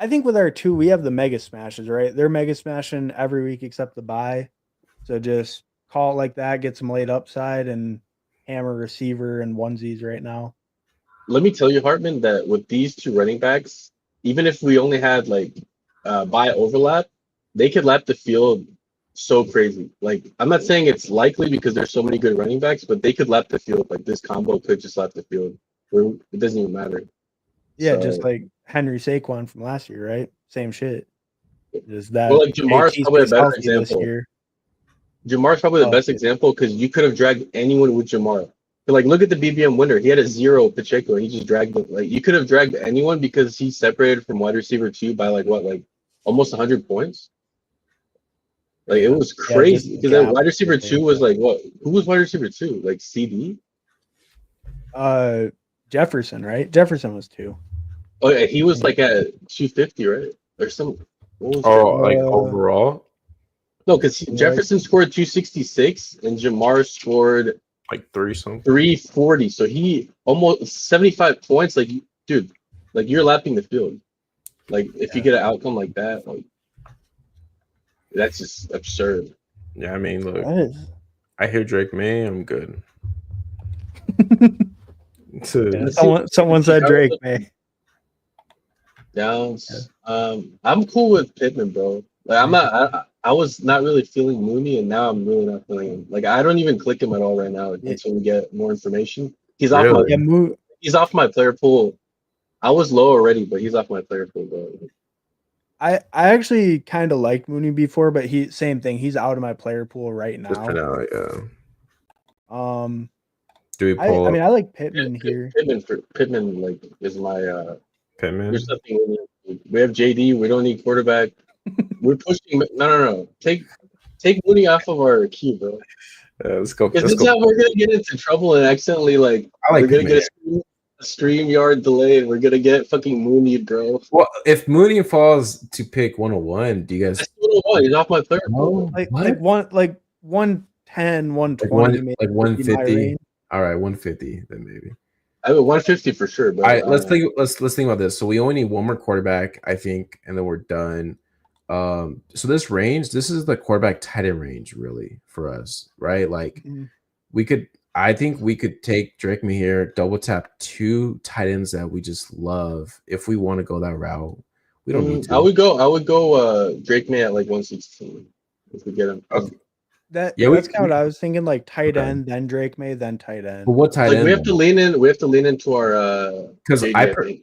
I think with our 2 we have the mega smashes, right? They're mega smashing every week except the bye, so just call it like that, get some late upside, and hammer receiver and onesies right now. Let me tell you, Hartman, that with these 2 running backs, even if we only had like bye overlap, they could lap the field so crazy. Like I'm not saying it's likely because there's so many good running backs, but they could lap the field. Like this combo could just lap the field. It doesn't even matter. Yeah, just like Henry Saquon from last year, right? Same shit. Just that. Well, like Jamar's probably a better example. Jamar's probably the best example because you could have dragged anyone with Jamar. But like, look at the BBM winner. He had a 0 Pacheco. He just dragged it. Like you could have dragged anyone because he separated from wide receiver 2 by like almost 100 points. Like it was crazy because then wide receiver 2 was like what? Who was wide receiver 2? Like CD? Jefferson, right? Jefferson was 2. Oh yeah, he was like at 250, right? Or some. Like overall. No, because Jefferson scored 266 and Jamar scored like 3 something. 340. So he almost 75 points. Like, dude, like you're lapping the field. Like if you get an outcome like that, like that's just absurd. Yeah, I mean, look, That is. I hear Drake May, I'm good. Someone said Drake, man. Downs. I'm cool with Pittman, bro. Like I'm not. I was not really feeling Mooney, and now I'm really not feeling him. Like I don't even click him at all right now until we get more information. He's off my. Yeah, He's off my player pool. I was low already, but he's off my player pool, bro. I actually kind of liked Mooney before, but same thing. He's out of my player pool right now. Just for now, yeah. Do we pull? I mean, I like Pittman here. Pittman, like is my. Pittman. There's nothing we have JD. We don't need quarterback. We're pushing. No. Take Mooney off of our queue, bro. Let's go. Because this is how we're gonna get into trouble and accidentally we're gonna get a StreamYard delay and we're gonna get fucking Mooney, bro. Well, if Mooney falls to pick 101, do you guys? That's 101. He's off my player. Like 110, 120, like 150. All right, 150 then maybe. I mean 150 for sure. But all right, let's think about this. So we only need one more quarterback, I think, and then we're done. So this range, this is the quarterback tight end range, really, for us, right? Like I think we could take Drake May here, double tap 2 tight ends that we just love if we want to go that route. We don't need to. I would go Drake May at like 116 if we get him. Okay. That's kind of what I was thinking, like tight end, then Drake May, then tight end. But what tight end? We have to lean into our because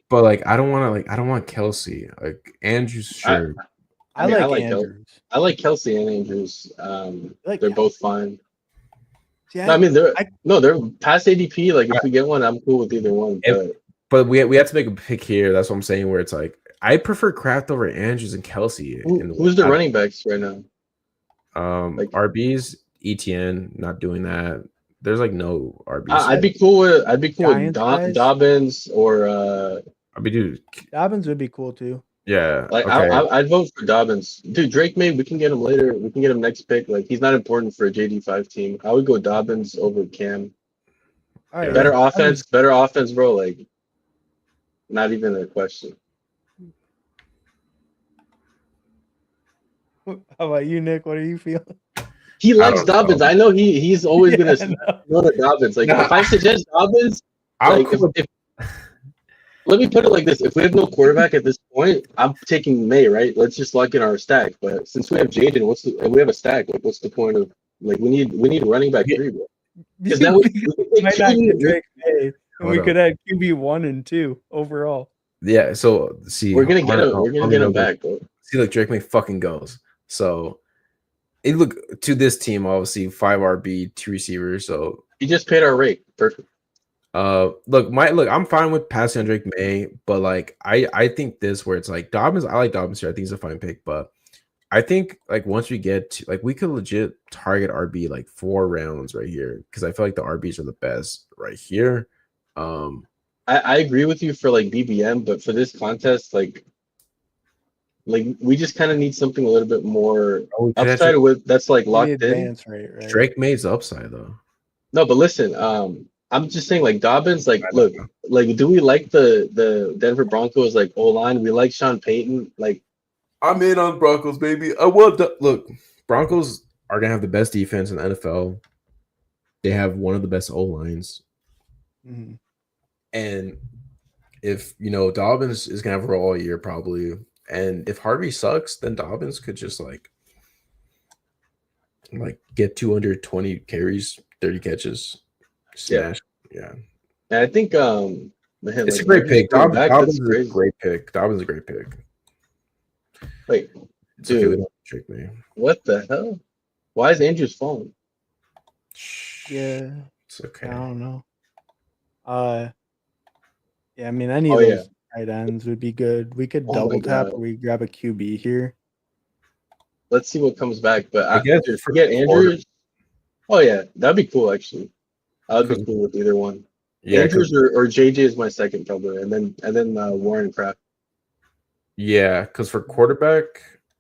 but like I don't want Kelsey. Like Andrews, sure. I like Andrews. I like Kelsey and Andrews. They're both fine. Yeah, no, I mean they're past ADP. Like if we get one, I'm cool with either one. But we have to make a pick here. That's what I'm saying. Where it's like I prefer Kraft over Andrews and Kelsey. Who's the running backs right now? RBs, ETN, not doing that. There's like no RBs. I'd be cool with Dobbins or Dobbins would be cool too. Yeah, like okay. I'd vote for Dobbins. Dude, Drake May, we can get him later. We can get him next pick. Like he's not important for a JD5 team. I would go Dobbins over Cam. All right, better offense, bro. Like not even a question. How about you, Nick? What do you feel? He likes Dobbins. I know he's always gonna go to Dobbins. Like if I suggest Dobbins, let me put it like this: if we have no quarterback at this point, I'm taking May. Right? Let's just lock in our stack. But since we have Jaden, we have a stack. Like, what's the point of like we need running back 3, bro? Because that we might not get Drake May, and we could have QB 1 and 2 overall. Yeah. So see, we're gonna get him. We're gonna get him back, bro. See, like Drake May fucking goes. So it look to this team, obviously 5 RB, 2 receivers. So he just paid our rate. Perfect. Look, I'm fine with passing on Drake May, but like I think this where it's like Dobbins, I like Dobbins here. I think he's a fine pick, but I think like once we get to like we could legit target RB like 4 rounds right here because I feel like the RBs are the best right here. I agree with you for like BBM, but for this contest, like we just kind of need something a little bit more upside with that's like locked in. Right? Drake May's upside though. No, but listen, I'm just saying like Dobbins, like look, like do we like the Denver Broncos like O-line? We like Sean Payton. Like I'm in on Broncos, baby. Look, Broncos are gonna have the best defense in the NFL. They have one of the best O-lines. Mm-hmm. And if Dobbins is gonna have a role all year probably. And if Harvey sucks, then Dobbins could just like get 220 carries, 30 catches, smash. Yeah. And I think man, it's a great pick. Dobbins is a great pick. Dobbins is a great pick. Wait, it's dude, okay, trick me. What the hell? Why is Andrews falling? Yeah, it's okay. I don't know. Yeah, I mean any of those tight ends would be good. We could double tap or we grab a QB here. Let's see what comes back. But I guess forget Andrews. Oh yeah, that'd be cool actually. I'd be cool with either one. Yeah, Andrews or JJ is my second probably, and then Warren Kraft. Yeah, because for quarterback,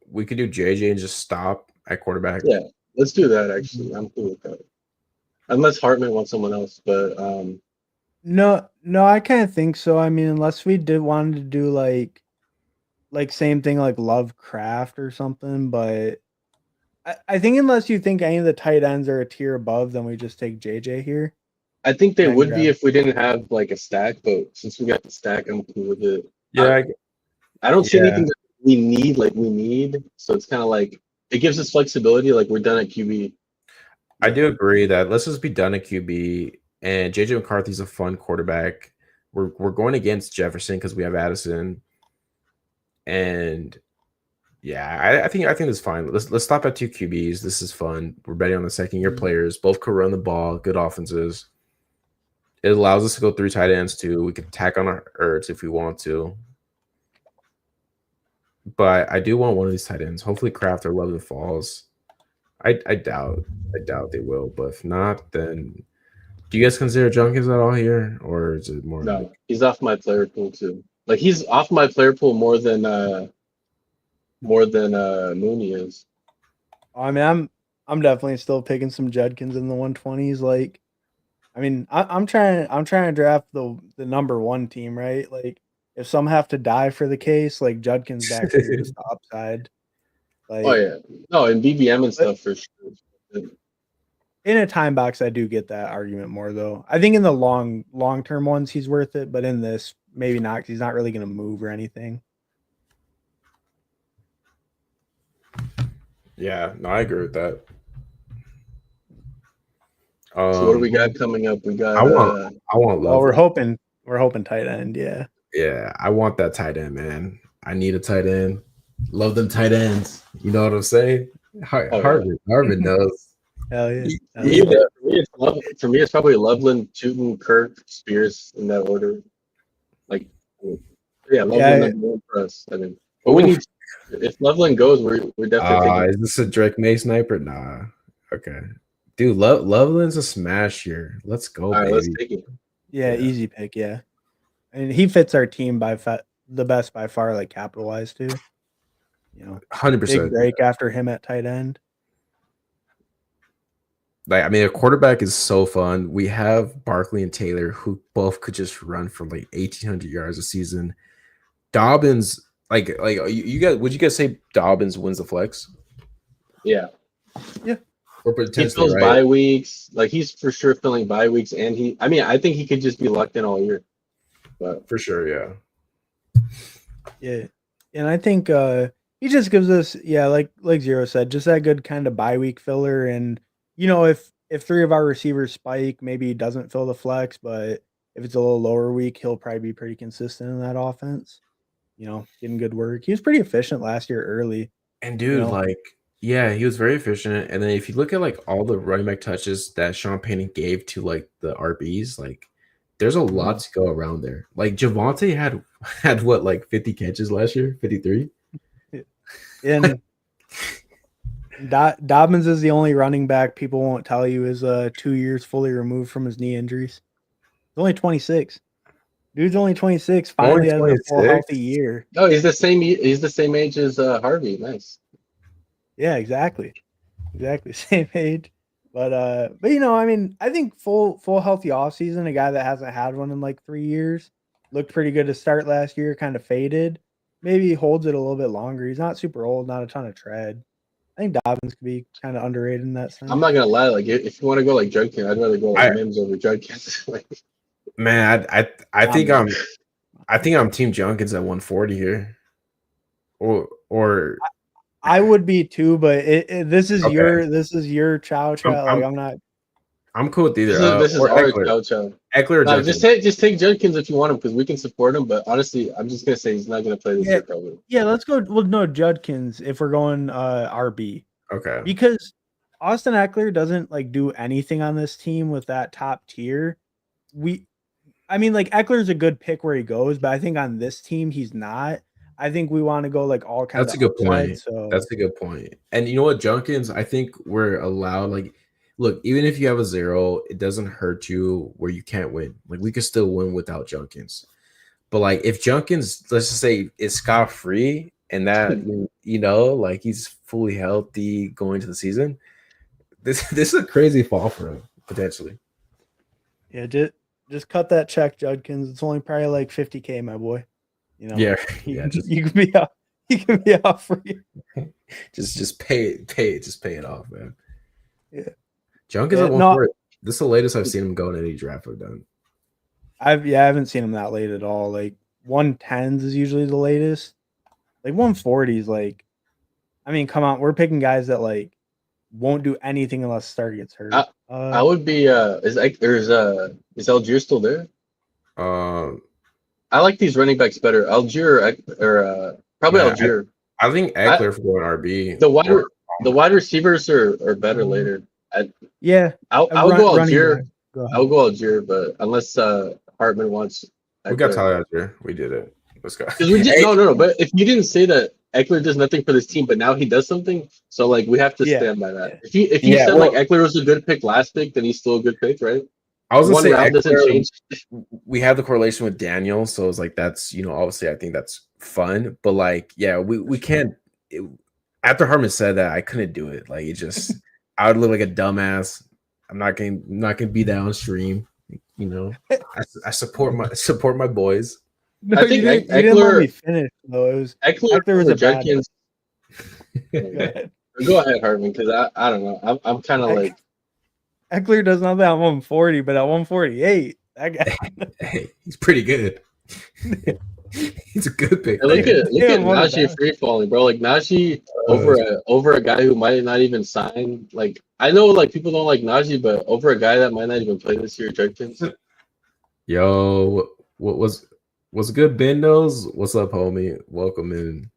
we could do JJ and just stop at quarterback. Yeah, let's do that. Actually, I'm cool with that. Unless Hartman wants someone else, but No, I kind of think so. I mean, unless we did wanted to do like same thing like Lovecraft or something, but I think unless you think any of the tight ends are a tier above, then we just take JJ here. I think they And then would be grab. if we didn't have like a stack. But since we got the stack, I'm cool with it. Yeah, I don't see yeah. anything that we need. So it's kind of like it gives us flexibility. Like we're done at QB. I do agree that let's just be done at QB. And JJ McCarthy's a fun quarterback. We're going against Jefferson because we have Addison. And yeah, I think it's fine. Let's stop at 2 QBs. This is fun. We're betting on the second year players. Both could run the ball, good offenses. It allows us to go 3 tight ends too. We can tack on our Ertz if we want to. But I do want one of these tight ends. Hopefully Kraft or Love falls. I doubt they will, but if not, then do you guys consider Junkins at all here? Or is it more No, like he's off my player pool too. Like he's off my player pool more than Mooney is. I mean, I'm definitely still picking some Judkins in the 120s. Like, I mean, I'm trying to draft the number 1 team, right? Like, if some have to die for the case, like Judkins back there just the upside. Like, Oh yeah, no, and BBM and stuff for sure. In a time box, I do get that argument more though. I think in the long term ones, he's worth it, but in this, maybe not. 'Cause he's not really going to move or anything. Yeah, no, I agree with that. So what do we got coming up? We got I want Love. Well, we're hoping tight end, yeah. Yeah, I want that tight end, man. I need a tight end. Love them tight ends. You know what I'm saying? Harvard knows. Hell yeah. For me, it's probably Loveland, Tootin, Kirk, Spears in that order. Like, yeah, Loveland number 1 for us. I mean, but we need. If Loveland goes, we're definitely. Is this a Drake May sniper? Nah. Okay, dude. Loveland's a smash here. Let's go, All right, baby. let's take it. Yeah, easy pick. Yeah, and he fits our team the best by far, like capital-wise too. You know, 100%. Big break after him at tight end. Like, I mean, a quarterback is so fun. We have Barkley and Taylor, who both could just run for like 1,800 yards a season. Dobbins, like you guys, would you guys say Dobbins wins the flex? Yeah. Or He potentially, fills right? bye weeks. Like he's for sure filling bye weeks, and I think he could just be locked in all year. But For sure, yeah. Yeah, and I think he just gives us, like Zero said, just that good kind of bye week filler. And you know, if 3 of our receivers spike, maybe he doesn't fill the flex, but if it's a little lower week, he'll probably be pretty consistent in that offense. You know, getting good work. He was pretty efficient last year early. And dude, You know? like, yeah, he was very efficient. And then if you look at like all the running back touches that Sean Payton gave to like the RBs, like there's a lot to go around there. Like Javonte had what, like 50 catches last year, 53. And Dobbins is the only running back people won't tell you is 2 years fully removed from his knee injuries. He's only 26. Dude's only 26. Finally has a full healthy year. Oh, he's the same. He's the same age as Harvey. Nice. Yeah, exactly. Same age. But you know, I mean, I think full healthy offseason, a guy that hasn't had one in like 3 years, looked pretty good to start last year, kind of faded. Maybe he holds it a little bit longer. He's not super old, not a ton of tread. I think Dobbins could be kind of underrated in that sense. I'm not gonna lie. Like if you want to go like Judkins, I'd rather go like Mims over Judkins. Like, man, I think I'm Team Junkins at 140 here. Or I would be too, but this is your chow. Like I'm not. I'm cool with either. This is our chow. Eckler or no, just take Judkins if you want him because we can support him. But honestly, I'm just gonna say he's not gonna play this year probably. Yeah, let's go. Well, no, Judkins if we're going RB. Okay. Because Austin Eckler doesn't like do anything on this team with that top tier. I mean, like Eckler's a good pick where he goes, but I think on this team he's not. I think we want to go like all kinds. That's a good point. That's a good point. And you know what, Junkins, I think we're allowed, like, look, even if you have a 0, it doesn't hurt you where you can't win. Like, we could still win without Junkins. But like if Junkins, let's just say, is scot-free, and that like he's fully healthy going to the season. This is a crazy fall for him potentially. Yeah, just cut that check, Judkins. It's only probably like $50K, my boy. Yeah. You can be out. You can be out free. Just pay it. Just pay it off, man. Yeah. Junk is at 140. This is the latest I've seen him go in any draft I've done. I haven't seen him that late at all. Like 110s is usually the latest. Like 140s, like, I mean, come on, we're picking guys that like won't do anything unless Star gets hurt. I would be is Algier still there? I like these running backs better. Algier or probably Algier. I think Eckler for going RB. The wide receivers are better later. I'll go Algier. I'll go Algier, but unless Hartman wants Eckler. We got Tyler Algier. We did it. Let's go. No. But if you didn't say that Eckler does nothing for this team, but now he does something, so like we have to stand by that. If you said like Eckler was a good pick last pick, then he's still a good pick, right? I was gonna say Eckler doesn't change. We have the correlation with Daniel, so it's like that's obviously I think that's fun, but like we can't. After Hartman said that, I couldn't do it. Like it just I would look like a dumbass. I'm not gonna be that on stream. I support my boys. No, I think you didn't let me finish though. It was Eckler was a Judkins. Go ahead, Hartman, because I don't know. I'm kind of like Eckler does nothing at 140, but at 148, that guy. Hey, he's pretty good. He's a good pick. Hey, look at Najee free falling, bro. Like Najee over a guy who might not even sign. Like I know, like people don't like Najee, but over a guy that might not even play this year, Judkins. Yo, what's good, Bendos? What's up, homie? Welcome in.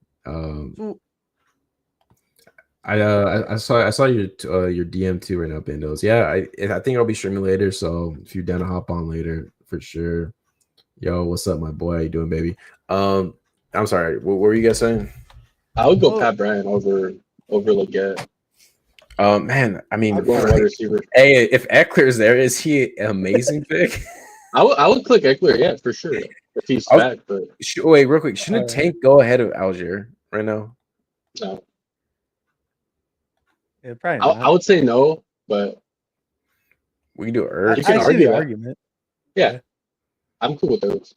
I saw your DM too right now, Bendos. Yeah, I think I'll be streaming later. So if you're down to hop on later, for sure. Yo, what's up, my boy? How you doing, baby? I'm sorry. What were you guys saying? I would go Pat Bryant over Leggett. Man, I mean, wide receiver. Hey, if Eckler's there, is he an amazing pick? I would click Eckler, yeah, for sure. If he's back, but wait, real quick, shouldn't Tank go ahead of Algier right now? No. Yeah, probably I would say no, but we can do Ertz. You can argue the argument. Yeah. I'm cool with those.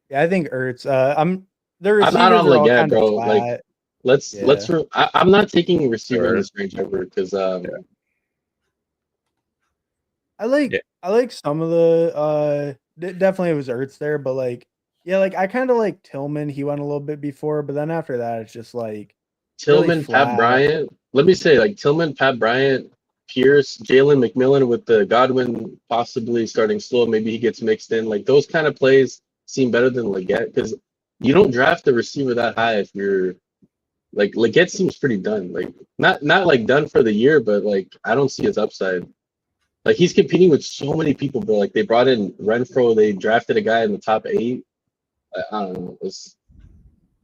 Yeah, I think Ertz. I'm not on Leggett, bro. Like, let's. I'm not taking receiver in this range ever because I like some of the definitely it was Ertz there, but like I kind of like Tillman. He went a little bit before, but then after that, it's just like Tillman, really Pat Bryant. Let me say like Tillman, Pat Bryant, Pierce, Jalen McMillan with the Godwin possibly starting slow. Maybe he gets mixed in. Like those kind of plays seem better than Leggett because you don't draft a receiver that high if you're like Leggett seems pretty done. Like not like done for the year, but like I don't see his upside. Like he's competing with so many people, bro. Like they brought in Renfro, they drafted a guy in the top 8. I don't know.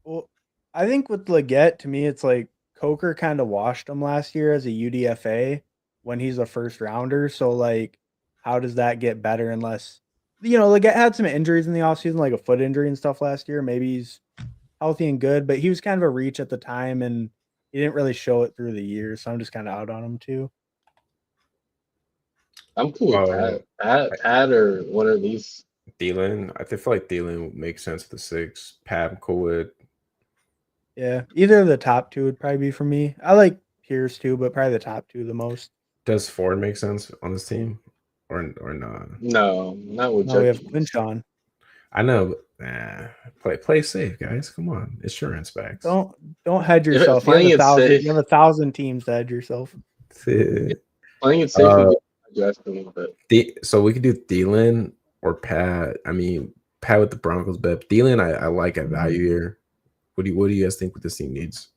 Well, I think with Leggett, to me, it's like Coker kind of washed him last year as a UDFA when he's a first rounder. So like, how does that get better unless Leggett had some injuries in the offseason, like a foot injury and stuff last year. Maybe he's healthy and good, but he was kind of a reach at the time and he didn't really show it through the year. So I'm just kind of out on him too. I'm cool with Pat or one of these. Thielen. I feel like Thielen would make sense at the 6. Pat, I'm cool with. Yeah, either of the top 2 would probably be for me. I like Pierce too, but probably the top 2 the most. Does Ford make sense on this team, or not? No, not with. No, we have Quinshon. I know, but play safe, guys. Come on, insurance backs. Don't hedge yourself. You have 1,000 teams to hedge yourself. Playing it safe. So we could do Thielen or Pat. I mean, Pat with the Broncos, but Thielen I like at value here. What do you guys think what this team needs?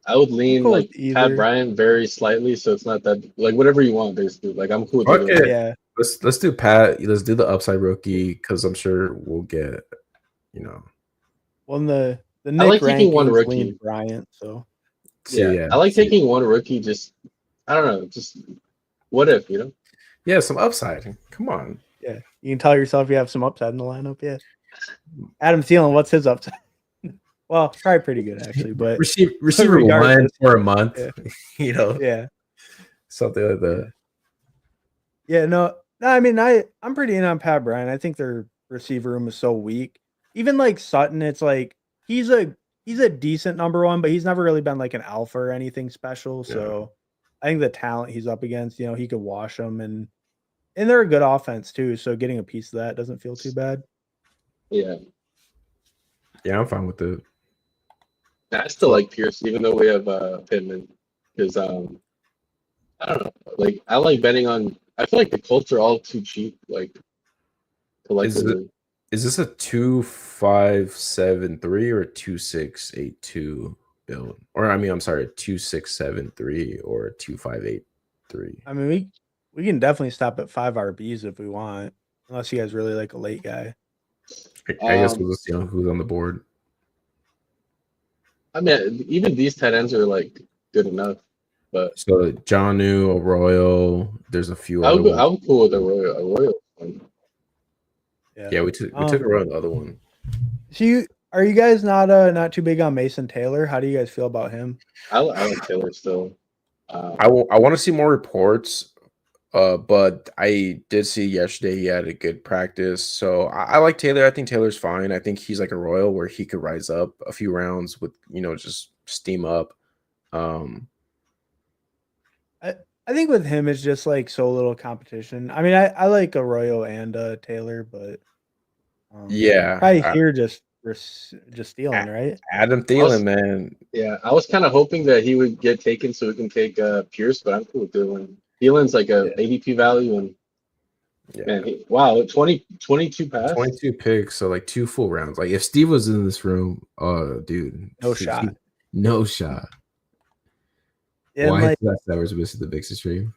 I would lean like Pat Bryant very slightly, so it's not that like whatever you want, basically. Like I'm cool with it. Yeah. Let's do Pat. Let's do the upside rookie because I'm sure we'll get, Well, the Nick I like taking one rookie, Bryant. So yeah, I like taking one rookie. Just I don't know, just what if Yeah, some upside. Come on. Yeah, you can tell yourself you have some upside in the lineup. Yeah. Adam Thielen, what's his upside? Well, probably pretty good actually, but receiver one regardless, for a month, yeah. Yeah. something like that. Yeah, no, I mean, I'm pretty in on Pat Bryant. I think their receiver room is so weak. Even like Sutton, it's like he's a decent number one, but he's never really been like an alpha or anything special. So I think the talent he's up against, he could wash them, and they're a good offense too. So getting a piece of that doesn't feel too bad. Yeah, I'm fine with it. I still like Pierce, even though we have Pittman, because I don't know, like I like betting on. I feel like the Colts are all too cheap, like collectively. Is this a 2-5-7-3 or 2-6-8-2 build? Or I'm sorry, 2-6-7-3 or 2-5-8-3. I mean, we can definitely stop at 5 RBs if we want, unless you guys really like a late guy. I guess we'll just see who's on the board. I mean, even these tight ends are like good enough. But so Jonnu, Arroyo, there's a few I other ones. I'm cool with Arroyo. Yeah, we took Arroyo the other one. So are you guys not too big on Mason Taylor? How do you guys feel about him? I like Taylor still. I want to see more reports, but I did see yesterday he had a good practice. So I like Taylor. I think Taylor's fine. I think he's like a Royal where he could rise up a few rounds with just steam up. I think with him it's just like so little competition. I mean, I like Arroyo and Taylor, but probably here just stealing, right? Adam Thielen, man. Yeah, I was kind of hoping that he would get taken so we can take Pierce, but I'm cool with Thielen. Thielen's like a ADP value, and man, wow, 22 pass, 22 picks, so like 2 full rounds. Like if Steve was in this room, dude, no shot. No shot. Yeah, why is that Severs missing the big stream?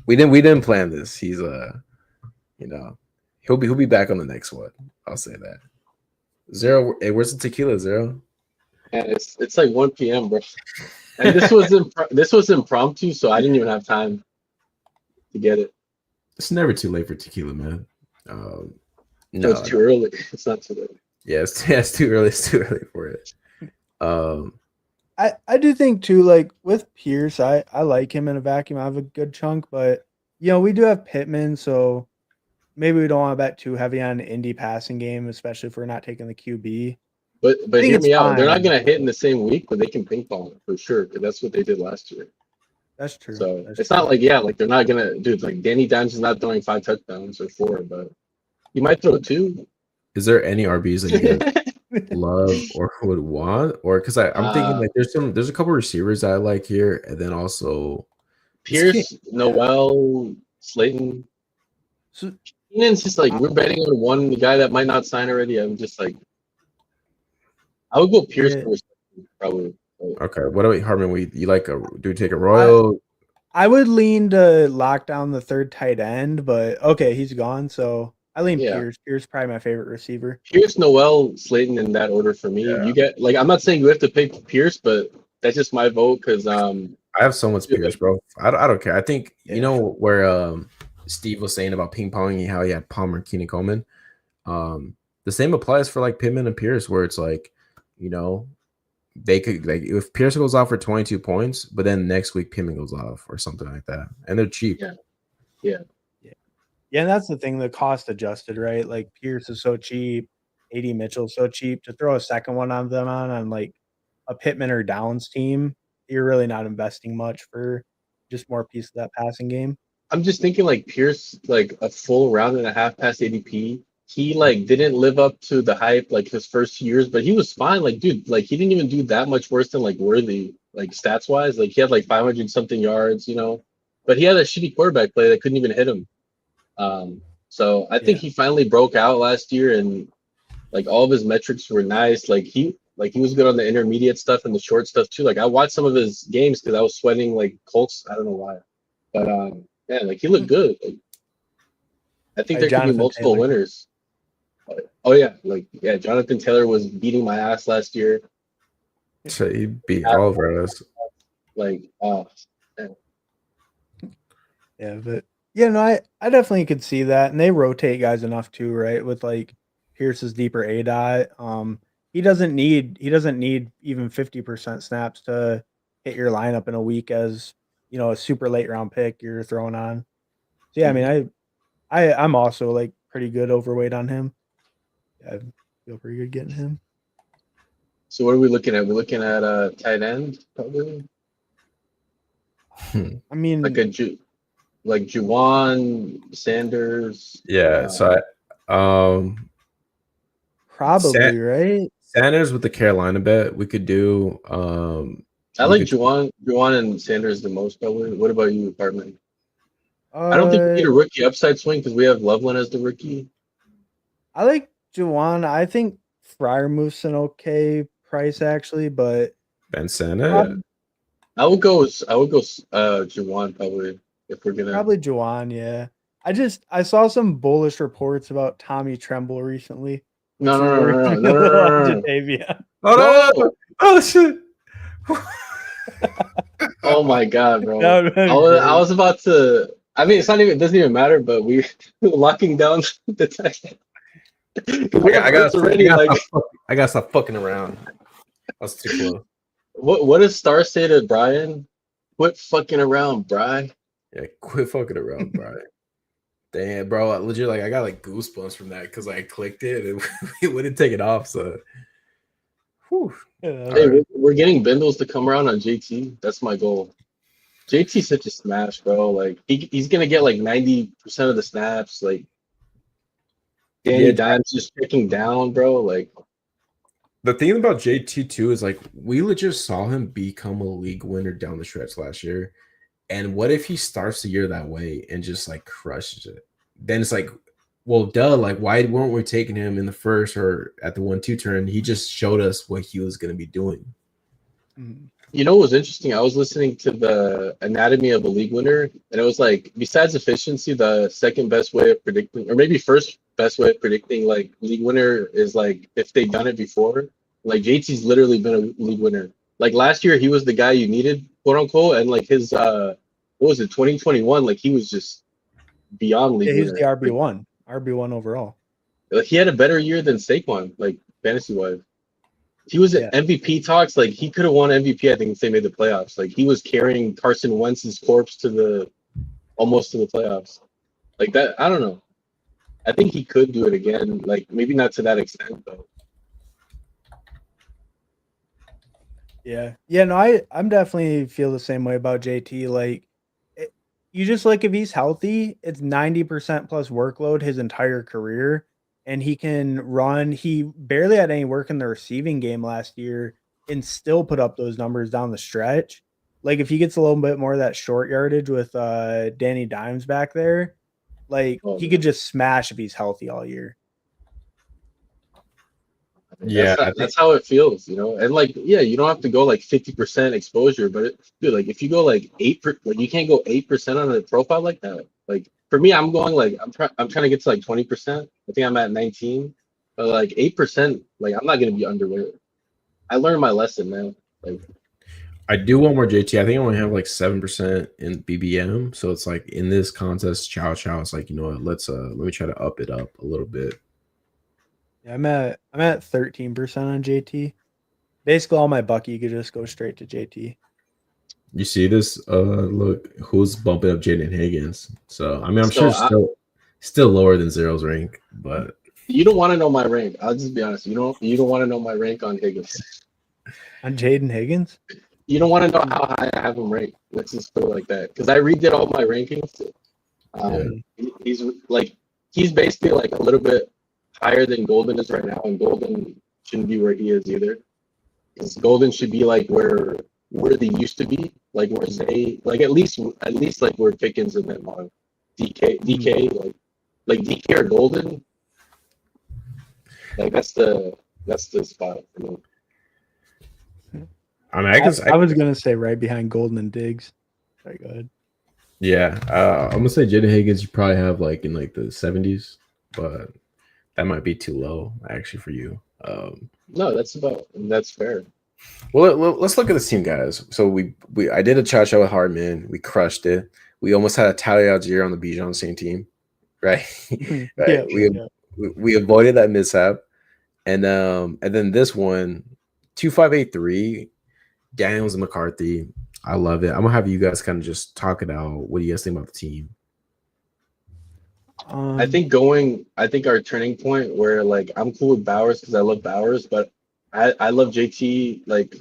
we didn't plan this. He's he'll be back on the next one. I'll say that. Zero. Hey, where's the tequila, Zero? And it's like 1 p.m., bro. And this was impromptu, so I didn't even have time to get it. It's never too late for tequila, man. No, it's too early. It's not too late. Yeah, it's too early. It's too early for it. I do think too, like with Pierce, I like him in a vacuum. I have a good chunk, but we do have Pittman, so maybe we don't want to bet too heavy on an Indy passing game, especially if we're not taking the QB. But hear me out. They're not going to hit in the same week, but they can ping pong for sure, because that's what they did last year. That's true. So it's not like they're not going to do like Danny Dimes is not throwing 5 touchdowns or 4, but he might throw 2. Is there any RBs that you guys love or would want, or because I'm thinking like there's a couple receivers that I like here, and then also Pierce, Noel, Slayton. So Keenan's just like we're betting on one guy that might not sign already. I'm just like I would go Pierce first, probably. Okay, what about Harmon? You like do we take a Royal? I would lean to lock down the third tight end, but okay, he's gone, so I lean Pierce. Pierce is probably my favorite receiver. Pierce, Noel, Slayton in that order for me. You get like I'm not saying you have to pick Pierce, but that's just my vote because I have so much Pierce, bro. I don't care. I think you know where Steve was saying about ping ponging how he had Palmer, Keenan Coleman. The same applies for like Pittman and Pierce, where it's like they could like if Pierce goes off for 22 points, but then next week Pittman goes off or something like that, and they're cheap. Yeah, and that's the thing, the cost adjusted, right? Like Pierce is so cheap, AD Mitchell's so cheap. To throw a second one on them on like a Pittman or Downs team, you're really not investing much for just more piece of that passing game. I'm just thinking like Pierce, like a full round and a half past ADP. He like didn't live up to the hype like his first years, but he was fine. Like, dude, like he didn't even do that much worse than like Worthy, like stats wise. Like he had like 500 something yards, but he had a shitty quarterback play that couldn't even hit him. So I think he finally broke out last year, and like all of his metrics were nice. Like he was good on the intermediate stuff and the short stuff too. Like I watched some of his games because I was sweating like Colts. I don't know why, but like he looked good. Like, I think there could be multiple winners. Jonathan Taylor was beating my ass last year. So he beat all of us. But I definitely could see that, and they rotate guys enough too, right? With like Pierce's deeper A dot. He doesn't need even 50% snaps to hit your lineup in a week as a super late round pick you're throwing on. So yeah, I mean I'm also like pretty good overweight on him. I feel pretty good getting him. So what are we looking at? We're looking at tight end, probably. I mean, like Juwan, Sanders. Yeah. So probably right. Sanders with the Carolina bet we could do. I like Juwan and Sanders the most, probably. What about you, Cartman? I don't think we need a rookie upside swing because we have Loveland as the rookie. I like Juwan. I think Fryermuth's an okay price actually, but Ben Sanders. I would go Juwan probably if we're gonna probably Juwan. Yeah, I saw some bullish reports about Tommy Tremble recently. No. Oh shit. Oh my god, bro! I was about to. I mean, it doesn't even matter. But we're locking down the text. I gotta stop fucking around. That's too close. What does Star say to Brian? Quit fucking around, Bri. Yeah, quit fucking around, Bri. Damn, bro, legit, like I got like goosebumps from that because I clicked it and it wouldn't take it off. So, hey, we're getting Bindles to come around on JT. That's my goal. JT's such a smash, bro. Like he's gonna get like 90% of the snaps. Like Danny Dimes just picking down, bro. Like the thing about JT too is like we legit saw him become a league winner down the stretch last year. And what if he starts the year that way and just like crushes it? Then it's like, well, duh, like why weren't we taking him in the first or at the 1-2 turn? He just showed us what he was going to be doing. You know what was interesting? I was listening to the Anatomy of a League Winner, and it was like, besides efficiency, the second best way of predicting, or maybe first best way of predicting like league winner is like if they've done it before. Like JT's literally been a league winner. Like last year, he was the guy you needed, quote unquote, and like his what was it, 2021? Like he was just beyond league winner. He was the RB1 overall. Like he had a better year than Saquon, like fantasy wise. He was at MVP talks. Like he could have won MVP, I think, if they made the playoffs. Like he was carrying Carson Wentz's corpse almost to the playoffs. Like that, I don't know. I think he could do it again. Like maybe not to that extent, though. Yeah. No, I'm definitely feel the same way about JT. Like you just like if he's healthy, it's 90% plus workload his entire career. And he can run. He barely had any work in the receiving game last year and still put up those numbers down the stretch. Like if he gets a little bit more of that short yardage with Danny Dimes back there, like he could just smash if he's healthy all year. Yeah, that's how it feels, you know. And like, yeah, you don't have to go like 50% exposure, but dude, like if you go like 8%, like you can't go 8% on a profile like that. Like for me, I'm going like I'm trying to get to like 20%. I think I'm at 19, but like 8%, like I'm not gonna be underweight. I learned my lesson, man. Like I do want more JT. I think I only have like 7% in BBM, so it's like in this contest, chow. It's like, you know what? Let me try to up it up a little bit. Yeah, I'm at 13% on JT. Basically, all my Bucky could just go straight to JT. You see this? Look, who's bumping up Jaden Higgins? So I mean, I'm sure still lower than Zero's rank, but you don't want to know my rank. I'll just be honest. You don't want to know my rank on Higgins. On Jaden Higgins? You don't want to know how high I have him ranked. Let's just put it like that. Because I redid all my rankings. He's basically like a little bit higher than Golden is right now, and Golden shouldn't be where he is either. Because Golden should be like where they used to be, like where Zay, like at least like where Pickens and them are. DK, like DK or Golden. Like that's the spot for me. I mean, I was gonna say right behind Golden and Diggs. Very good. Yeah, I'm gonna say Jaden Higgins. You probably have like in like the 70s, but that might be too low actually for you. No, that's fair. Well, let's look at this team, guys. So I did a chat show with Hardman. We crushed it. We almost had a Tyler Algier on the Bijan on the same team, right? Right. Yeah. we avoided that mishap, and then this one, 2583, Daniels and McCarthy. I love it. I'm gonna have you guys kind of just talk it out. What do you guys think about the team? I think our turning point where like I'm cool with Bowers because I love Bowers, but I love JT like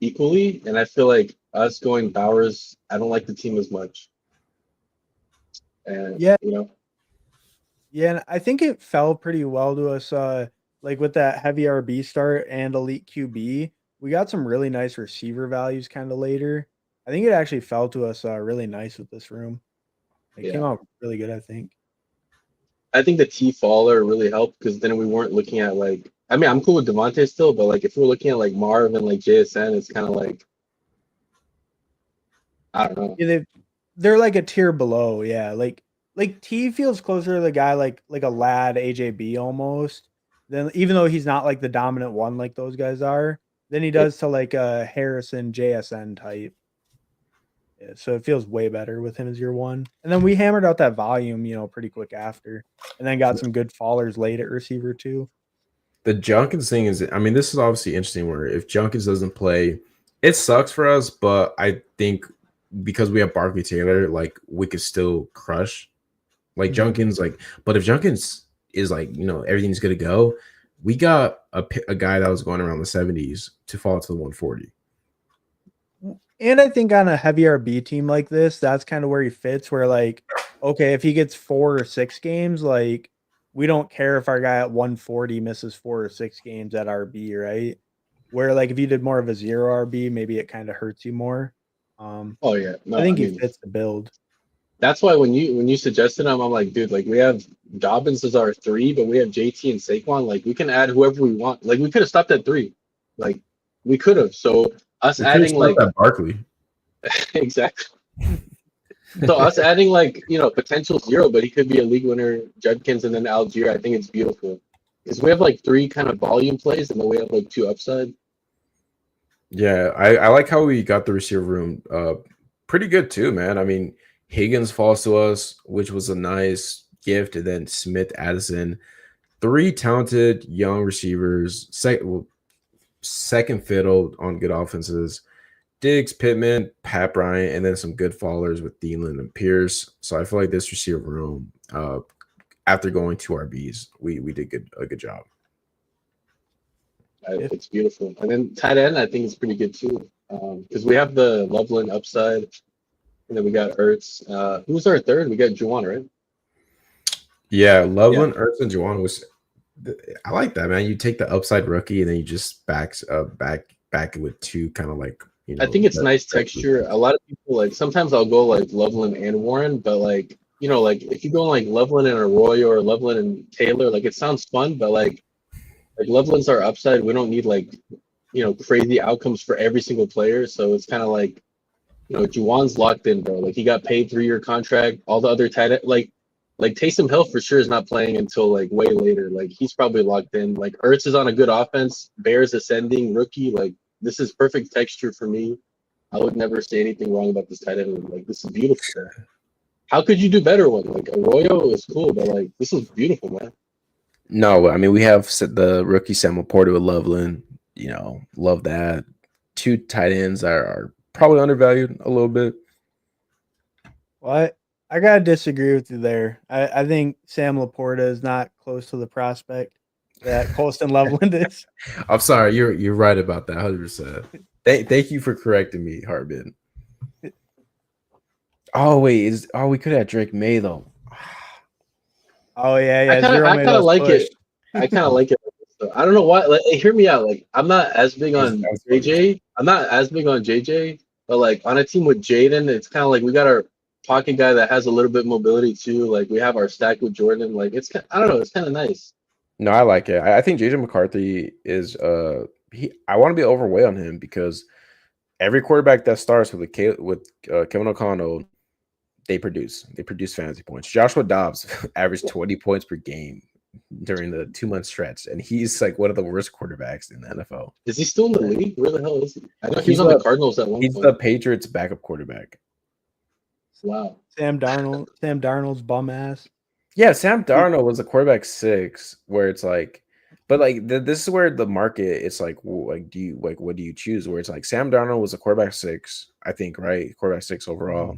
equally, and I feel like us going Bowers, I don't like the team as much. And Yeah, you know, yeah, and I think it fell pretty well to us. Like with that heavy RB start and elite QB, we got some really nice receiver values kind of later. I think it actually fell to us really nice with this room. It came yeah. out really good, I think. I think the T Faller really helped because then we weren't looking at like I mean I'm cool with Devontae still, but like if we're looking at like Marv and like JSN, it's kind of like I don't know. Yeah, they're like a tier below, yeah. Like T feels closer to the guy like a lad AJB almost. Then even though he's not like the dominant one like those guys are, then he does to like a Harrison JSN type. Yeah, so it feels way better with him as year one. And then we hammered out that volume, pretty quick after. And then got some good fallers late at receiver too. The Junkins thing is, I mean, this is obviously interesting. Where if Junkins doesn't play, it sucks for us. But I think because we have Barkley Taylor, like we could still crush. Like Junkins, like, but if Junkins is like, everything's gonna go, we got a guy that was going around the 70s to fall to the 140. And I think on a heavy RB team like this, that's kind of where he fits. Where like, okay, if he gets 4 or 6 games, like we don't care if our guy at 140 misses 4 or 6 games at RB, right? Where like if you did more of a 0 RB, maybe it kind of hurts you more. Oh yeah, no, I think I he mean fits the build. that's why when you suggested him, I'm like, dude, like we have Dobbins as our 3, but we have JT and Saquon. Like we can add whoever we want. Like we could have stopped at 3. Like we could have. So us We could have adding like that Barkley. exactly. So us adding like potential 0, but he could be a league winner, Judkins, and then Algier. I think it's beautiful because we have like 3 kind of volume plays, and then we have like 2 upside. Yeah, I like how we got the receiver room pretty good too, man. I mean, Higgins falls to us, which was a nice gift, and then Smith, Addison, 3 talented young receivers, second fiddle on good offenses. Diggs, Pittman, Pat Bryant, and then some good fallers with Thielen and Pierce. So I feel like this receiver room, after going 2 RBs, we did a good job. It's beautiful. And then tight end, I think it's pretty good too, because we have the Loveland upside, and then we got Ertz. Who's our third? We got Juwan, right? Yeah, Loveland, Ertz, and Juwan was. I like that, man. You take the upside rookie, and then you just back it with 2 kind of like. I think it's nice texture. A lot of people like sometimes I'll go like Loveland and Warren, but like like if you go like Loveland and Arroyo or Loveland and Taylor, like it sounds fun, but like Loveland's our upside. We don't need like crazy outcomes for every single player. So it's kind of like Juwan's locked in, bro. Like he got paid 3-year contract. All the other tight end, like Taysom Hill for sure is not playing until like way later. Like he's probably locked in. Like Ertz is on a good offense. Bears ascending rookie. Like this is perfect texture for me. I would never say anything wrong about this tight end. Like this is beautiful. How could you do better one? Like Arroyo is cool, but like this is beautiful, man. No, I mean we have the rookie Sam Laporta with Loveland. Love that. 2 tight ends are probably undervalued a little bit. Well, I gotta disagree with you there. I think Sam Laporta is not close to the prospect that Colston Loveland is. I'm sorry, you're right about that 100%. Thank you for correcting me, Harbin. Oh wait, we could have Drake May though. Oh yeah. I kind of like it. I kind of like it. I don't know why. Like, hear me out. Like I'm not as big on JJ. I'm not as big on JJ, but like on a team with Jaden, it's kind of like we got our pocket guy that has a little bit of mobility too. Like we have our stack with Jordan. Like I don't know. It's kind of nice. No, I like it. I think JJ McCarthy is I want to be overweight on him because every quarterback that starts with Kevin O'Connell, they produce fantasy points. Joshua Dobbs averaged 20 points per game during the 2-month stretch, and he's like one of the worst quarterbacks in the NFL. Is he still in the league? Where the hell is he? I know he's on the Cardinals at one point. He's the Patriots' backup quarterback. Wow. Sam Darnold's bum ass. Yeah, Sam Darnold was a quarterback 6, where it's like, but like this is where the market, it's like, like do you like what do you choose? Where it's like Sam Darnold was a quarterback 6, I think, right? Quarterback 6 overall.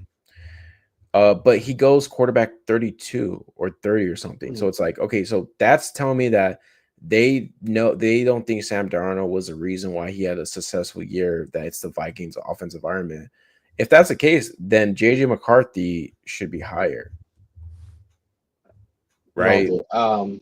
But he goes quarterback 32 or 30 or something. So it's like, okay, so that's telling me that they don't think Sam Darnold was the reason why he had a successful year, that it's the Vikings offensive environment. If that's the case, then JJ McCarthy should be higher. Right? No,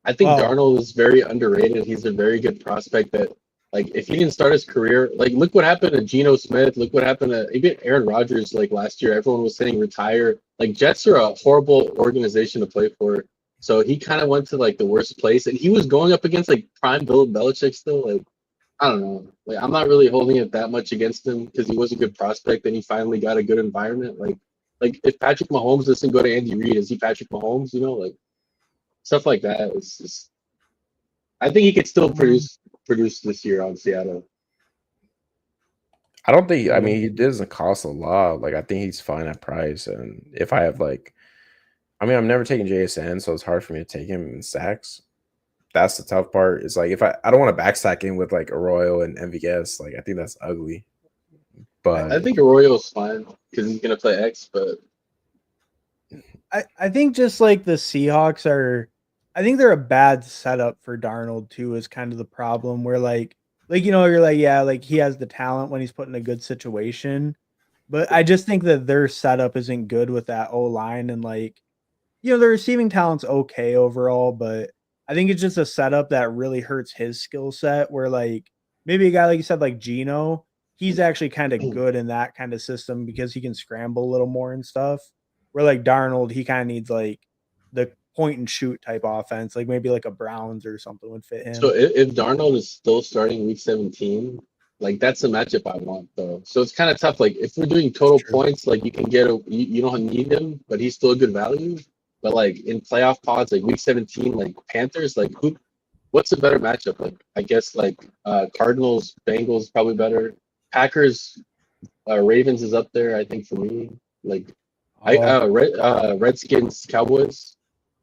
I think Well, Darnold is very underrated. He's a very good prospect that, like, if he didn't start his career, like, look what happened to Geno Smith. Look what happened to even Aaron Rodgers, like, last year. Everyone was saying retire. Like, Jets are a horrible organization to play for. So he kind of went to, like, the worst place. And he was going up against, like, prime Bill Belichick still. Like, I don't know. Like, I'm not really holding it that much against him because he was a good prospect and he finally got a good environment. Like if Patrick Mahomes doesn't go to Andy Reid, is he Patrick Mahomes? You know, like, stuff like that. It's just, I think he could still produce this year on Seattle. I don't think. I mean, he doesn't cost a lot. Like, I think he's fine at price. And if I have like, I mean, I'm never taking JSN, so it's hard for me to take him in sacks. That's the tough part. Is like if I don't want to backstack in with like Arroyo and MVS. Like, I think that's ugly. But I think Arroyo's fine because he's gonna play X, but I think just like the Seahawks are, I think they're a bad setup for Darnold too. Is kind of the problem where you're like, yeah, like he has the talent when he's put in a good situation, but I just think that their setup isn't good with that O line, and like, the receiving talent's okay overall, but I think it's just a setup that really hurts his skill set. Where like maybe a guy like you said, like Geno, he's actually kind of good in that kind of system because he can scramble a little more and stuff. Where like Darnold, he kind of needs like the point and shoot type offense, like maybe like a Browns or something would fit so him. if Darnold is still starting week 17, like that's a matchup I want though. So it's kind of tough. Like if we're doing total True. points, like you can get you don't need him, but he's still a good value. But like in playoff pods, like week 17, like Panthers, like what's a better matchup? Like I guess like Cardinals, Bengals probably better. Packers, Ravens is up there, I think for me. Like Redskins, Cowboys.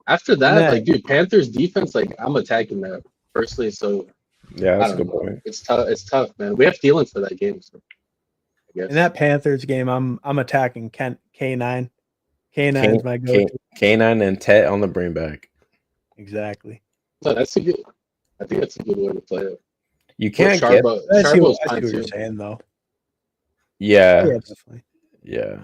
After And that, like that dude, Panthers defense, like I'm attacking that personally. So yeah, I that's a don't good know. point. It's tough. It's tough, man. We have Thielen for that game, so I in guess. that Panthers game, I'm attacking Kent K9. K, K9's my K, go-to. K9 and Tet on the bring back. Exactly. So that's a good. I think that's a good way to play it. You Or can't get. Charbonne's I see fine what you're too. saying though. Yeah, Oh, yeah, definitely. yeah.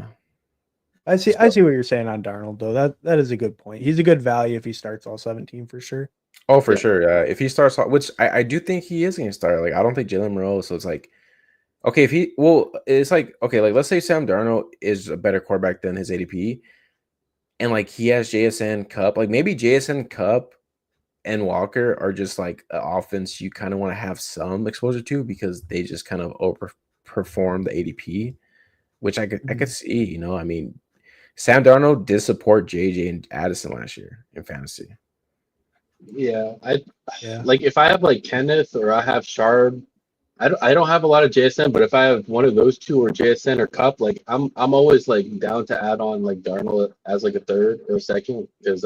I see what you're saying on Darnold though. That is a good point. He's a good value if he starts all 17 for sure. Oh, for Yeah. sure. If he starts, which I do think he is going to start. Like, I don't think Jalen Monroe. So it's like, okay, if he, well, it's like, okay, like let's say Sam Darnold is a better quarterback than his ADP, and like he has JSN Cup. Like maybe JSN Cup and Walker are just like an offense you kind of want to have some exposure to because they just kind of overperform the ADP, which I could see. You know, I mean, Sam Darnold did support JJ and Addison last year in fantasy. Yeah, Yeah. like if I have like Kenneth or I have Sharp, I don't have a lot of JSN, but if I have one of those two or JSN or Cup, like I'm always like down to add on like Darnold as like a third or a second because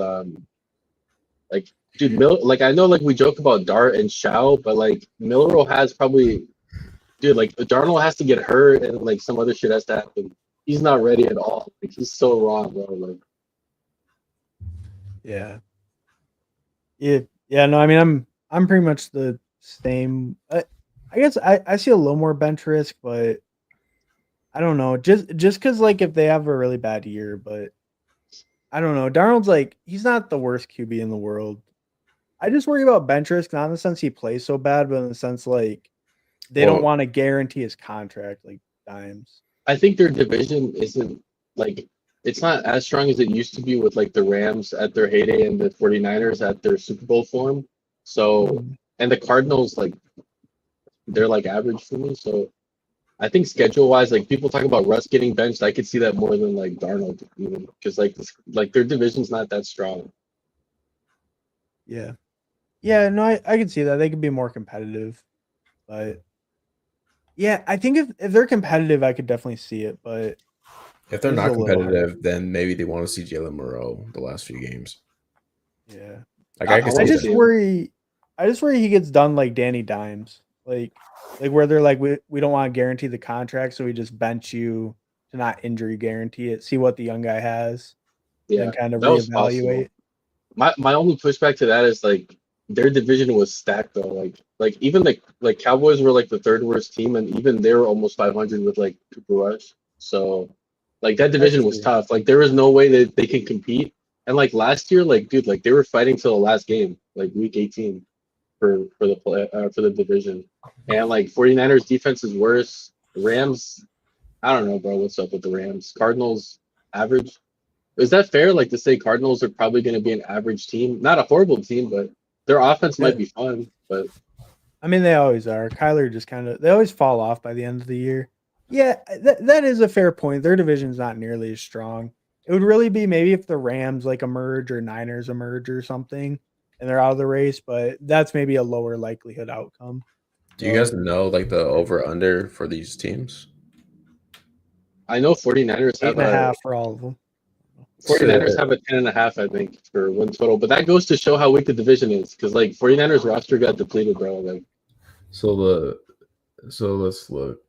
like dude like I know like we joke about Dart and Shao, but like Milrow has probably dude like Darnold has to get hurt and like some other shit has to happen. He's not ready at all. Like he's so wrong, bro. Like Yeah. Yeah, no, I mean I'm pretty much the same. I guess I see a little more bench risk, but I don't know. Just cuz like if they have a really bad year, but I don't know. Darnold's like he's not the worst QB in the world. I just worry about bench risk, not in the sense he plays so bad, but in the sense like they don't Well, want to guarantee his contract like dimes. I think their division isn't like it's not as strong as it used to be with like the Rams at their heyday and the 49ers at their Super Bowl form. So and the Cardinals like they're like average for me. So I think schedule wise, like people talk about Russ getting benched, I could see that more than like Darnold even because like their division's not that strong. Yeah. Yeah, no, I can see that. They could be more competitive. But yeah, I think if they're competitive, I could definitely see it. But If they're This is not a little hard. competitive, then maybe they want to see Jalen Moreau the last few games. Yeah. Like I can I see I wanna just that. see him. worry. I just worry he gets done like Danny Dimes, like where they're like, we don't want to guarantee the contract, so we just bench you to not injury guarantee it. See what the young guy has, and Yeah, then kind of that was possible. reevaluate. My only pushback to that is like their division was stacked though. Like even like Cowboys were like the third worst team, and even they were almost 500 with like Cooper Rush. So like that That's division was true. tough. Like there was no way that they could compete. And like last year, like dude, like they were fighting till the last game, like week 18 for the play for the division. And like 49ers defense is worse. Rams, I don't know, bro. What's up with the Rams? Cardinals, average. Is that fair? Like to say Cardinals are probably going to be an average team, not a horrible team, but their offense might be fun. But I mean, they always are. Kyler just they always fall off by the end of the year. Yeah, that is a fair point. Their division's not nearly as strong. It would really be maybe if the Rams like emerge or Niners emerge or something and they're out of the race, but that's maybe a lower likelihood outcome. Do you guys know like the over under for these teams? I know 49ers have 8.5 for all of them. 49ers have a 10.5, I think, for win total. But that goes to show how weak the division is, because like 49ers roster got depleted, bro. Like So let's look.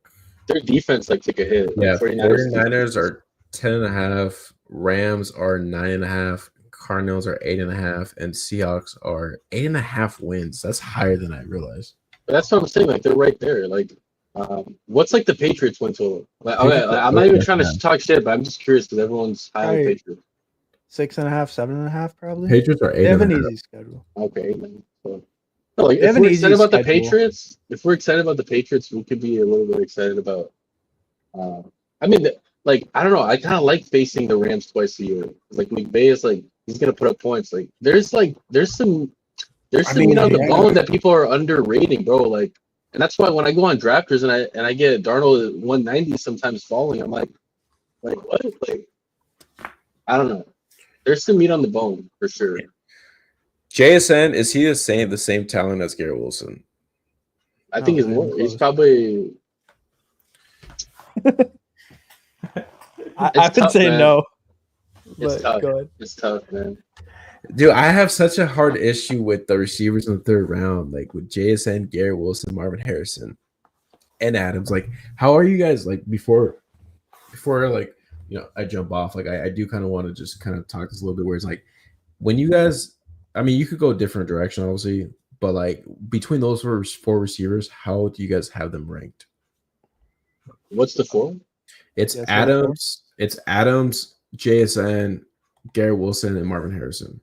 their defense like took a hit. Yeah, Like, 49ers 49ers are 10.5, Rams are 9.5, Cardinals are 8.5, and Seahawks are 8.5 wins. That's higher than I realized. But that's what I'm saying. Like they're right there. Like, what's like the Patriots win total? Like, okay, like, I'm not even trying to talk shit, but I'm just curious because everyone's high on the Right. Patriots. 6.5, 7.5 probably. Patriots are They have an 8.5. easy schedule. Okay, man. So, no, like They if have an we're easy excited about the schedule. Patriots, we could be a little bit excited about. I mean, like I don't know. I kind of like facing the Rams twice a year. Like McVay is like he's gonna put up points. Like there's some meat on the bone that people are underrating, bro. Like, and that's why when I go on drafters and I get Darnold at 190 sometimes falling, I'm like what? Like I don't know. There's some meat on the bone for sure. JSN, is he the same talent as Garrett Wilson? I think he's not more. even He's close. probably. I It's would tough, say man. no. It's But tough. go ahead. It's tough, man. Dude, I have such a hard issue with the receivers in the third round, like with JSN, Garrett Wilson, Marvin Harrison, and Adams. Like, how are you guys like before like I jump off? Like, I do kind of want to just kind of talk this a little bit where it's like when you guys, I mean, you could go a different direction, obviously, but like between those four receivers, how do you guys have them ranked? What's the four? It's Yes, Adams, JSN, Garrett Wilson, and Marvin Harrison.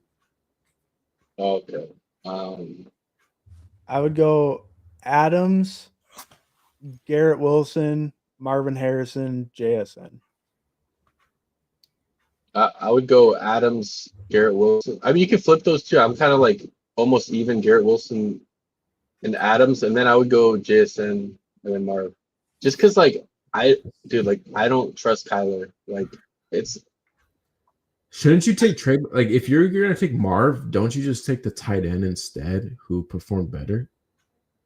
Okay. I would go Adams, Garrett Wilson, Marvin Harrison, JSN. I would go Adams, Garrett Wilson. I mean, you can flip those two. I'm kind of like almost even Garrett Wilson and Adams, and then I would go JSN and then Marv. Just because, like, I don't trust Kyler. Like, it's Shouldn't you take Trey? Like, if you're gonna take Marv, don't you just take the tight end instead, who performed better?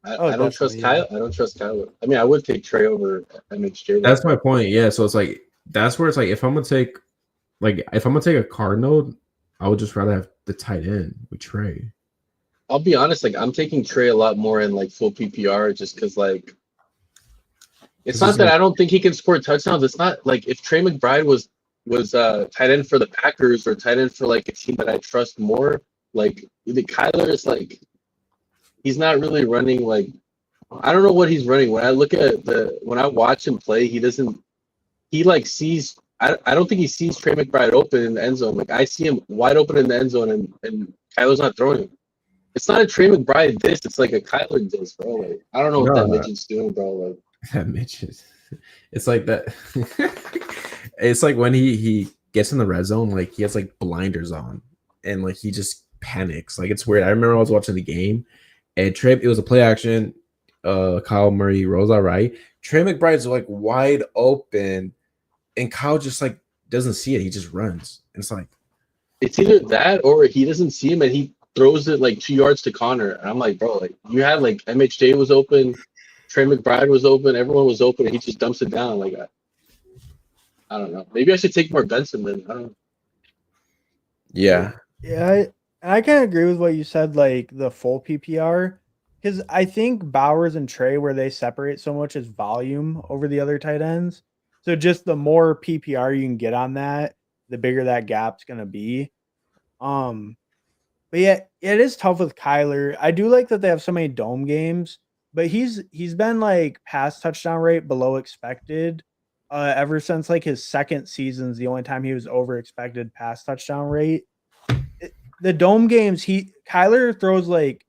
I don't trust Kyler. I don't trust Kyler. I mean, I would take Trey over MHJ. That's my point. Yeah, so it's like that's where it's like if I'm gonna take a Cardinal, I would just rather have the tight end with Trey. I'll be honest, like I'm taking Trey a lot more in like full PPR just because like it's not that I don't think he can score touchdowns. It's not like if Trey McBride was tight end for the Packers or tight end for like a team that I trust more, like the Kyler is like he's not really running like I don't know what he's running. When I look at when I watch him play, he like sees I don't think he sees Trey McBride open in the end zone. Like I see him wide open in the end zone and Kyler's not throwing him. It's not a Trey McBride this, it's like a Kyler this, bro. Like I don't know what that midget's doing, bro. Like that midget. It's like that. It's like when he gets in the red zone, like he has like blinders on and like he just panics. Like it's weird. I remember I was watching the game and it was a play action. Kyle Murray rolls out right. Trey McBride's like wide open and Kyle just like doesn't see it. He just runs. And it's like it's either that or he doesn't see him and he throws it like 2 yards to Connor. And I'm like, bro, like you had like MHJ was open, Trey McBride was open, everyone was open, and he just dumps it down like that. I don't know. Maybe I should take more Benson then. I don't know. Yeah. Yeah, I kind of agree with what you said, like the full PPR, because I think Bowers and Trey, where they separate so much, is volume over the other tight ends. So just the more PPR you can get on that, the bigger that gap's gonna be. Um, but yeah, it is tough with Kyler. I do like that they have so many dome games, but he's been like pass touchdown rate below expected ever since like his second season's the only time he was over expected pass touchdown rate. The dome games, Kyler throws like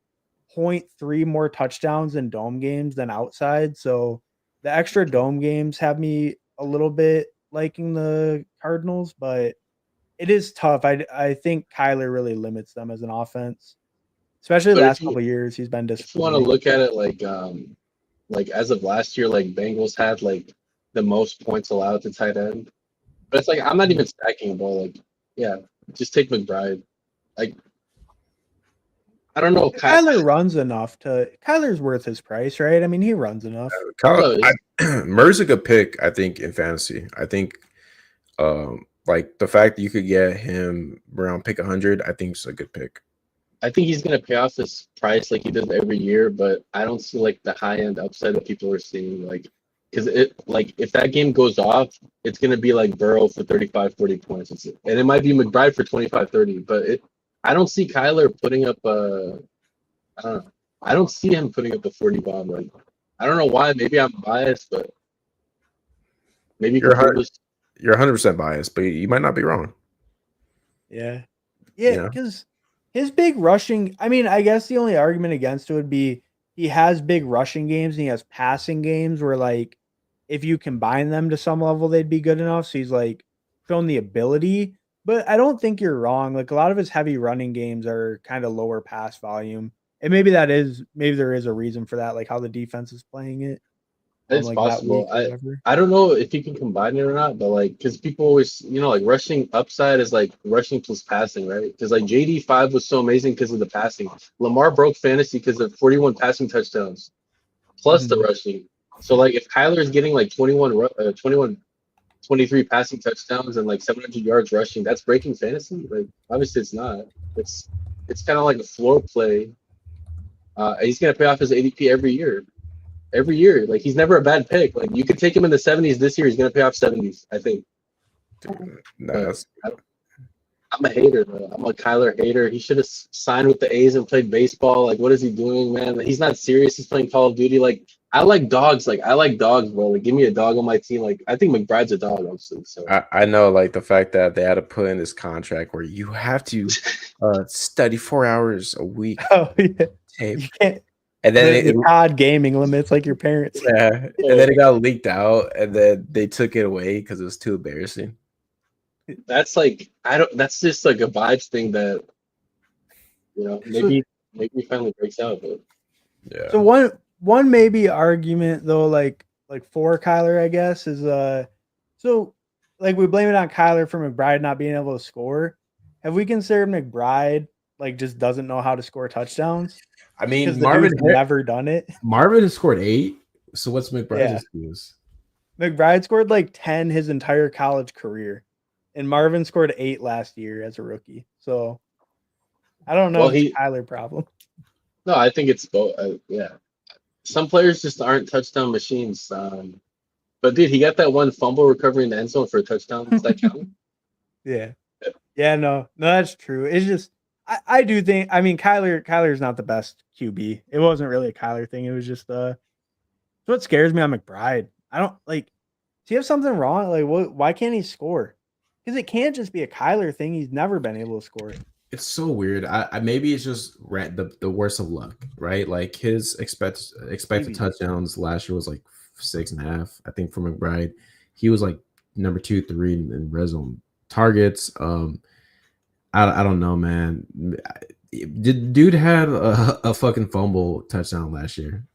point 0.3 more touchdowns in dome games than outside. So the extra dome games have me a little bit liking the Cardinals, but it is tough. I think Kyler really limits them as an offense, especially the But last couple of years. He's been if you want to disappointing. look at it like as of last year, like Bengals had like the most points allowed to tight end. But it's like I'm not even stacking a ball. Like, yeah, just take McBride. Like, I don't know. Kyler runs enough to Kyler's worth his price, right? I mean, he runs enough. Kyle, Murray's a good pick, I think, in fantasy. I think like the fact that you could get him around pick 100, I think is a good pick. I think he's gonna pay off his price like he does every year, but I don't see like the high end upside that people are seeing. Like, because it like if that game goes off, it's gonna be like Burrow for 35, 40 points, and it might be McBride for 25, 30. But I don't see Kyler putting up I don't know. I don't see him putting up the 40 bomb. Like, I don't know why. Maybe I'm biased, but maybe You're 100% biased, but you might not be wrong. Yeah, because his big rushing. I mean, I guess the only argument against it would be he has big rushing games and he has passing games where like if you combine them to some level, they'd be good enough. So he's like shown the ability, but I don't think you're wrong. Like a lot of his heavy running games are kind of lower pass volume. And maybe there is a reason for that, like how the defense is playing it. It's Like possible. that week, I don't know if you can combine it or not, but like because people always like rushing upside is like rushing plus passing, right? Because like JD5 was so amazing because of the passing. Lamar broke fantasy because of 41 passing touchdowns plus the rushing. So like if Kyler is getting like 21, 23 passing touchdowns and like 700 yards rushing, that's breaking fantasy. Like obviously it's not. It's kind of like a floor play. He's gonna pay off his ADP every year. Every year, like he's never a bad pick. Like you could take him in the 70s this year. He's gonna pay off 70s, I think. I'm a hater though. I'm a Kyler hater. He should have signed with the A's and played baseball. Like, what is he doing, man? He's not serious. He's playing Call of Duty. Like, I like dogs. Like, I like dogs, bro. Like, give me a dog on my team. Like, I think McBride's a dog, obviously. So I know, like the fact that they had to put in this contract where you have to study 4 hours a week. Oh yeah, tape. You can't. And then the COD gaming limits like your parents. Yeah, and then it got leaked out, and then they took it away because it was too embarrassing. That's like that's just like a vibes thing that maybe finally breaks out. But yeah. So one maybe argument though, like for Kyler, I guess, is so like we blame it on Kyler for McBride not being able to score. Have we considered McBride like just doesn't know how to score touchdowns? I mean, because Marvin's never done it. Marvin has scored 8. So what's McBride's excuse? McBride scored like 10 his entire college career, and Marvin scored 8 last year as a rookie. So I don't know if it's a Kyler problem. No, I think it's both. Yeah, some players just aren't touchdown machines. But dude, he got that one fumble recovery in the end zone for a touchdown. Does that count? Yeah, no, that's true. It's just I do think, I mean, Kyler's not the best QB. It wasn't really a Kyler thing. It was just what scares me on McBride. I don't like. Does he have something wrong? Like, why can't he score? Because it can't just be a Kyler thing. He's never been able to score. It's so weird. I maybe it's just the worst of luck, right? Like his expected touchdowns last year was like 6.5. I think for McBride, he was like number 2, 3 in red zone targets. I don't know, man. Dude had a fucking fumble touchdown last year,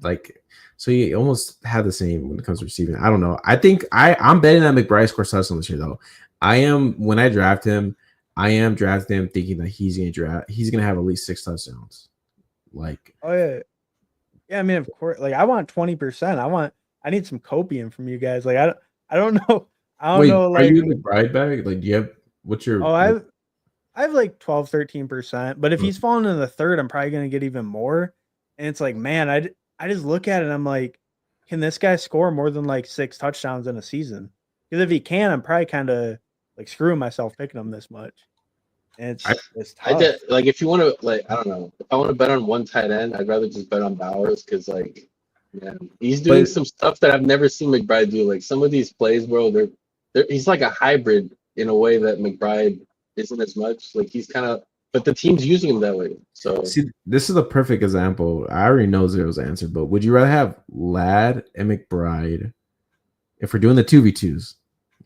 like, so he almost had the same when it comes to receiving. I don't know. I think I'm betting that McBride scores touchdown this year, though. When I draft him, I am drafting him thinking that he's gonna have at least 6 touchdowns. Like, oh yeah. I mean, of course. Like, I want 20%. I need some copium from you guys. Like, I don't know. I don't Wait, know. are Like, you McBride bag? Like, do you have what's your? oh, I have like 12, 13%. But if he's falling in the third, I'm probably gonna get even more. And it's like, man, I just look at it and I'm like, can this guy score more than like 6 touchdowns in a season? Because if he can, I'm probably kind of like screwing myself picking him this much. And it's I tough. did like if you want to like I don't know if I want to bet on one tight end, I'd rather just bet on Bowers because like man, he's doing But some stuff that I've never seen McBride do. Like some of these plays, bro, he's like a hybrid in a way that McBride isn't as much. Like he's kind of, but the team's using him that way. So see, this is a perfect example. I already know Zero's answer, but would you rather have Ladd and McBride if we're doing the 2v2s?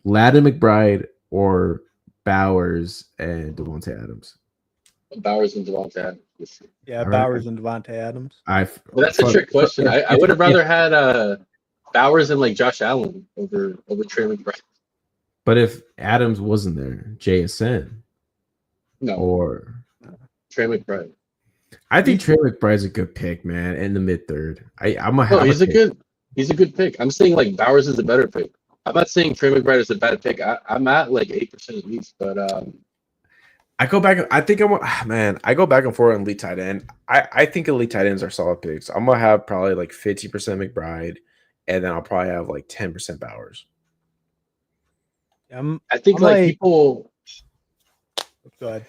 Ladd and McBride or Bowers and Devontae Adams? Bowers and Devontae Adams. Yeah, All right. Bowers and Devontae Adams. But that's a trick question. I would have rather had Bowers and like Josh Allen over Trey McBride. But if Adams wasn't there, JSN No, or Trey McBride. I think Trey McBride's a good pick, man, in the mid third. I'm gonna No, have he's a good pick. I'm saying like Bowers is a better pick. I'm not saying Trey McBride is a bad pick. I'm at like 8% at least, but I go back. I think I go back and forth on elite tight end. I think elite tight ends are solid picks. I'm gonna have probably like 50% McBride, and then I'll probably have like 10% Bowers. I think I'm like people. Go ahead.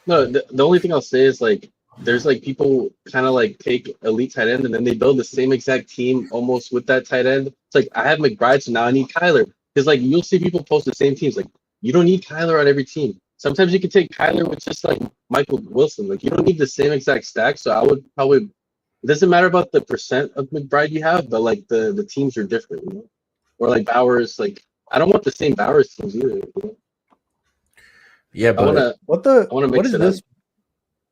No, the only thing I'll say is like there's like people kind of like take elite tight end and then they build the same exact team almost with that tight end. It's like I have McBride, so now I need Kyler. Because like you'll see people post the same teams. Like you don't need Kyler on every team. Sometimes you can take Kyler with just like Michael Wilson. Like you don't need the same exact stack. So I would probably it doesn't matter about the percent of McBride you have, but like the teams are different, you know? Or like Bowers, like I don't want the same Bowers teams either. You know? Yeah, but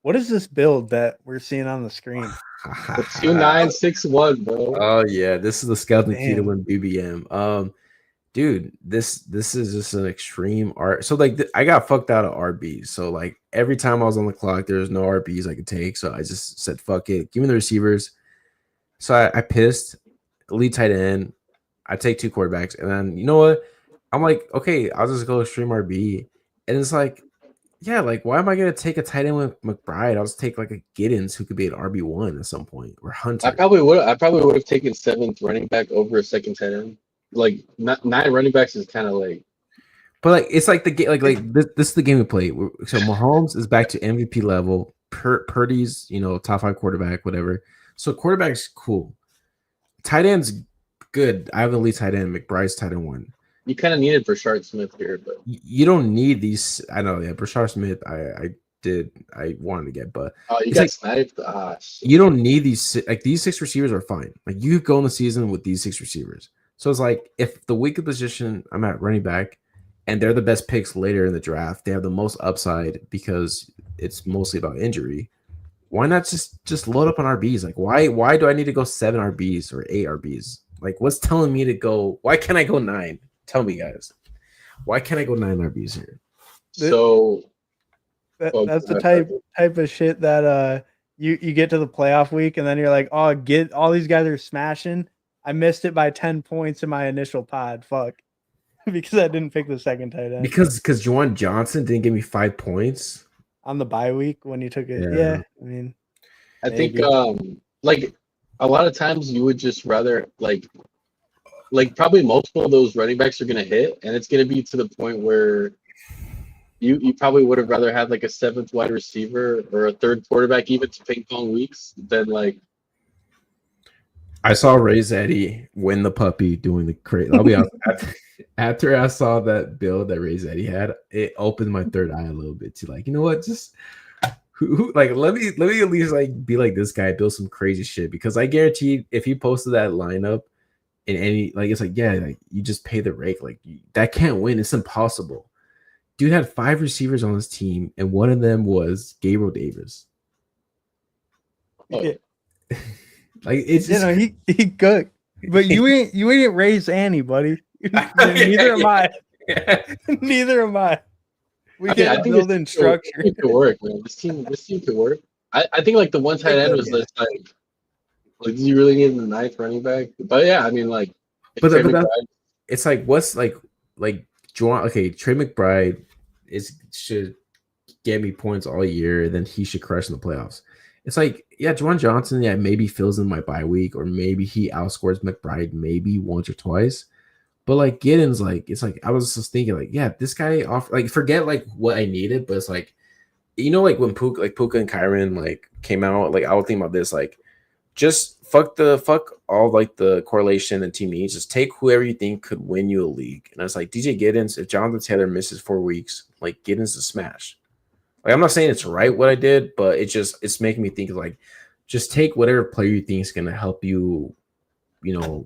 What is this build that we're seeing on the screen? The 2961, bro. Oh yeah, this is the skeleton key to Damn. win BBM. Dude, this is just an extreme art. So like I got fucked out of RBs. So like every time I was on the clock, there was no RBs I could take. So I just said fuck it, give me the receivers. So I pissed elite tight end. I take 2 quarterbacks, and then you know what? I'm like, okay, I'll just go extreme RB, and it's like, yeah, like why am I gonna take a tight end with McBride? I'll just take like a Giddens who could be an RB1 at some point, or Hunter. I probably would have taken 7th running back over a second tight end. Like 9 running backs is kind of like. But like it's like the game, like this is the game we play. So Mahomes is back to MVP level. Purdy's top 5 quarterback, whatever. So quarterback's cool. Tight end's good. I have the lead tight end. McBride's tight end 1. You kind of needed Brashard Smith here, but you don't need these. I know, yeah. Brashard Smith, I wanted to get, but you got like, sniped. You don't need these. Like these 6 receivers are fine. Like you could go in the season with these 6 receivers. So it's like if the weaker position I'm at running back, and they're the best picks later in the draft, they have the most upside because it's mostly about injury. Why not just load up on RBs? Like why do I need to go 7 RBs or 8 RBs? Like what's telling me to go? Why can't I go 9? Tell me, guys. Why can't I go 9 RBs here? So that's the type of shit that you get to the playoff week and then you're like, oh, get all these guys are smashing. I missed it by 10 points in my initial pod. Fuck. Because I didn't pick the second tight end. Because Juwan Johnson didn't give me 5 points on the bye week when you took it. Yeah, I mean, I think like a lot of times you would just rather like probably multiple of those running backs are gonna hit, and it's gonna be to the point where you probably would have rather had like a 7th wide receiver or a 3rd quarterback even to ping pong weeks than like. I saw Ray Zeddy win the puppy doing the crazy. I'll be honest. After I saw that build that Ray Zeddy had, it opened my third eye a little bit to like, you know what? Just who like let me at least like be like this guy, build some crazy shit, because I guarantee if he posted that lineup in any like it's like yeah, like you just pay the rake, like that can't win. It's impossible. Dude had 5 receivers on his team, and one of them was Gabriel Davis. Yeah. Like it's just, he cooked, but you ain't raise Annie, buddy. Neither am I. Neither am I. We can't build in structure. It could work, man. This team could work. I think like the one tight end was just like do you really need the 9th running back? But yeah, I mean like. But it's like what's like Juwan. Okay, Trey McBride should get me points all year, then he should crush in the playoffs. It's like, yeah, Juwan Johnson, yeah, maybe fills in my bye week, or maybe he outscores McBride maybe once or twice. But like Giddens, like it's like I was just thinking, like, yeah, this guy off like forget like what I needed, but it's like like when Puka and Kyron like came out, like I was thinking about this, like just fuck all like the correlation and team needs. Just take whoever you think could win you a league. And I was like, DJ Giddens, if Jonathan Taylor misses 4 weeks, like Giddens is smash. Like I'm not saying it's right what I did, but it's making me think like just take whatever player you think is gonna help you,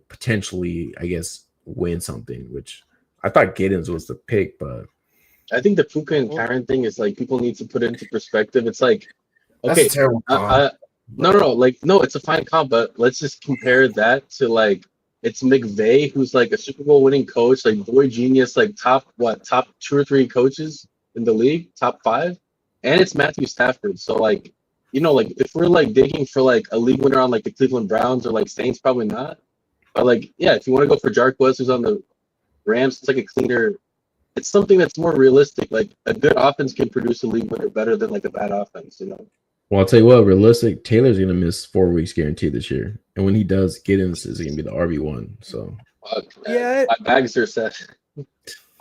potentially, I guess, win something, which I thought Giddens was the pick, but I think the Puka and Karen thing is like people need to put it into perspective. It's like, that's okay, a terrible comp. no, like no, it's a fine comp, but let's just compare that to like it's McVay, who's like a Super Bowl winning coach, like boy genius, like top 2 or 3 coaches in the league, top 5, and it's Matthew Stafford. So like, like if we're like digging for like a league winner on like the Cleveland Browns or like Saints, probably not. But like, yeah, if you want to go for Jarquez, who's on the Rams, it's like a cleaner. It's something that's more realistic. Like a good offense can produce a league winner better than like a bad offense. Well, I'll tell you what, realistic, Taylor's gonna miss 4 weeks guaranteed this year, and when he does, Giddens is gonna be the RB1. So yeah, my bags are set.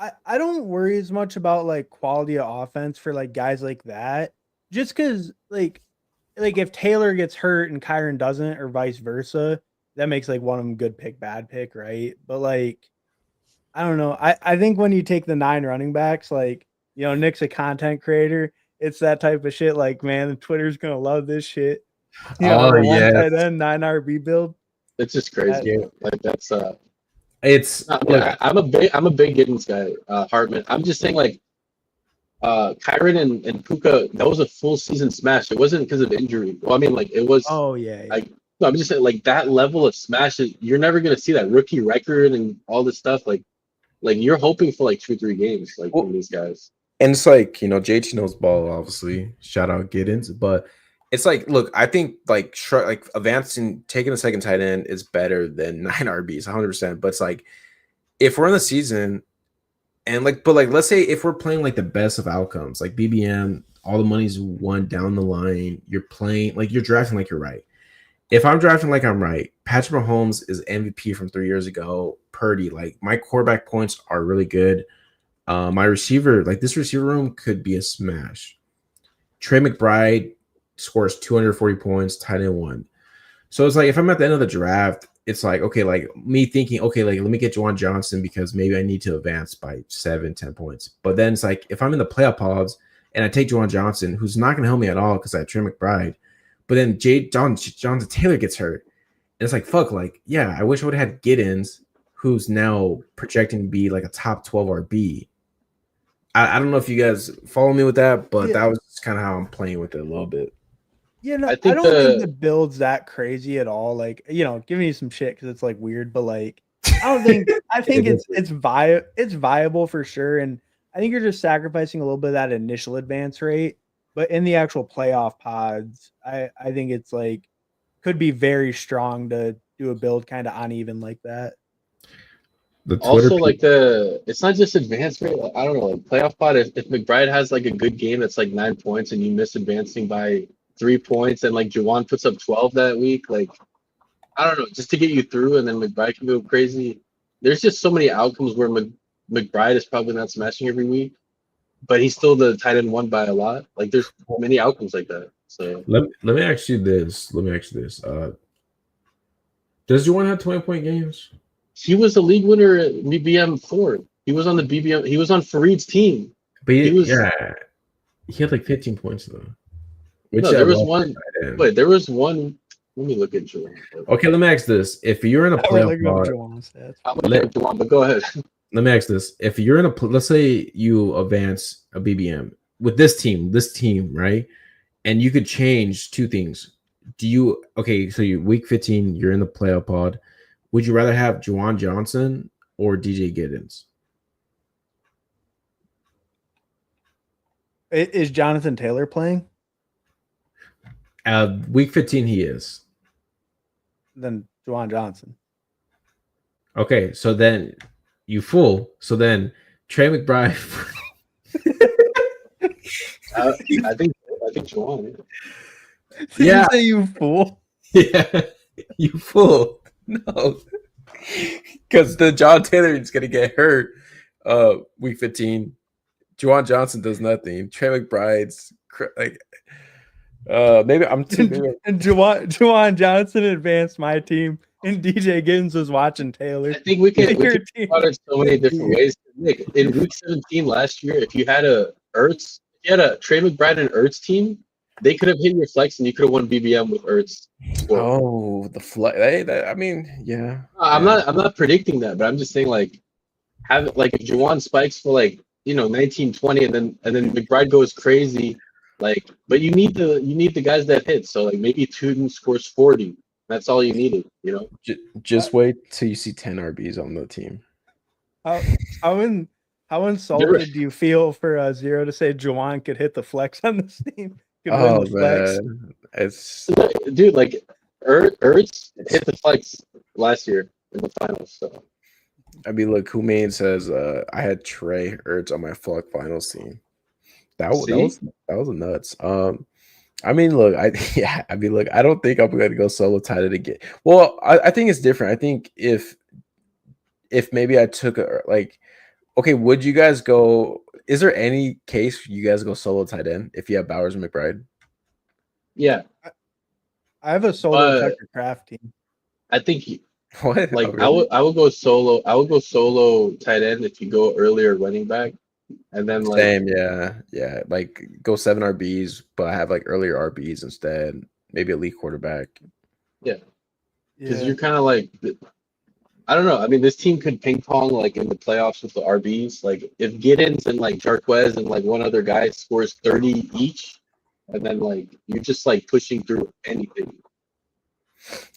I don't worry as much about like quality of offense for like guys like that, just because like if Taylor gets hurt and Kyron doesn't, or vice versa, that makes like one of them good pick, bad pick, right? But like, I don't know. I think when you take the 9 running backs, like, Nick's a content creator. It's that type of shit. Like, man, Twitter's gonna love this shit. The one tight end, 9 RB build. It's just crazy. Like that's it's look, I'm a big Giddens guy, Hartman. I'm just saying like Kyron and Puka, that was a full season smash. It wasn't because of injury. Well, I mean, like it was. Oh yeah. Like no, I'm just saying like that level of smash. You're never gonna see that rookie record and all this stuff. Like you're hoping for like 2-3 games, like from these guys. And it's like, JT knows ball, obviously. Shout out Giddens, but it's like, look, I think like advancing, taking a second tight end is better than 9 RBs, 100%. But it's like, if we're in the season, and but let's say if we're playing like the best of outcomes, like BBM, all the money's won down the line. You're playing like you're drafting like you're right. If I'm drafting like I'm right, Patrick Mahomes is MVP from 3 years ago. Purdy, like my quarterback points are really good. My receiver, like this receiver room could be a smash. Trey McBride scores 240 points, tight end 1. So it's like if I'm at the end of the draft, it's like, okay, like me thinking, okay, like let me get Juwan Johnson because maybe I need to advance by 7-10 points. But then it's like if I'm in the playoff pods and I take Juwan Johnson, who's not going to help me at all because I have Trey McBride, but then Jonathan Taylor gets hurt. And it's like, fuck, like, yeah, I wish I would have had Giddens, who's now projecting to be like a top 12 RB. I don't know if you guys follow me with that, but that was kind of how I'm playing with it a little bit. Yeah, no, I don't think the build's that crazy at all. Like, giving you some shit because it's like weird, but like, I think it's viable for sure. And I think you're just sacrificing a little bit of that initial advance rate. But in the actual playoff pods, I think it's like could be very strong to do a build kind of uneven like that. Also, like it's not just advance rate. Like, I don't know, like playoff pod. If McBride has like a good game that's like 9 points and you miss advancing by 3 points, and like Juwan puts up 12 that week, like I don't know, just to get you through, and then McBride can go crazy. There's just so many outcomes where McBride is probably not smashing every week, but he's still the tight end 1 by a lot. Like there's many outcomes like that. So let me ask you this. Does Juwan have 20-point games? He was a league winner at BBM 4. He was on the BBM. He was on Fareed's team. But he had like 15 points though. There was one. Wait, there was one. Let me look at Juwan. Okay, let me ask this: if you're in a playoff pod, I'm looking at Juwan, but go ahead. Let me ask this: if you're in let's say you advance a BBM with this team, right? And you could change 2 things. So you week 15, you're in the playoff pod. Would you rather have Juwan Johnson or DJ Giddens? Is Jonathan Taylor playing? Week 15, he is. Then Juwan Johnson. Okay, so then You fool. So then Trey McBride. I think Juwan. Did Yeah. you say you fool? Yeah. You fool. No. Because the John Taylor is gonna get hurt week 15. Juwan Johnson does nothing. Trey McBride's like maybe I'm too maybe And Juwan Johnson advanced my team, and DJ Giddens was watching Taylor. I think we can Your talk team. about it so many different ways. Nick, in week 17 last year, if you had a Trey McBride and Ertz team, they could have hit your flex and you could have won BBM with Ertz. Oh, the flex. I mean, yeah. I'm not predicting that, but I'm just saying like have like if Juwan spikes for like 19, 20, and then McBride goes crazy, like but you need the guys that hit. So like maybe Tuden scores 40. That's all you needed, Just wait till you see 10 RBs on the team. How insulted do you feel for Zero to say Juwan could hit the flex on this team? Could win the flex. Man. It's dude, like Ertz hit the flex last year in the finals. So I mean, look, Kumain says I had Trey Ertz on my flex finals team. That was nuts. I mean, look, I don't think I'm gonna go solo tight end again. Well, I think it's different. I think if maybe I took okay, would you guys go? Is there any case you guys go solo tight end if you have Bowers and McBride? Yeah, I have a solo Tucker Craft team. I think what? Like Oh, really? I would go solo. I would go solo tight end if you go earlier running back, and then like Same, yeah. Like go 7 RBs, but have like earlier RBs instead. Maybe a lead quarterback. Yeah, because you're kind of like I don't know. I mean, this team could ping pong like in the playoffs with the RBs. Like if Giddens and like Jarquez and like one other guy scores 30 each, and then like you're just like pushing through anything.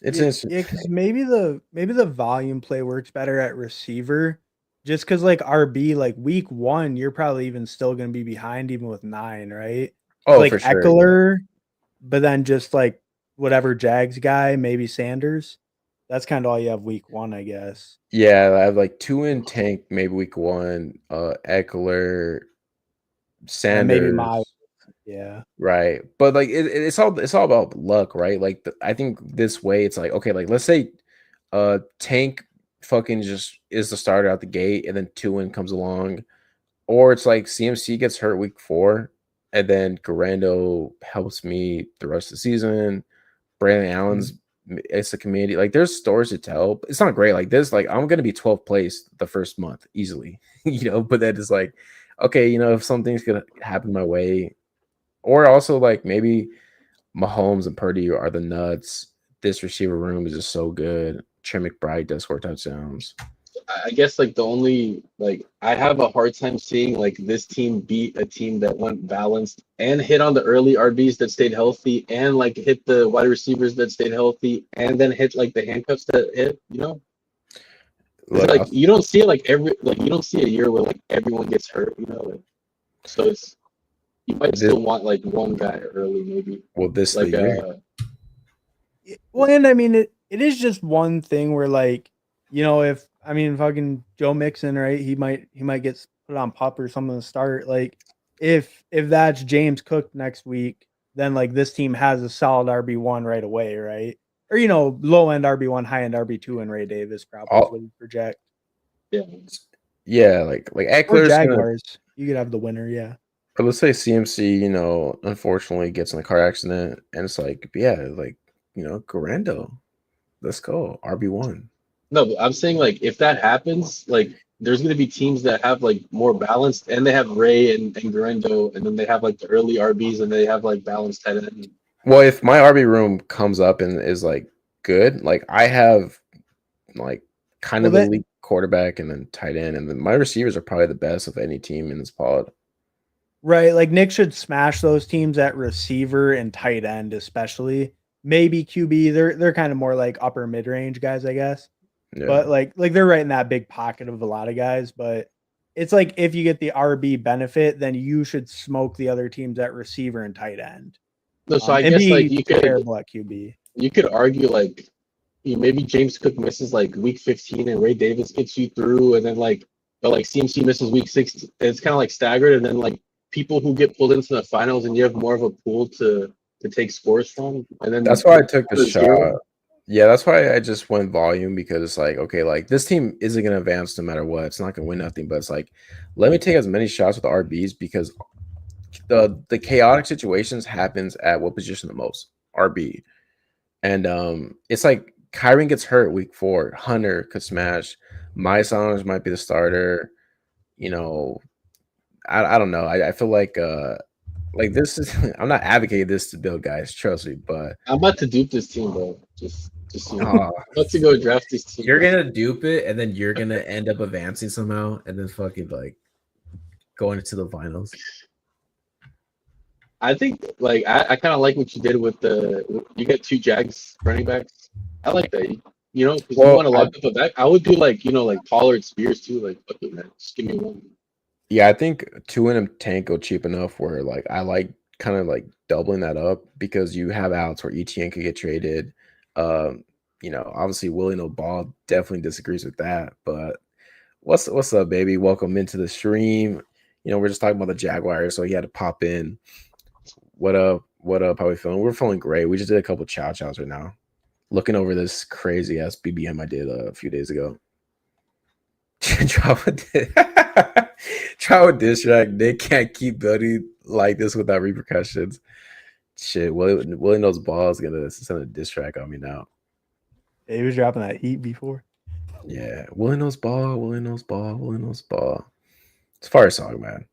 It's interesting. Yeah, because maybe the volume play works better at receiver, just because like RB like week 1 you're probably even still going to be behind even with 9, right? Oh, like for sure. Eckler, but then just like whatever Jags guy, maybe Sanders. That's kind of all you have week 1, I guess. Yeah, I have like 2 in tank, maybe week 1. Eckler, Sanders, and maybe Miles. Yeah, right. But like it's all about luck, right? Like I think this way it's like okay, like let's say Tank fucking just is the starter out the gate, and then 2 comes along, or it's like CMC gets hurt week 4, and then Garando helps me the rest of the season. Brandon Allen's it's a community. Like there's stories to tell. It's not great like this. Like I'm gonna be 12th place the first month easily, But that is like, okay, if something's gonna happen my way, or also like maybe Mahomes and Purdy are the nuts. This receiver room is just so good. Trey McBride does 4 touchdowns. I guess like the only like I have a hard time seeing like this team beat a team that went balanced and hit on the early RBs that stayed healthy and like hit the wide receivers that stayed healthy and then hit like the handcuffs that hit, Look, like you don't see it like you don't see a year where like everyone gets hurt, so it's you might still want like one guy early maybe. Well, this like the year. Well, and I mean it is just one thing where like if fucking Joe Mixon, right? He might get put on pup or something to start. Like if that's James Cook next week, then like this team has a solid RB1 right away, right? Or low end RB1, high end RB2, and Ray Davis probably is what you project. Yeah, like Eckler's Jaguars. You could have the winner, yeah. Or let's say CMC, unfortunately gets in a car accident, and it's like, Garando, let's go RB1. No, but I'm saying like if that happens, like there's gonna be teams that have like more balanced, and they have Ray and Garando, and then they have like the early RBs, and they have like balanced tight end. Well, if my RB room comes up and is like good, like I have like kind of elite quarterback and then tight end, and then my receivers are probably the best of any team in this pod. Right, like Nick should smash those teams at receiver and tight end, especially. Maybe QB, they're kind of more like upper mid range guys, I guess. Yeah. But like they're right in that big pocket of a lot of guys. But it's like if you get the RB benefit, then you should smoke the other teams at receiver and tight end. No, so I guess like you could terrible at QB. You could argue like maybe James Cook misses like week 15 and Ray Davis gets you through, and then but like CMC misses week 6. It's kind of like staggered, and then like people who get pulled into the finals, and you have more of a pool to take scores from, and then That's why I took the shot. zero. Yeah, that's why I just went volume, because it's like, okay, like this team isn't gonna advance no matter what. It's not gonna win nothing, but it's like, let me take as many shots with the RBs, because the chaotic situations happens at what position the most? RB. And it's like Kyron gets hurt week 4. Hunter could smash. My Saunders might be the starter. You know, I don't know. I feel like this is I'm not advocating this to build, guys, trust me, but I'm about to dupe this team, bro. Just you know, uh, I'm about to go draft this team. you're gonna dupe it, and then you're gonna end up advancing somehow, and then fucking like going into the finals. I think like I kind of like what you did with you get 2 Jags running backs. I like that. You know, because you want to lock up a back. I would do like Pollard Spears too. Like, fuck it, man. Just give me one. Yeah, I think 2 in a tank go cheap enough where like I like kind of like doubling that up, because you have outs where ETN could get traded. Obviously Willie No Ball definitely disagrees with that. But what's up, baby? Welcome into the stream. We're just talking about the Jaguars, so he had to pop in. What up? What up? How we feeling? We're feeling great. We just did a couple chows right now. Looking over this crazy ass BBM I did a few days ago. Travel diss track. They can't keep building like this without repercussions. Shit, Willie Knows Ball is gonna send a diss track on me now. Yeah, he was dropping that heat before. Yeah, Willie Knows Ball. Willie Knows Ball. Willie Knows Ball. It's a fire song, man.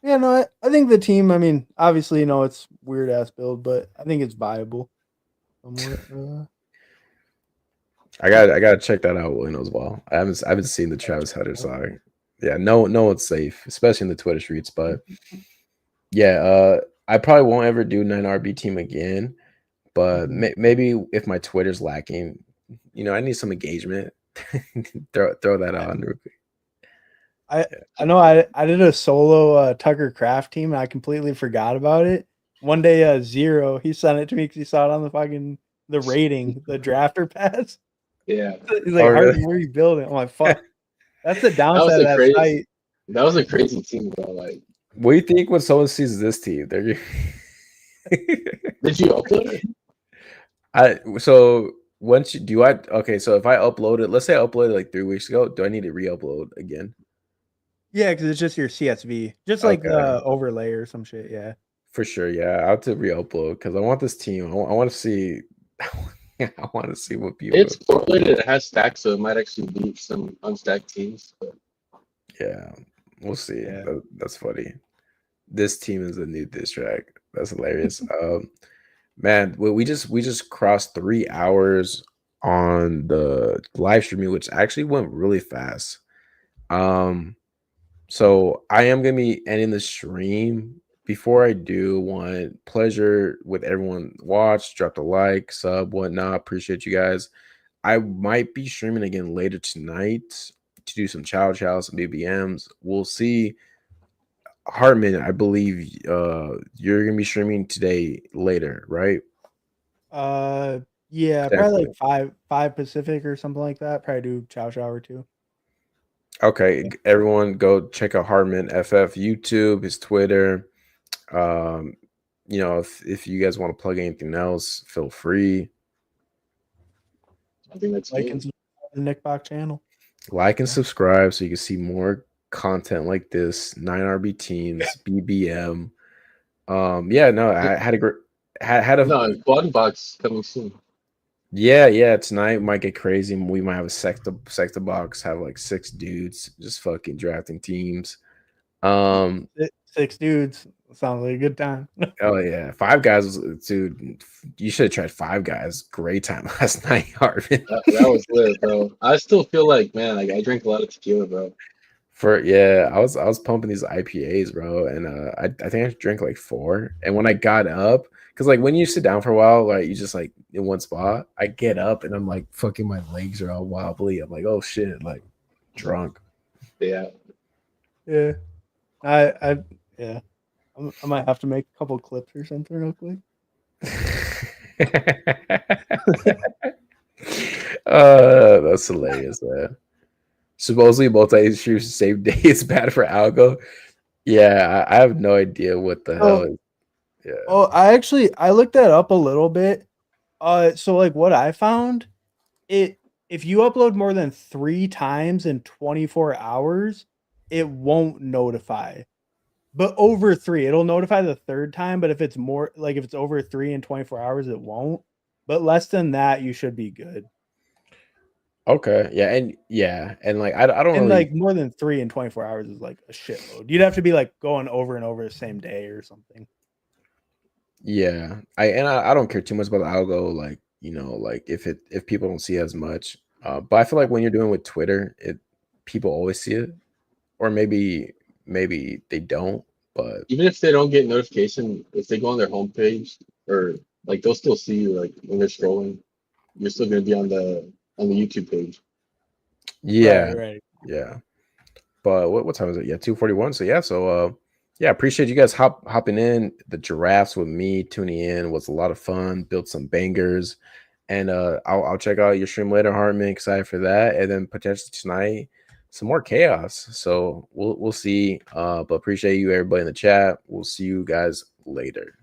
Yeah, no, I think the team, I mean, obviously, it's weird ass build, but I think it's viable. I gotta check that out. Willie Knows Ball. I haven't seen the Travis Hunter song. Yeah, no, it's safe, especially in the Twitter streets. But yeah, I probably won't ever do 9 RB team again. But maybe if my Twitter's lacking, I need some engagement. throw that on real quick. I know I did a solo Tucker Craft team, and I completely forgot about it. One day, Zero, he sent it to me because he saw it on the rating, the drafter pass. Yeah. He's like, Harden, where are you building? I'm like, fuck. That's the downside of that site. That was a crazy team, bro. Like, what do you think when someone sees this team? Did you upload it? So once so if I upload it, let's say I uploaded like 3 weeks ago, do I need to re-upload again? Yeah, because it's just your CSV, just like the overlay or some shit. Yeah, for sure. Yeah, I have to re-upload because I want this team. I want to see. I want to see what people. It's correlated. It has stacks, so it might actually beat some unstacked teams. But. Yeah, we'll see. Yeah. That's funny. This team is a new diss track. That's hilarious. Man, we just crossed 3 hours on the live streaming, which actually went really fast. So I am gonna be ending the stream. Before I do, want pleasure with everyone watch, drop a like, sub, whatnot. Appreciate you guys. I might be streaming again later tonight to do some chows, some BBMs. We'll see. Hartman, I believe you're gonna be streaming today later, right? Yeah, probably like 5 Pacific or something like that. Probably do chow or 2. Okay, everyone go check out Hartman FF YouTube, his Twitter. If you guys want to plug anything else, feel free. I think that's like and subscribe to the Nick Bach channel. Like and subscribe so you can see more content like this. 9 RB teams, BBM. I had a quad box coming soon. Yeah, tonight might get crazy. We might have a sector box, have like 6 dudes just fucking drafting teams. 6 dudes sounds like a good time. Oh yeah, 5 guys, dude. You should have tried 5 guys. Great time last night, Harvin. That was lit, bro. I still feel like, man, like I drink a lot of tequila, bro. I was pumping these IPAs, bro, and I think I drank like 4. And when I got up, because like when you sit down for a while, like you just like in one spot, I get up and I'm like fucking my legs are all wobbly. I'm like, oh shit, like drunk. Yeah. I might have to make a couple clips or something real quick. That's hilarious, man. Supposedly multi-issue same day is bad for algo. Yeah, I have no idea what the hell is. Yeah. Oh, I looked that up a little bit. So like what I found, it if you upload more than 3 times in 24 hours, it won't notify. But over 3, it'll notify the third time, but if it's more like if it's over 3 in 24 hours, it won't. But less than that, you should be good. Okay. And like I don't And really. like more than 3 in 24 hours is like a shitload. You'd have to be like going over and over the same day or something. Yeah, I don't care too much about the algo, like like if people don't see as much. But I feel like when you're doing with Twitter, people always see it, or maybe they don't. But Even if they don't get notification, if they go on their homepage or like they'll still see you like when they're scrolling. You're still gonna be on the YouTube page. yeah, Right. yeah. But what time is it? Yeah, 2:41. So yeah, appreciate you guys hopping in. The giraffes with me tuning in was a lot of fun. Built some bangers, and I'll check out your stream later, Hartman. Excited for that, and then potentially tonight some more chaos. So we'll see. But appreciate you everybody in the chat. We'll see you guys later.